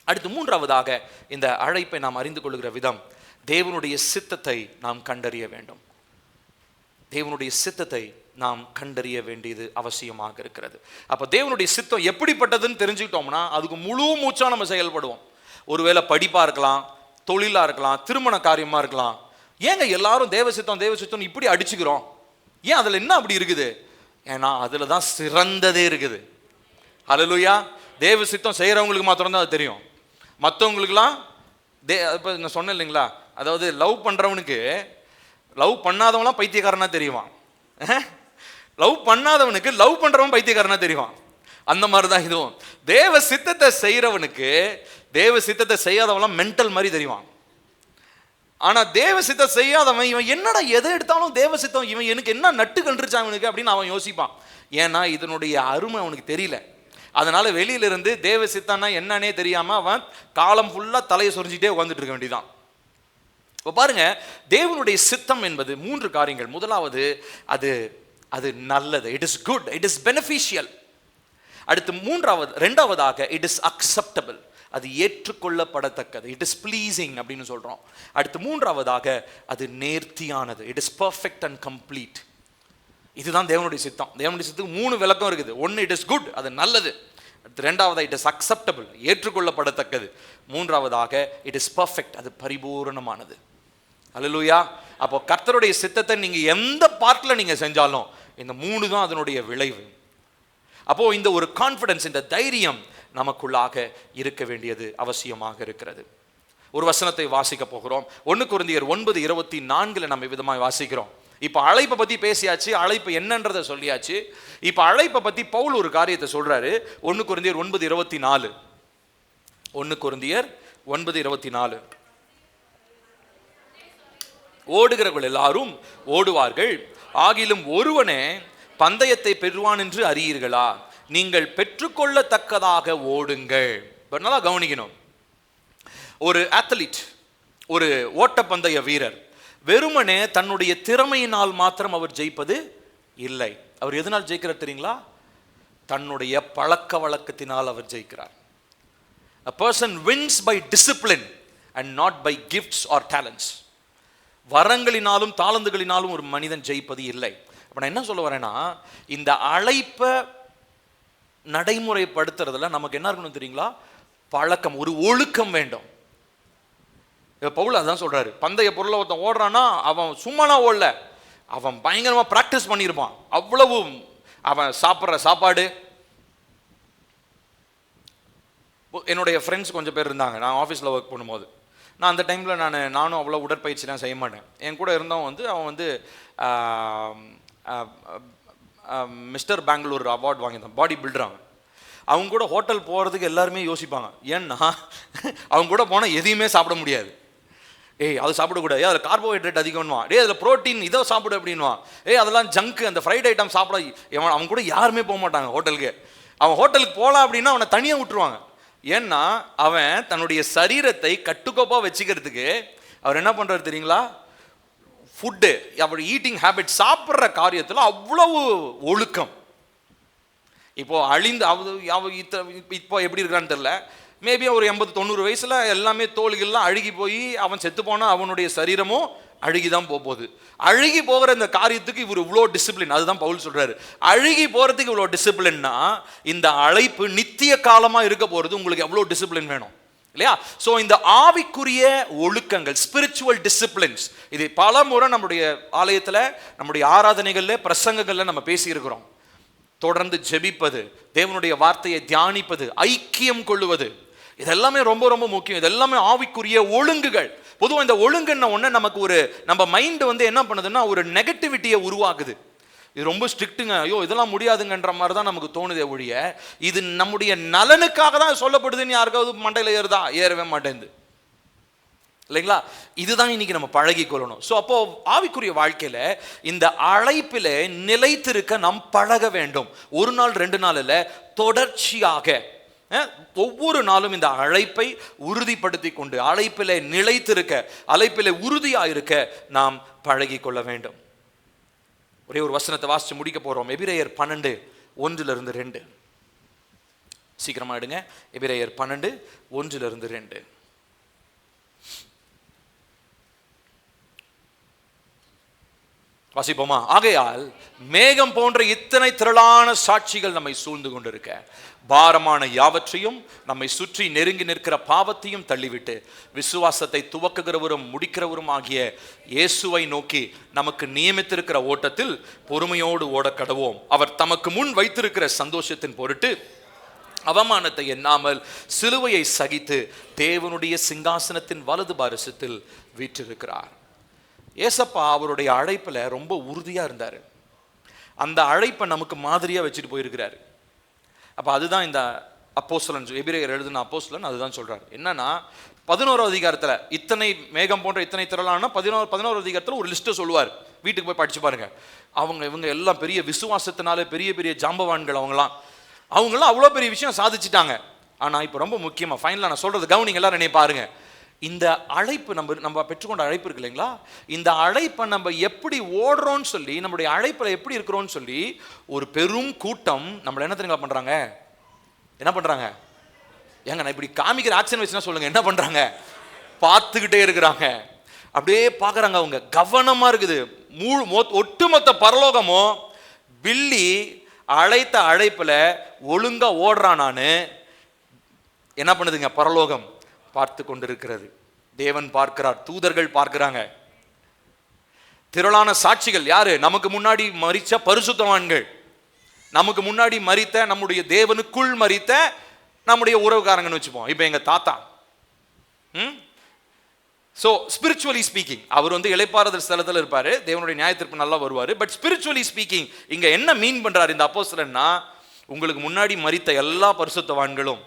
அடுத்து மூன்றாவதாக இந்த அழைப்பை நாம் அறிந்து கொள்கிற விதம், தேவனுடைய சித்தத்தை நாம் கண்டறிய வேண்டும். தேவனுடைய சித்தத்தை நாம் கண்டறிய வேண்டியது அவசியமாக இருக்கிறது. அப்போ தேவனுடைய சித்தம் எப்படிப்பட்டதுன்னு தெரிஞ்சுக்கிட்டோம்னா அதுக்கு முழு மூச்சா நம்ம செயல்படுவோம். ஒருவேளை படிப்பாக இருக்கலாம், தொழிலாக இருக்கலாம், திருமண காரியமாக இருக்கலாம். ஏங்க எல்லாரும் தேவ சித்தம் இப்படி அடிச்சுக்கிறோம்? ஏன் அதில் என்ன அப்படி இருக்குது? ஏன்னா அதில் தான் சிறந்ததே இருக்குது. ஹல்லேலூயா. தேவ சித்தம் செய்கிறவங்களுக்கு மாத்திரம் தான் அது தெரியும். மற்றவங்களுக்குலாம் இப்போ நான் சொன்னேன் இல்லைங்களா, அதாவது லவ் பண்ணுறவனுக்கு லவ் பண்ணாதவங்களாம் பைத்தியக்காரனா தெரியுவான், லவ் பண்ணாதவனுக்கு லவ் பண்ணுறவன் பைத்தியக்காரனா தெரியுவான். அந்த மாதிரி தான் இதுவும். தேவ சித்தத்தை செய்கிறவனுக்கு தேவ சித்தத்தை செய்யாதவங்களாம் மென்டல் மாதிரி தெரியுவான். ஆனால் தேவ சித்தம் செய்யாதவன், இவன் என்னடா எதை எடுத்தாலும் தேவ சித்தம், இவன் எனக்கு என்ன நட்டு கண்டுருச்சான் அவனுக்கு அப்படின்னு அவன் யோசிப்பான். ஏன்னா இதனுடைய அருமை அவனுக்கு தெரியல. அதனால வெளியிலிருந்து தேவ சித்தம்னா என்னன்னே தெரியாம அவன் காலம் ஃபுல்லா தலையை சொரிஞ்சிட்டே உட்காந்துட்டு இருக்க வேண்டியதான். இப்போ பாருங்க, தேவனுடைய சித்தம் என்பது 3 காரியங்கள். முதலாவது, அது அது நல்லது, it is good, it is beneficial. அடுத்து இரண்டாவதாக இட் இஸ் அக்செப்டபிள், அது ஏற்றுக்கொள்ளப்படத்தக்கது, இட் இஸ் ப்ளீசிங் அப்படின்னு சொல்றோம். அடுத்து மூன்றாவதாக அது நேர்த்தியானது, it is perfect and complete. இதுதான் தேவனுடைய சித்தம். தேவனுடைய சித்தத்துக்கு 3 விளக்கம் இருக்குது. ஒன்று, இட் இஸ் குட், அது நல்லது. ரெண்டாவதாக இட் இஸ் அக்செப்டபிள், ஏற்றுக்கொள்ளப்படத்தக்கது. மூன்றாவதாக இட் இஸ் பர்ஃபெக்ட், அது பரிபூரணமானது. அல்லேலூயா. அப்போ கர்த்தருடைய சித்தத்தை நீங்க எந்த பார்ட்ல நீங்க செஞ்சாலும் இந்த 3 தான் அதனுடைய விளைவு. அப்போ இந்த ஒரு கான்ஃபிடன்ஸ், இந்த தைரியம் நமக்குள்ளாக இருக்க வேண்டியது அவசியமாக இருக்கிறது. ஒரு வசனத்தை வாசிக்க போகிறோம். 1 கொரிந்தியர் 9:24 நம்ம விதமாக வாசிக்கிறோம். இப்ப அழைப்பை பத்தி பேசியாச்சு, அழைப்பு என்னன்றதை சொல்லியாச்சு. இப்ப அழைப்பை பத்தி பவுல் ஒரு காரியத்தை சொல்றாரு. 1 கொரிந்தியர் 9:24. 1 கொரிந்தியர் 9:24. ஓடுகிறவர்கள் எல்லாரும் ஓடுவார்கள், ஆகிலும் ஒருவனே பந்தயத்தை பெறுவான் என்று அறியீர்களா? நீங்கள் பெற்றுக்கொள்ளத்தக்கதாக ஓடுங்கள். நல்லா கவனிக்கணும். ஒரு அத்லீட், ஒரு ஓட்டப்பந்தய வீரர் வெறுமனே தன்னுடைய திறமையினால் மாத்திரம் அவர் ஜெயிப்பது இல்லை. அவர் எதனால் ஜெயிக்கிறார் தெரியுங்களா? தன்னுடைய பழக்க வழக்கத்தினால் அவர் ஜெயிக்கிறார். A person wins by discipline and not by gifts or talents. வரங்களினாலும் தாளந்துகளினாலும் ஒரு மனிதன் ஜெயிப்பது இல்லை. அப்ப நான் என்ன சொல்ல வரேன்னா, இந்த அழைப்பை நடைமுறைப்படுத்துறதுல நமக்கு என்ன இருக்கணும் தெரியுங்களா? பழக்கம், ஒரு ஒழுக்கம் வேண்டும். பவுல் அதான் சொல்றாரு. பந்தய பொருளை ஒருத்தன் ஓடுறான்னா அவன் சும்மானா ஓடல, அவன் பயங்கரமா பிராக்டிஸ் பண்ணியிருப்பான். அவ்வளவு அவன் சாப்பிட்ற சாப்பாடு. என்னுடைய ஃப்ரெண்ட்ஸ் கொஞ்சம் பேர் இருந்தாங்க, நான் ஆஃபீஸில் ஒர்க் பண்ணும்போது. நான் அந்த டைமில் நானும் அவ்வளோ உடற்பயிற்சிலாம் செய்ய மாட்டேன். என் கூட இருந்தவன் அவன் மிஸ்டர் பெங்களூர் அவார்டு வாங்கியிருந்தான், பாடி பில்டர். அவங்க கூட ஹோட்டல் போகிறதுக்கு எல்லாருமே யோசிப்பாங்க. ஏன்னா அவங்க கூட போனால் எதையுமே சாப்பிட முடியாது. அது சாப்பிடக்கூடாது, அதில் கார்போஹைட்ரேட் அதிகம்னுவான். அதில் ப்ரோட்டீன் இதை சாப்பிடு அப்படின்வான். அதெல்லாம் ஜங்கு, அந்த ஃப்ரைட் ஐட்டம் சாப்பிட அவங்க கூட யாருமே போக மாட்டாங்க ஹோட்டலுக்கு. அவன் ஹோட்டலுக்கு போகலாம் அப்படின்னா அவனை தனியாக விட்டுருவாங்க. ஏன்னா அவன் தன்னுடைய சரீரத்தை கட்டுக்கோப்பாக வச்சுக்கிறதுக்கு அவர் என்ன பண்ணுறாரு தெரியுங்களா? ஃபுட்டு, அவர் ஈட்டிங் ஹேபிட், சாப்பிட்ற காரியத்தில் அவ்வளவு ஒழுக்கம். இப்போ இப்போ எப்படி இருக்கான்னு தெரியல, மேபி ஒரு 80-90 வயசுல எல்லாமே தோல்கள்லாம் அழுகி போய் அவன் செத்து போனா அவனுடைய சரீரமும் அழுகிதான் போகுது. அழுகி போகிற இந்த காரியத்துக்கு இவர் இவ்வளோ டிசிப்ளின். அதுதான் பவுல் சொல்றாரு, அழுகி போறதுக்கு இவ்வளோ டிசிப்ளின்னா இந்த அழைப்பு நித்திய காலமா இருக்க போறது உங்களுக்கு எவ்வளோ டிசிப்ளின் வேணும் இல்லையா? ஸோ இந்த ஆவிக்குரிய ஒழுக்கங்கள், ஸ்பிரிச்சுவல் டிசிப்ளின்ஸ், இது பல முறை நம்முடைய ஆலயத்தில், நம்முடைய ஆராதனைகளில், பிரசங்கங்களில் நம்ம பேசி இருக்கிறோம். தொடர்ந்து ஜெபிப்பது, தேவனுடைய வார்த்தையை தியானிப்பது, ஐக்கியம் கொள்ளுவது, இதெல்லாமே ரொம்ப ரொம்ப முக்கியம். இதெல்லாமே ஆவிக்குரிய ஒழுங்குகள். பொதுவாக இந்த ஒழுங்குன்ன ஒன்று நமக்கு நம்ம மைண்ட் என்ன பண்ணுதுன்னா ஒரு நெகட்டிவிட்டியை உருவாக்குது. இது ரொம்ப ஸ்ட்ரிக்ட்டுங்க, ஐயோ இதெல்லாம் முடியாதுங்கன்ற மாதிரி தான் நமக்கு தோணுதே ஒழிய இது நம்முடைய நலனுக்காக தான் சொல்லப்படுதுன்னு யாருக்காவது மண்டையில் ஏறுதா? ஏறவே மாட்டேங்குது இல்லைங்களா? இதுதான் இன்னைக்கு நம்ம பழகி கொள்ளணும். ஸோ அப்போ ஆவிக்குரிய வாழ்க்கையில இந்த அழைப்பில நிலைத்திருக்க நாம் பழக வேண்டும். ஒரு நாள் 2 நாள் இல்லை, தொடர்ச்சியாக ஒவ்வொரு நாளும் இந்த அழைப்பை உறுதிப்படுத்தி கொண்டு அழைப்பில நிலைத்திருக்க, அழைப்பில உறுதியாயிருக்க நாம் பழகி கொள்ள வேண்டும். ஒரே ஒரு வசனத்தை வாசிச்சு முடிக்க போறோம். எபிரேயர் 12:1-2. சீக்கிரமா எடுங்க. எபிரேயர் 12:1-2. வாசிப்போமா? ஆகையால் மேகம் போன்ற இத்தனை திரளான சாட்சிகள் நம்மை சூழ்ந்து கொண்டிருக்க, பாரமான யாவற்றையும் நம்மை சுற்றி நெருங்கி நிற்கிற பாவத்தையும் தள்ளிவிட்டு விசுவாசத்தை துவக்குகிறவரும் முடிக்கிறவரும் ஆகிய இயேசுவை நோக்கி நமக்கு நியமித்திருக்கிற ஓட்டத்தில் பொறுமையோடு ஓடக்கடவோம். அவர் தமக்கு முன் வைத்திருக்கிற சந்தோஷத்தின் பொருட்டு அவமானத்தை எண்ணாமல் சிலுவையை சகித்து தேவனுடைய சிங்காசனத்தின் வலது பாரசத்தில் வீற்றிருக்கிறார். ஏசப்பா அவருடைய அழைப்புல ரொம்ப உறுதியா இருந்தாரு. அந்த அழைப்பை நமக்கு மாதிரியா வச்சுட்டு போயிருக்கிறாரு. அப்ப அதுதான் இந்த அப்போஸ்தலன், எபிரேயர் எழுதின அப்போஸ்தலன் அதுதான் சொல்றாரு. என்னன்னா 11வது அதிகாரத்துல இத்தனை மேகம் போன்ற இத்தனை திரளான 11வது அதிகாரத்துல ஒரு லிஸ்ட் சொல்லுவார். வீட்டுக்கு போய் படிச்சு பாருங்க. இவங்க எல்லாம் பெரிய விசுவாசத்தினால பெரிய பெரிய ஜாம்பவான்கள். அவங்களாம் அவ்வளோ பெரிய விஷயம் சாதிச்சுட்டாங்க. ஆனா இப்ப ரொம்ப முக்கியமா ஃபைனலா நான் சொல்றது கவனிங்க, எல்லாரும் என்னைய பாருங்க. இந்த அழைப்பு நம்ம பெற்றுக்கொண்ட அழைப்பு இருக்கு இல்லைங்களா, இந்த அழைப்பை நம்ம எப்படி ஓடுறோம்னு சொல்லி, நம்முடைய அழைப்பில் எப்படி இருக்கிறோம்னு சொல்லி ஒரு பெரும் கூட்டம் நம்மளை என்ன தெரியுங்களா பண்றாங்க? என்ன பண்றாங்க? ஏங்க நான் இப்படி காமிக்கிற ஆக்ஷன் வச்சுன்னா சொல்லுங்க, என்ன பண்றாங்க? பார்த்துக்கிட்டே இருக்கிறாங்க. அப்படியே பார்க்குறாங்க, அவங்க கவனமா இருக்குது. ஒட்டுமொத்த பரலோகமும் பில்லி அழைத்த அழைப்புல ஒழுங்கா ஓடுறானான்னு என்ன பண்ணுதுங்க? பரலோகம் பார்த்து கொண்டிருக்கிறது. தேவன் பார்க்கிறார், தூதர்கள் பார்க்கிறாங்க. திரளான சாட்சிகள் யாரு? நமக்கு முன்னாடி மரித்த பரிசுத்தவான்கள், நமக்கு முன்னாடி மரித்த, நம்முடைய தேவனுக்குள் மரித்த நம்முடைய உறவுக்காரங்கன்னு வச்சுப்போம். இப்போ எங்க தாத்தா, ஸோ ஸ்பிரிச்சுவலி ஸ்பீக்கிங் அவர் இளைப்பாறுதல் ஸ்தலத்தில் இருப்பார், தேவனுடைய நியாயத்திற்கு நல்லா வருவார். பட் ஸ்பிரிச்சுவலி ஸ்பீக்கிங் இங்கே என்ன மீன் பண்ணுறாரு இந்த அப்போஸ்தலன்னா, உங்களுக்கு முன்னாடி மரித்த எல்லா பரிசுத்தவான்களும்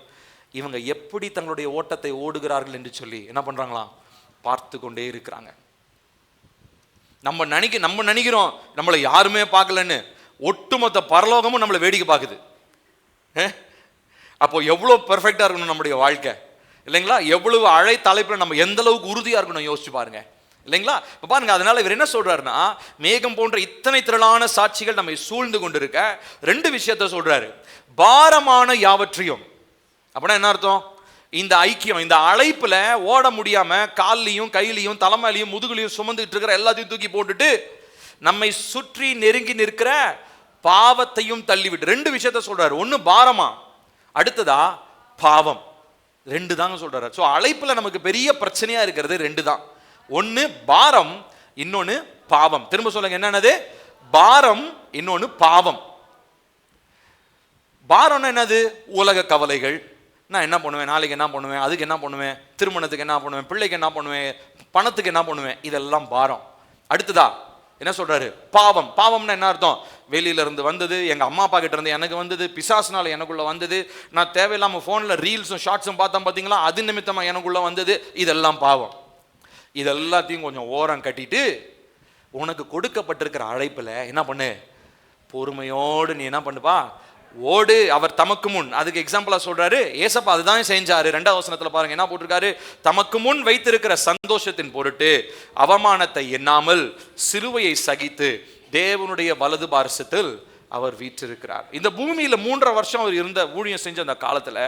இவங்க எப்படி தங்களுடைய ஓட்டத்தை ஓடுகிறார்கள் என்று சொல்லி என்ன பண்ணுறாங்களாம்? பார்த்து கொண்டே இருக்கிறாங்க. நம்ம நினைக்கிறோம் நம்மளை யாருமே பார்க்கலன்னு, ஒட்டுமொத்த பரலோகமும் நம்மளை வேடிக்கை பார்க்குது. அப்போ எவ்வளோ பெர்ஃபெக்டாக இருக்கணும் நம்முடைய வாழ்க்கை இல்லைங்களா? எவ்வளவு தலைப்பில் நம்ம எந்த அளவுக்கு உறுதியாக இருக்கணும் யோசிச்சு பாருங்க இல்லைங்களா? இப்போ பாருங்க, அதனால இவர் என்ன சொல்றாருன்னா, மேகம் போன்ற இத்தனை திரளான சாட்சிகள் நம்மை சூழ்ந்து கொண்டிருக்க ரெண்டு விஷயத்த சொல்றாரு. பாரமான யாவற்றையும், அப்படின்னா என்ன அர்த்தம்? இந்த ஐக்கியம், இந்த அழைப்புல ஓட முடியாம கால்லையும் கையிலையும் தலைமையிலையும் முதுகுலையும் சுமந்துட்டு இருக்கிற எல்லாத்தையும் தூக்கி போட்டுட்டு நம்மை சுற்றி நெருங்கி நிற்கிற பாவத்தையும் தள்ளிவிட்டு, ரெண்டு விஷயத்த சொல்றாரு. ஒன்னு பாரமா, அடுத்ததா பாவம். ரெண்டு தாங்க சொல்றாரு. ஸோ அழைப்புல நமக்கு பெரிய பிரச்சனையா இருக்கிறது ரெண்டு தான். ஒன்னு பாரம், இன்னொன்னு பாவம். திரும்ப சொல்லுங்க, என்னன்னது? பாரம், இன்னொன்னு பாவம். பாரம்னா என்னது? உலக கவலைகள். நான் என்ன பண்ணுவேன், நாளைக்கு என்ன பண்ணுவேன், அதுக்கு என்ன பண்ணுவேன், திருமணத்துக்கு என்ன பண்ணுவேன், பிள்ளைக்கு என்ன பண்ணுவேன், பணத்துக்கு என்ன பண்ணுவேன், இதெல்லாம் பாரம். அடுத்ததா என்ன சொல்றாரு? பாவம். பாவம்னா என்ன அர்த்தம்? வெளியில இருந்து வந்தது, எங்க அம்மா அப்பா கிட்ட இருந்து எனக்கு வந்தது, பிசாசுனால எனக்குள்ள வந்தது, நான் தேவையில்லாம போன்ல ரீல்ஸும் ஷார்ட்ஸும் பார்த்தேன் பார்த்தீங்களா, அது நிமித்தமா எனக்குள்ள வந்தது, இதெல்லாம் பாவம். இதெல்லாத்தையும் கொஞ்சம் ஓரம் கட்டிட்டு உனக்கு கொடுக்கப்பட்டிருக்கிற அழைப்புல என்ன பண்ணு? பொறுமையோடு நீ என்ன பண்ணுப்பா? ஓடு. அவர் தமக்கு முன், அதுக்கு எக்ஸாம்பிளா சொல்றாரு, ஏசப்பா அதுதான் செஞ்சாரு. 2வது வசனத்துல பாருங்க என்ன போட்டிருக்காரு? தமக்கு முன் வைத்திருக்கிற சந்தோஷத்தின் பொருட்டு அவமானத்தை எண்ணாமல் சிலுவையை சகித்து தேவனுடைய வலது பார்சத்தில் அவர் வீற்றிருக்கிறார். இந்த பூமியில 3.5 வருஷம் அவர் இருந்த ஊழியம் செஞ்ச அந்த காலத்துல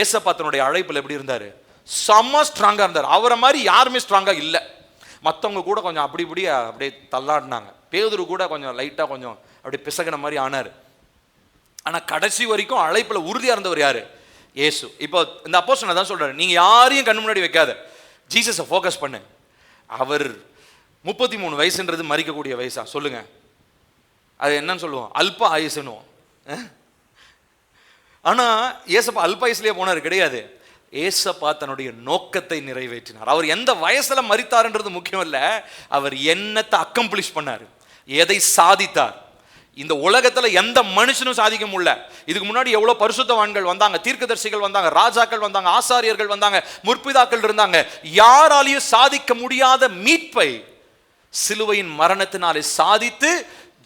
ஏசப்பா தன்னுடைய அழைப்புல எப்படி இருந்தாரு? செம்ம ஸ்ட்ராங்கா இருந்தார். அவரை மாதிரி யாருமே ஸ்ட்ராங்கா இல்ல. மற்றவங்க கூட கொஞ்சம் அப்படியே தள்ளாடினாங்க. பேதுரு கூட கொஞ்சம் லைட்டா கொஞ்சம் அப்படியே பிசகின மாதிரி ஆனார். ஆனா கடைசி வரைக்கும் அழைப்புல உறுதியா இருந்தவர் யாரு? இயேசு. இப்போ இந்த அப்போஸ்தலன் தான் சொல்றாரு, நீங்க யாரையும் கண்ணு முன்னாடி வைக்காத, ஜீசஸை ஃபோக்கஸ் பண்ணு. அவர் 33 வயசுன்றது மரிக்கக்கூடிய வயசா? சொல்லுங்க, அது என்னன்னு சொல்லுவோம்? அல்ப ஆயுசுன்னுவோம். ஆனா ஏசப்பா அல்ப ஆயுசுலயே போனார் கிடையாது. ஏசப்பா தன்னுடைய நோக்கத்தை நிறைவேற்றினார். அவர் எந்த வயசுல மரித்தார்ன்றது முக்கியம் இல்ல, அவர் என்னத்தை அக்கம்ப்ளிஷ் பண்ணார், எதை சாதித்தார். இந்த உலகத்துல எந்த மனுஷனும் சாதிக்க முடியல. இதுக்கு முன்னாடி எவ்வளவு பரிசுத்தவான்கள் வந்தாங்க, தீர்க்கதரிசிகள் வந்தாங்க, ராஜாக்கள் வந்தாங்க, ஆசாரியர்கள் வந்தாங்க, முற்பிதாக்கள் இருந்தாங்க. யாராலையும் சாதிக்க முடியாத மீட்பை சிலுவையின் மரணத்தினாலே சாதித்து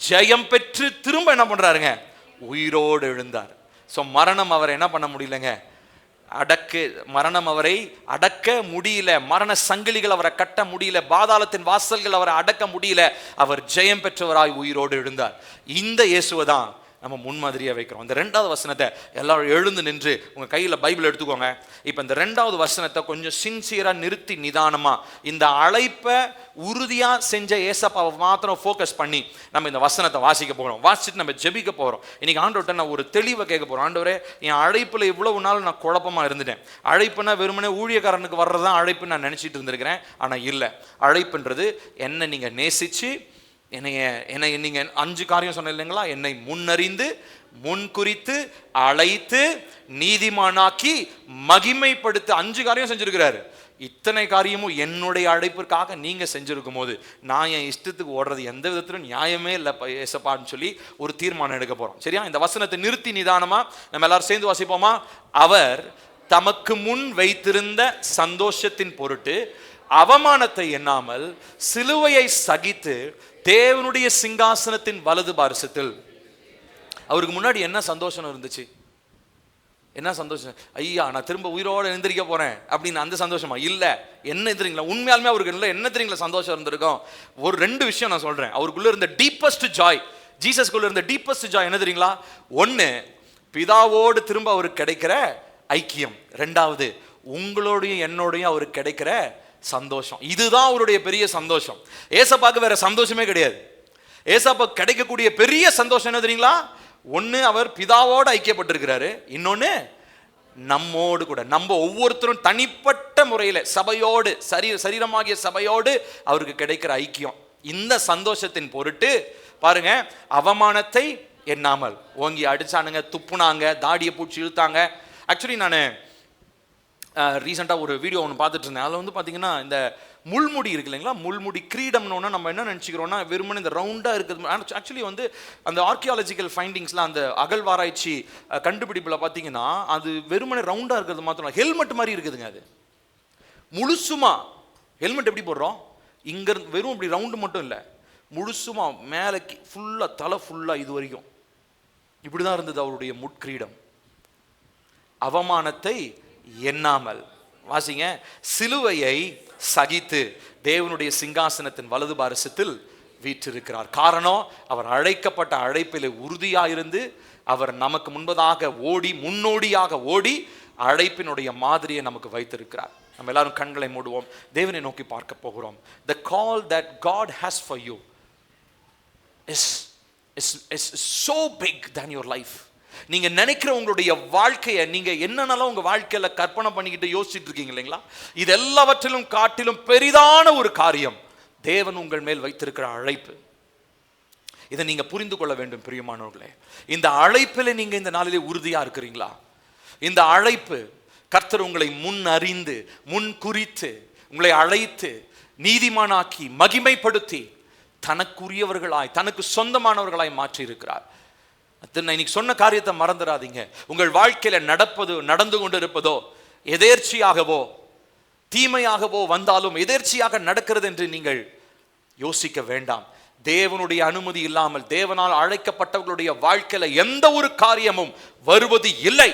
ஜெயம் பெற்று திரும்ப என்ன பண்றாருங்க? உயிரோடு எழுந்தார். சோ மரணம் அவரை என்ன பண்ண முடியலங்க? மரணம் அவரை அடக்க முடியல. மரண சங்கிலிகள் அவரை கட்ட முடியல. பாதாளத்தின் வாசல்கள் அவரை அடக்க முடியல. அவர் ஜெயம் பெற்றவராய் உயிரோடு எழுந்தார். இந்த இயேசுவை தான் நம்ம முன்மாதிரியா வைக்கிறோம். இந்த 2வது வசனத்தை எல்லாரும் எழுந்து நின்று உங்க கையில பைபிள் எடுத்துக்கோங்க. இப்ப இந்த 2வது வசனத்தை கொஞ்சம் சின்சியரா நிறுத்தி நிதானமா இந்த அழைப்பை உறுதியா செஞ்ச ஏசப்பாவை மாத்திரம் ஃபோக்கஸ் பண்ணி நம்ம இந்த வசனத்தை வாசிக்க போறோம். வாசிச்சுட்டு நம்ம ஜெபிக்க போறோம். இன்னைக்கு ஆண்டவர்கிட்ட நான் ஒரு தெளிவை கேட்க போறோம். ஆண்டவரே, என் அழைப்புல இவ்வளவு நாள் நான் குழப்பமா இருந்துட்டேன். அழைப்புனா வெறுமனே ஊழியக்காரனுக்கு வர்றதுதான் அழைப்பு நான் நினைச்சிட்டு இருந்திருக்கிறேன். ஆனா இல்ல, அழைப்புன்றது என்ன நீங்க நேசிச்சு என்னை நீங்க 5 காரியம் சொன்ன இல்லைங்களா? என்னை முன்னறிந்து முன்குறித்து அழைத்து நீதிமானாக்கி மகிமைப்படுத்த 5 காரியம் செஞ்சிருக்கிறாரு. இத்தனை காரியமும் என்னுடைய அழைப்பிற்காக நீங்க செஞ்சிருக்கும் போது நான் என் இஷ்டத்துக்கு ஓடுறது எந்த விதத்திலும் நியாயமே இல்லை ஏசப்பான்னு சொல்லி ஒரு தீர்மானம் எடுக்க போறோம். சரியா? இந்த வசனத்தை நிறுத்தி நிதானமா நம்ம எல்லாரும் சேர்ந்து வாசிப்போமா? அவர் தமக்கு முன் வைத்திருந்த சந்தோஷத்தின் பொருட்டு அவமானத்தை எண்ணாமல் சிலுவையை சகித்து தேவனுடைய சிங்காசனத்தின் வலது பார்சத்தில். அவருக்கு முன்னாடி என்ன சந்தோஷம் இருந்துச்சு? என்ன சந்தோஷம்? ஐயா நான் திரும்ப உயிரோடு எந்திரிக்க போறேன் அப்படின்னு அந்த சந்தோஷமா? இல்லை. என்ன தெரியுங்களா, உண்மையாலுமே அவருக்கு இல்லை என்ன தெரியுங்களா சந்தோஷம் இருந்திருக்கும்? ஒரு 2 விஷயம் நான் சொல்றேன். அவருக்குள்ள இருந்த டீப்பஸ்ட் ஜாய், ஜீசஸ்குள்ள இருந்த டீப்பஸ்ட் ஜாய் என்ன தெரியுங்களா? 1, பிதாவோடு திரும்ப அவருக்கு கிடைக்கிற ஐக்கியம். 2வது, உங்களோடையும் என்னோடையும் அவருக்கு கிடைக்கிற சந்தோஷம். இதுதான் அவருடைய பெரிய சந்தோஷம். ஏசப்பாக்கு வேற சந்தோஷமே கிடையாது. ஏசப்பா கிடைக்கக்கூடிய பெரிய சந்தோஷம் என்ன தெரியுங்களா? 1, அவர் பிதாவோடு ஐக்கியப்பட்டிருக்கிறாரு. இன்னொன்னு, நம்மோடு கூட, நம்ம ஒவ்வொருத்தரும் தனிப்பட்ட முறையில் சபையோடு, சரீரமாகிய சபையோடு அவருக்கு கிடைக்கிற ஐக்கியம். இந்த சந்தோஷத்தின் பொருட்டு பாருங்க, அவமானத்தை எண்ணாமல். ஓங்கி அடிச்சானுங்க, துப்புனாங்க, தாடியை பூச்சி இழுத்தாங்க. ஆக்சுவலி நான் ரீசெண்டாக ஒரு வீடியோ ஒன்று பார்த்துட்டு இருந்தேன். அதில் வந்து பார்த்தீங்கன்னா இந்த முள்முடி இருக்கு இல்லைங்களா, முள்முடி கிரீடம்னு நம்ம என்ன நினச்சிக்கிறோம்னா வெறுமனே இந்த ரவுண்டாக இருக்குது. ஆக்சுவலி வந்து அந்த ஆர்கியாலஜிக்கல் ஃபைண்டிங்ஸ்லாம், அந்த அகழ்வாராய்ச்சி கண்டுபிடிப்பில் பார்த்தீங்கன்னா அது வெறுமனே ரவுண்டாக இருக்கிறது மாத்திரம் ஹெல்மெட் மாதிரி இருக்குதுங்க. அது முழுசுமா ஹெல்மெட் எப்படி போடுறோம், இங்கே வெறும் இப்படி ரவுண்டு மட்டும் இல்லை, முழுசுமா மேலே ஃபுல்லாக, தலை ஃபுல்லாக இது வரைக்கும் இப்படி தான் இருந்தது அவருடைய முட்கிரீடம். அவமானத்தை எண்ணாமல். வாசிங்க, சிலுவையை சகித்து தேவனுடைய சிங்காசனத்தின் வலது பாரசத்தில் வீற்றிருக்கிறார். காரணம், அவர் அழைக்கப்பட்ட அழைப்பிலே உறுதியாயிருந்து அவர் நமக்கு முன்பதாக ஓடி, முன்னோடியாக ஓடி அழைப்பினுடைய மாதிரியை நமக்கு வைத்திருக்கிறார். நம்ம எல்லாரும் கண்களை மூடுவோம், தேவனை நோக்கி பார்க்க போகிறோம். The call that God has for you is so big than your life. நீங்க நினைக்கிற உங்களுடைய வாழ்க்கையை நீங்க என்னன்னாலும் உங்க வாழ்க்கையில கற்பனை பண்ணிக்கிட்டு யோசிச்சுட்டு இருக்கீங்க இல்லைங்களா, இது எல்லாவற்றிலும் காட்டிலும் பெரிதான ஒரு காரியம் தேவன் உங்கள் மேல் வைத்திருக்கிற அழைப்பு. இதை நீங்க புரிந்து கொள்ள வேண்டும் பிரியமானவர்களே. இந்த அழைப்பில் நீங்க இந்த நாளிலே உறுதியா இருக்கிறீங்களா? இந்த அழைப்பு கர்த்தர் உங்களை முன் அறிந்து, முன் குறித்து, உங்களை அழைத்து, நீதிமானாக்கி, மகிமைப்படுத்தி, தனக்குரியவர்களாய், தனக்கு சொந்தமானவர்களாய் மாற்றி இருக்கிறார். இன்னைக்கு சொன்ன காரியத்தை மறந்துடாதீங்க. உங்கள் வாழ்க்கையில நடந்து கொண்டு இருப்பதோ எதேர்ச்சியாகவோ தீமையாகவோ வந்தாலும் எதேர்ச்சியாக நடக்கிறது என்று நீங்கள் யோசிக்க வேண்டாம். தேவனுடைய அனுமதி இல்லாமல் தேவனால் அழைக்கப்பட்டவர்களுடைய வாழ்க்கையில எந்த ஒரு காரியமும் வருவது இல்லை.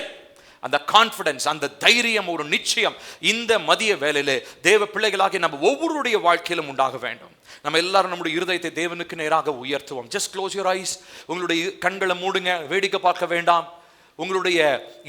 அந்த கான்ஃபிடன்ஸ், அந்த தைரியம், ஒரு நிச்சயம் இந்த மதிய வேளையிலே தேவ பிள்ளைகளாகி நம்ம ஒவ்வொருடைய வாழ்க்கையிலும் உண்டாக வேண்டும். நம்ம எல்லாரும் நம்முடைய இருதயத்தை தேவனுக்கு நேராக உயர்த்துவோம். Just close your eyes. உங்களுடைய கண்களை மூடுங்க, வேடிக்கை பார்க்க வேண்டாம். உங்களுடைய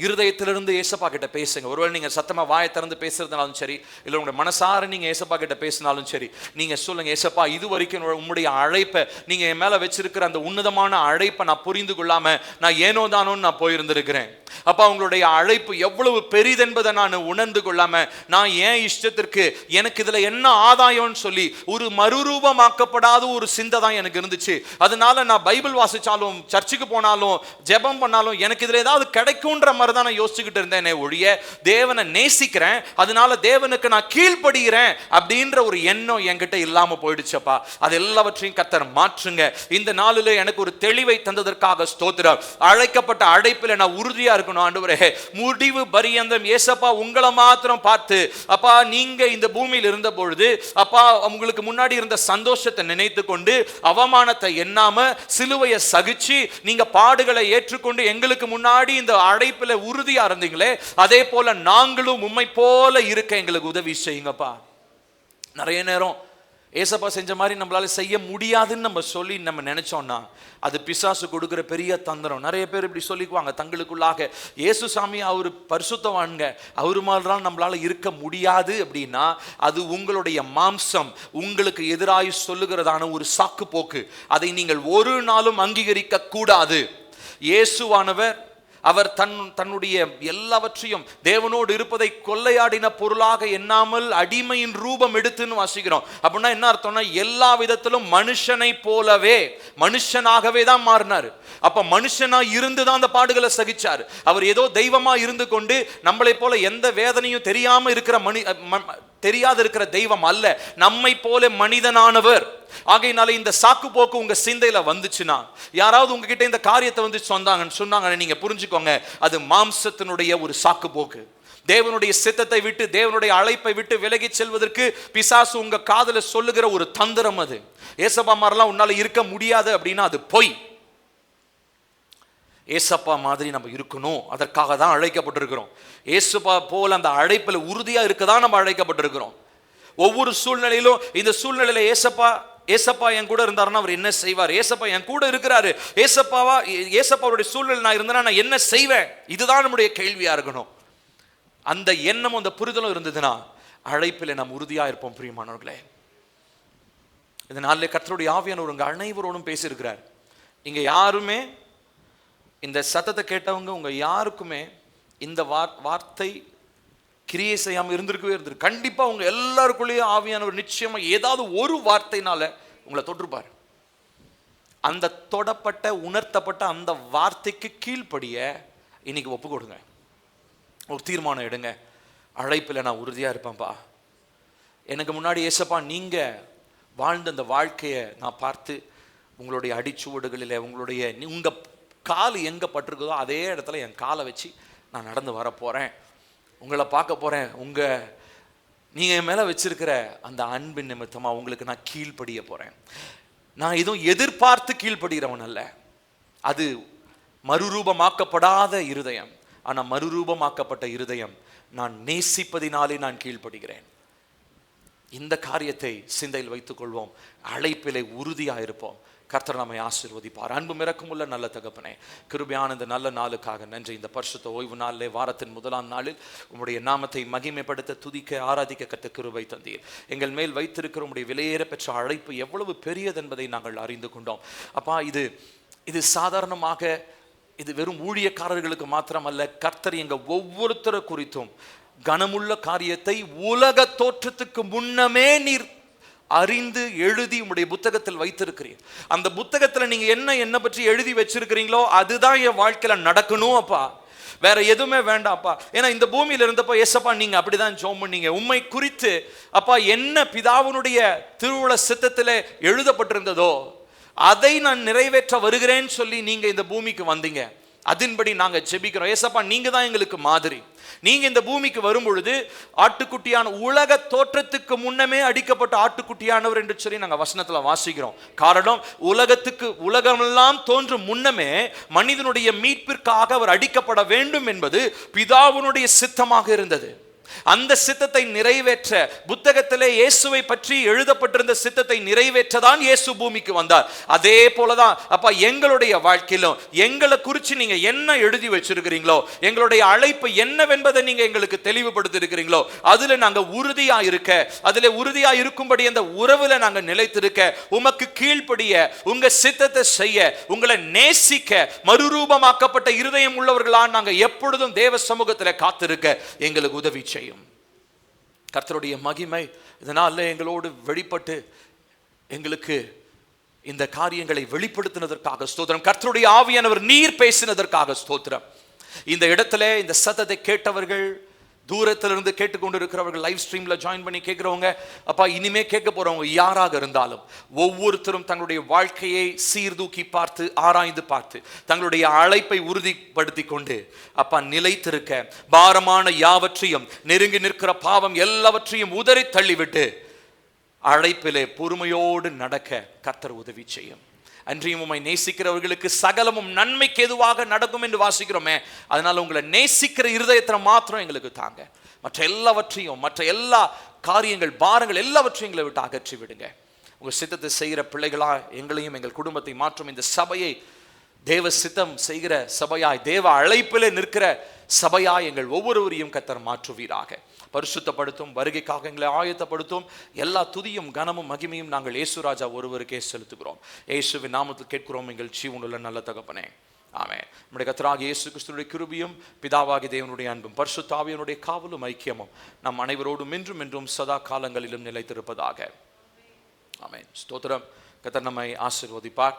இருதயத்திலிருந்து ஏசப்பா கிட்ட பேசுங்க. ஒருவேளை நீங்க சத்தமா வாயை திறந்து பேசுறதுனாலும் சரி, இல்லை உங்களுடைய மனசார நீங்க ஏசப்பா கிட்ட பேசினாலும் சரி, நீங்க சொல்லுங்க, ஏசப்பா இது வரைக்கும் உங்களுடைய அழைப்பை, நீங்க என் மேல வச்சிருக்கிற அந்த உன்னதமான அழைப்பை நான் புரிந்து கொள்ளாம நான் ஏனோ தானோன்னு நான் போயிருந்திருக்கிறேன். அப்பா, உங்களுடைய அழைப்பு எவ்வளவு பெரிதென்பதை நான் உணர்ந்து கொள்ளாம நான் ஏன் இஷ்டத்திற்கு எனக்கு இதுல என்ன ஆதாயம்னு சொல்லி ஒரு மறுரூபமாக்கப்படாத ஒரு சிந்தை தான் எனக்கு இருந்துச்சு. அதனால நான் பைபிள் வாசிச்சாலும் சர்ச்சுக்கு போனாலும் ஜெபம் பண்ணாலும் எனக்கு இதுல ஏதாவது கிடைக்கும்ன்ற மாதிரி தான் நான் யோசிச்சுக்கிட்டு இருந்தேன் ஒழிய தேவனை நேசிக்கிறேன், அதனால தேவனுக்கு நான் கீழ்ப்படுகிறேன் அப்படின்ற ஒரு எண்ணம் என்கிட்ட இல்லாம போயிடுச்சப்பா. அது எல்லாவற்றையும் கர்த்தர் மாற்றுங்க. இந்த நாளிலே எனக்கு ஒரு தெளிவை தந்ததற்காக ஸ்தோத்திரம். அழைக்கப்பட்ட அழைப்பில் நான் உறுதியா இருக்கணும் ஆண்டவரே. முடிவு பரியந்தம் ஏசப்பா உங்களை மாத்திரம் பார்த்து, அப்பா நீங்க இந்த பூமியில் இருந்த பொழுது அப்பா உங்களுக்கு முன்னாடி இருந்த சந்தோஷத்தை நினைத்து கொண்டு அவமானத்தை எண்ணாம சிலுவையை சகிச்சு நீங்க பாடுகளை ஏற்றுக்கொண்டு எங்களுக்கு முன்னாடி இந்த அழைப்பில் உறுதியா இருந்தீங்களே, அதே போல நாங்களும் உம்மை போல இருக்க எங்களுக்கு உதவி செய்யுங்கப்பா. நிறைய நேரம் ஏசப்பா செஞ்ச மாதிரி நம்மளால செய்ய முடியாதுன்னு நம்ம சொல்லி நம்ம நினைச்சோம்னா அது பிசாசு கொடுக்கிற பெரிய தந்திரம். நிறைய பேர் இப்படி சொல்லிக்குவாங்க தங்களுக்குள்ளாக, இயேசு சாமி அவரு பரிசுத்தவான்க, அவரு மாதிரிலாம் நம்மளால இருக்க முடியாது அப்படின்னா அது உங்களுடைய மாம்சம் உங்களுக்கு எதிராய் சொல்லுகிறதான ஒரு சாக்கு போக்கு. அதை நீங்கள் ஒரு நாளும் அங்கீகரிக்க கூடாது. இயேசுவானவர் அவர் தன்னுடைய எல்லாவற்றையும் தேவனோடு இருப்பதை கொள்ளையாடின பொருளாக எண்ணாமல் அடிமையின் ரூபம் எடுத்துன்னு வாசிக்கிறோம். அப்படின்னா என்ன அர்த்தம்னா, எல்லா விதத்திலும் மனுஷனை போலவே மனுஷனாகவே தான் மாறினார். அப்ப மனுஷனா இருந்துதான் அந்த பாடுகளை சகிச்சார். அவர் ஏதோ தெய்வமா இருந்து கொண்டு நம்மளை போல எந்த வேதனையும் தெரியாம இருக்கிற தெரியாத இருக்கிற தெய்வம் அல்ல, நம்மை போல மனிதனானவர். ஆகையினால இந்த சாக்கு போக்கு உங்க சிந்தையில வந்துச்சுன்னா, யாராவது உங்ககிட்ட இந்த காரியத்தை வந்து சொன்னாங்கன்னு நீங்க புரிஞ்சுக்கோங்க, அது மாம்சத்தினுடைய ஒரு சாக்கு போக்கு. தேவனுடைய சித்தத்தை விட்டு தேவனுடைய அழைப்பை விட்டு விலகி செல்வதற்கு பிசாசு உங்க காதுல சொல்லுகிற ஒரு தந்திரம். அது ஏசப்பா மாதிரிலாம் உன்னால இருக்க முடியாது அப்படின்னா அது பொய். ஏசப்பா மாதிரி நம்ம இருக்கணும், அதற்காக தான் அழைக்கப்பட்டிருக்கிறோம். ஏசப்பா போல அந்த அழைப்பில் உறுதியாக இருக்க தான் நம்ம அழைக்கப்பட்டிருக்கிறோம். ஒவ்வொரு சூழ்நிலையிலும் இந்த சூழ்நிலையில ஏசப்பா என் கூட இருந்தாருன்னா அவர் என்ன செய்வார், ஏசப்பா என் கூட இருக்கிறாரு, ஏசப்பாவுடைய சூழ்நிலை நான் இருந்தேன்னா நான் என்ன செய்வேன், இதுதான் நம்முடைய கேள்வியா இருக்கணும். அந்த எண்ணமும் அந்த புரிதலும் இருந்ததுன்னா அழைப்பில் நாம் உறுதியா இருப்போம். பிரியமானவர்களே, இந்த நாளில் கர்த்தருடைய ஆவியானவர் உங்க அனைவரோடும் பேசியிருக்கிறார். இங்க யாருமே, இந்த சத்தத்தை கேட்டவங்க உங்க யாருக்குமே இந்த வார்த்தை கிரியை செய்யாமல் இருந்திருக்கு. கண்டிப்பா உங்க எல்லாருக்குள்ளேயும் ஆவியானவர் நிச்சயமா ஏதாவது ஒரு வார்த்தைனால உங்களை தொற்றுப்பார். அந்த தொடப்பட்ட உணர்த்தப்பட்ட அந்த வார்த்தைக்கு கீழ்ப்படிய இன்னைக்கு ஒப்பு கொடுங்க. ஒரு தீர்மானம் எடுங்க, அழைப்பில் நான் உறுதியா இருப்பேன்ப்பா. எனக்கு முன்னாடி ஏசப்பா நீங்க வாழ்ந்த அந்த வாழ்க்கையை நான் பார்த்து உங்களுடைய அடிச்சுவடுகளில் உங்க கால் எங்க பட்டிருக்குதோ அதே இடத்துல என் காலை வச்சு நான் நடந்து வர போறேன். உங்களை பார்க்க போறேன். நீங்க என் மேல வச்சிருக்கிற அந்த அன்பின் நிமித்தமா உங்களுக்கு நான் கீழ்ப்படிய போறேன். நான் எதுவும் எதிர்பார்த்து கீழ்ப்படுகிறவன் அல்ல. அது மறுரூபமாக்கப்படாத இருதயம். ஆனா மறுரூபமாக்கப்பட்ட இருதயம் நான் நேசிப்பதினாலே நான் கீழ்ப்படுகிறேன். இந்த காரியத்தை சிந்தையில் வைத்துக் கொள்வோம். அழைப்பிலே உறுதியா இருப்போம். கர்த்தர் நம்மை ஆசீர்வதிப்பார். அன்பு இரக்கமுள்ள நல்ல தகப்பனே, கிருபையான இந்த நல்ல நாளுக்காக நன்றி. இந்த பரிசுத்த ஓய்வு நாளிலே, வாரத்தின் முதலாம் நாளில் உம்முடைய நாமத்தை மகிமைப்படுத்த, துதிக்க, ஆராதிக்க கர்த்தர் கிருபை தந்தீர். எங்கள் மேல் வைத்திருக்கிற உம்முடைய விலையேற பெற்ற அழைப்பு எவ்வளவு பெரியது என்பதை நாங்கள் அறிந்து கொண்டோம். அப்பா, இது சாதாரணமாக இது வெறும் ஊழியக்காரர்களுக்கு மாத்திரமல்ல, கர்த்தர் எங்க ஒவ்வொருத்தரை குறித்தும் கனமுள்ள காரியத்தை உலக தோற்றத்துக்கு முன்னமே நீர் அறிந்து எழுதி உங்களுடைய புத்தகத்தில் வைத்திருக்கிறீர். அந்த புத்தகத்துல நீங்க என்ன பற்றி எழுதி வச்சிருக்கிறீங்களோ அதுதான் என் வாழ்க்கையில நடக்கணும் அப்பா. வேற எதுவுமே வேண்டாம்ப்பா. ஏன்னா இந்த பூமியில இருந்தப்ப ஏசப்பா நீங்க அப்படிதான் ஜெபம் பண்ணீங்க. உம்மை குறித்து அப்பா என்ன பிதாவினுடைய திருவுள சித்தத்திலே எழுதப்பட்டிருந்ததோ அதை நான் நிறைவேற்ற வருகிறேன்னு சொல்லி நீங்க இந்த பூமிக்கு வந்தீங்க. அதன்படி நாங்க ஜெபிக்கிறோம். ஏசப்பா நீங்க தான் எங்களுக்கு மாதிரி. நீங்க இந்த பூமிக்கு வரும் பொழுது ஆட்டுக்குட்டியான உலக தோற்றத்துக்கு முன்னமே அடிக்கப்பட்ட ஆட்டுக்குட்டியானவர் என்று சொல்லி நாங்க வசனத்துல வாசிக்கிறோம். காரணம், உலகமெல்லாம் தோன்றும் முன்னமே மனிதனுடைய மீட்பிற்காக அவர் அடிக்கப்பட வேண்டும் என்பது பிதாவினுடைய சித்தமாக இருந்தது. அந்த சித்தத்தை நிறைவேற்ற, புத்தகத்திலே இயேசுவை பற்றி எழுதப்பட்டிருந்த சித்தத்தை நிறைவேற்றதான் இயேசு பூமிக்கு வந்தார். அதே போலதான் அப்பா எங்களுடைய வாழ்க்கையிலும் எங்களை குறித்து நீங்க என்ன எழுதி வச்சிருக்கிறீங்களோ, எங்களுடைய அழைப்பு என்னவென்பதை நீங்க எங்களுக்கு தெளிவுபடுத்தி இருக்கிறீங்களோ அதுல நாங்க உறுதியா இருக்க, அதுல உறுதியா இருக்கும்படி அந்த உறவுல நாங்க நிலைத்திருக்க, உமக்கு கீழ்ப்படிய, உங்க சித்தத்தை செய்ய, உங்களை நேசிக்க, மறுரூபமாக்கப்பட்ட இருதயம் உள்ளவர்களா நாங்க எப்பொழுதும் தேவ சமூகத்தில் காத்திருக்க எங்களுக்கு உதவி செய்யும். கர்த்தருடைய மகிமை இதனால எங்களோடு வெளிப்பட்டு எங்களுக்கு இந்த காரியங்களை வெளிப்படுத்தினதற்காக ஸ்தோத்திரம். கர்த்தருடைய ஆவியானவர் நீர் பேசினதற்காக ஸ்தோத்திரம். இந்த இடத்துல இந்த சத்தத்தை கேட்டவர்கள், தூரத்திலிருந்து கேட்டுக்கொண்டு இருக்கிறவர்கள், லைவ் ஸ்ட்ரீம்ல ஜாயின் பண்ணி கேட்கிறவங்க, அப்பா இனிமே கேட்க போறவங்க யாராக இருந்தாலும் ஒவ்வொருத்தரும் தங்களுடைய வாழ்க்கையை சீர்தூக்கி பார்த்து, ஆராய்ந்து பார்த்து, தங்களுடைய அழைப்பை உறுதிப்படுத்தி கொண்டு அப்பா நிலைத்திருக்க, பாரமான யாவற்றையும், நெருங்கி நிற்கிற பாவம் எல்லாவற்றையும் உதறி தள்ளிவிட்டு அழைப்பிலே பொறுமையோடு நடக்க கர்த்தர் உதவி செய்யும். அன்றியும் உம்மை நேசிக்கிறவர்களுக்கு சகலமும் நன்மைக்கு எதுவாக நடக்கும் என்று வாசிக்கிறோமே. அதனால உங்களை நேசிக்கிற இருதயத்தை மாத்திரம் எங்களுக்கு தாங்க. மற்ற எல்லா காரியங்கள், பாரங்கள் எல்லாவற்றையும் எங்களை விட்டு அகற்றி விடுங்க. உங்க சித்தத்தை செய்கிற பிள்ளைகளா எங்களையும் எங்கள் குடும்பத்தை மாற்றும். இந்த சபையை தேவ சித்தம் செய்கிற சபையாய், தேவ அழைப்பிலே நிற்கிற சபையாய் எங்கள் ஒவ்வொருவரையும் கர்த்தர் மாற்றுவீராக. பரிசுத்தப்படுத்தும், வருகைக்காக எங்களை ஆயத்தப்படுத்தும். எல்லா துதியும் கனமும் மகிமையும் நாங்கள் இயேசு ராஜா ஒருவருக்கே செலுத்துகிறோம். இயேசுவின் நாமத்தில் கேட்கிறோம் எங்கள் ஜீவனுள்ள நல்ல தகப்பனே, ஆமென். நம்முடைய கர்த்தராகிய இயேசு கிறிஸ்துவினுடைய கிருபையும், பிதாவாகிய தேவனுடைய அன்பும், பரிசுத்த ஆவியானுடைய காவலும் ஐக்கியமும் நம் அனைவரோடும் என்றும் என்றும் சதா காலங்களிலும் நிலைத்திருப்பதாக. ஆமென். ஸ்தோத்திரம். கர்த்தர் நம்மை ஆசீர்வதிப்பார்.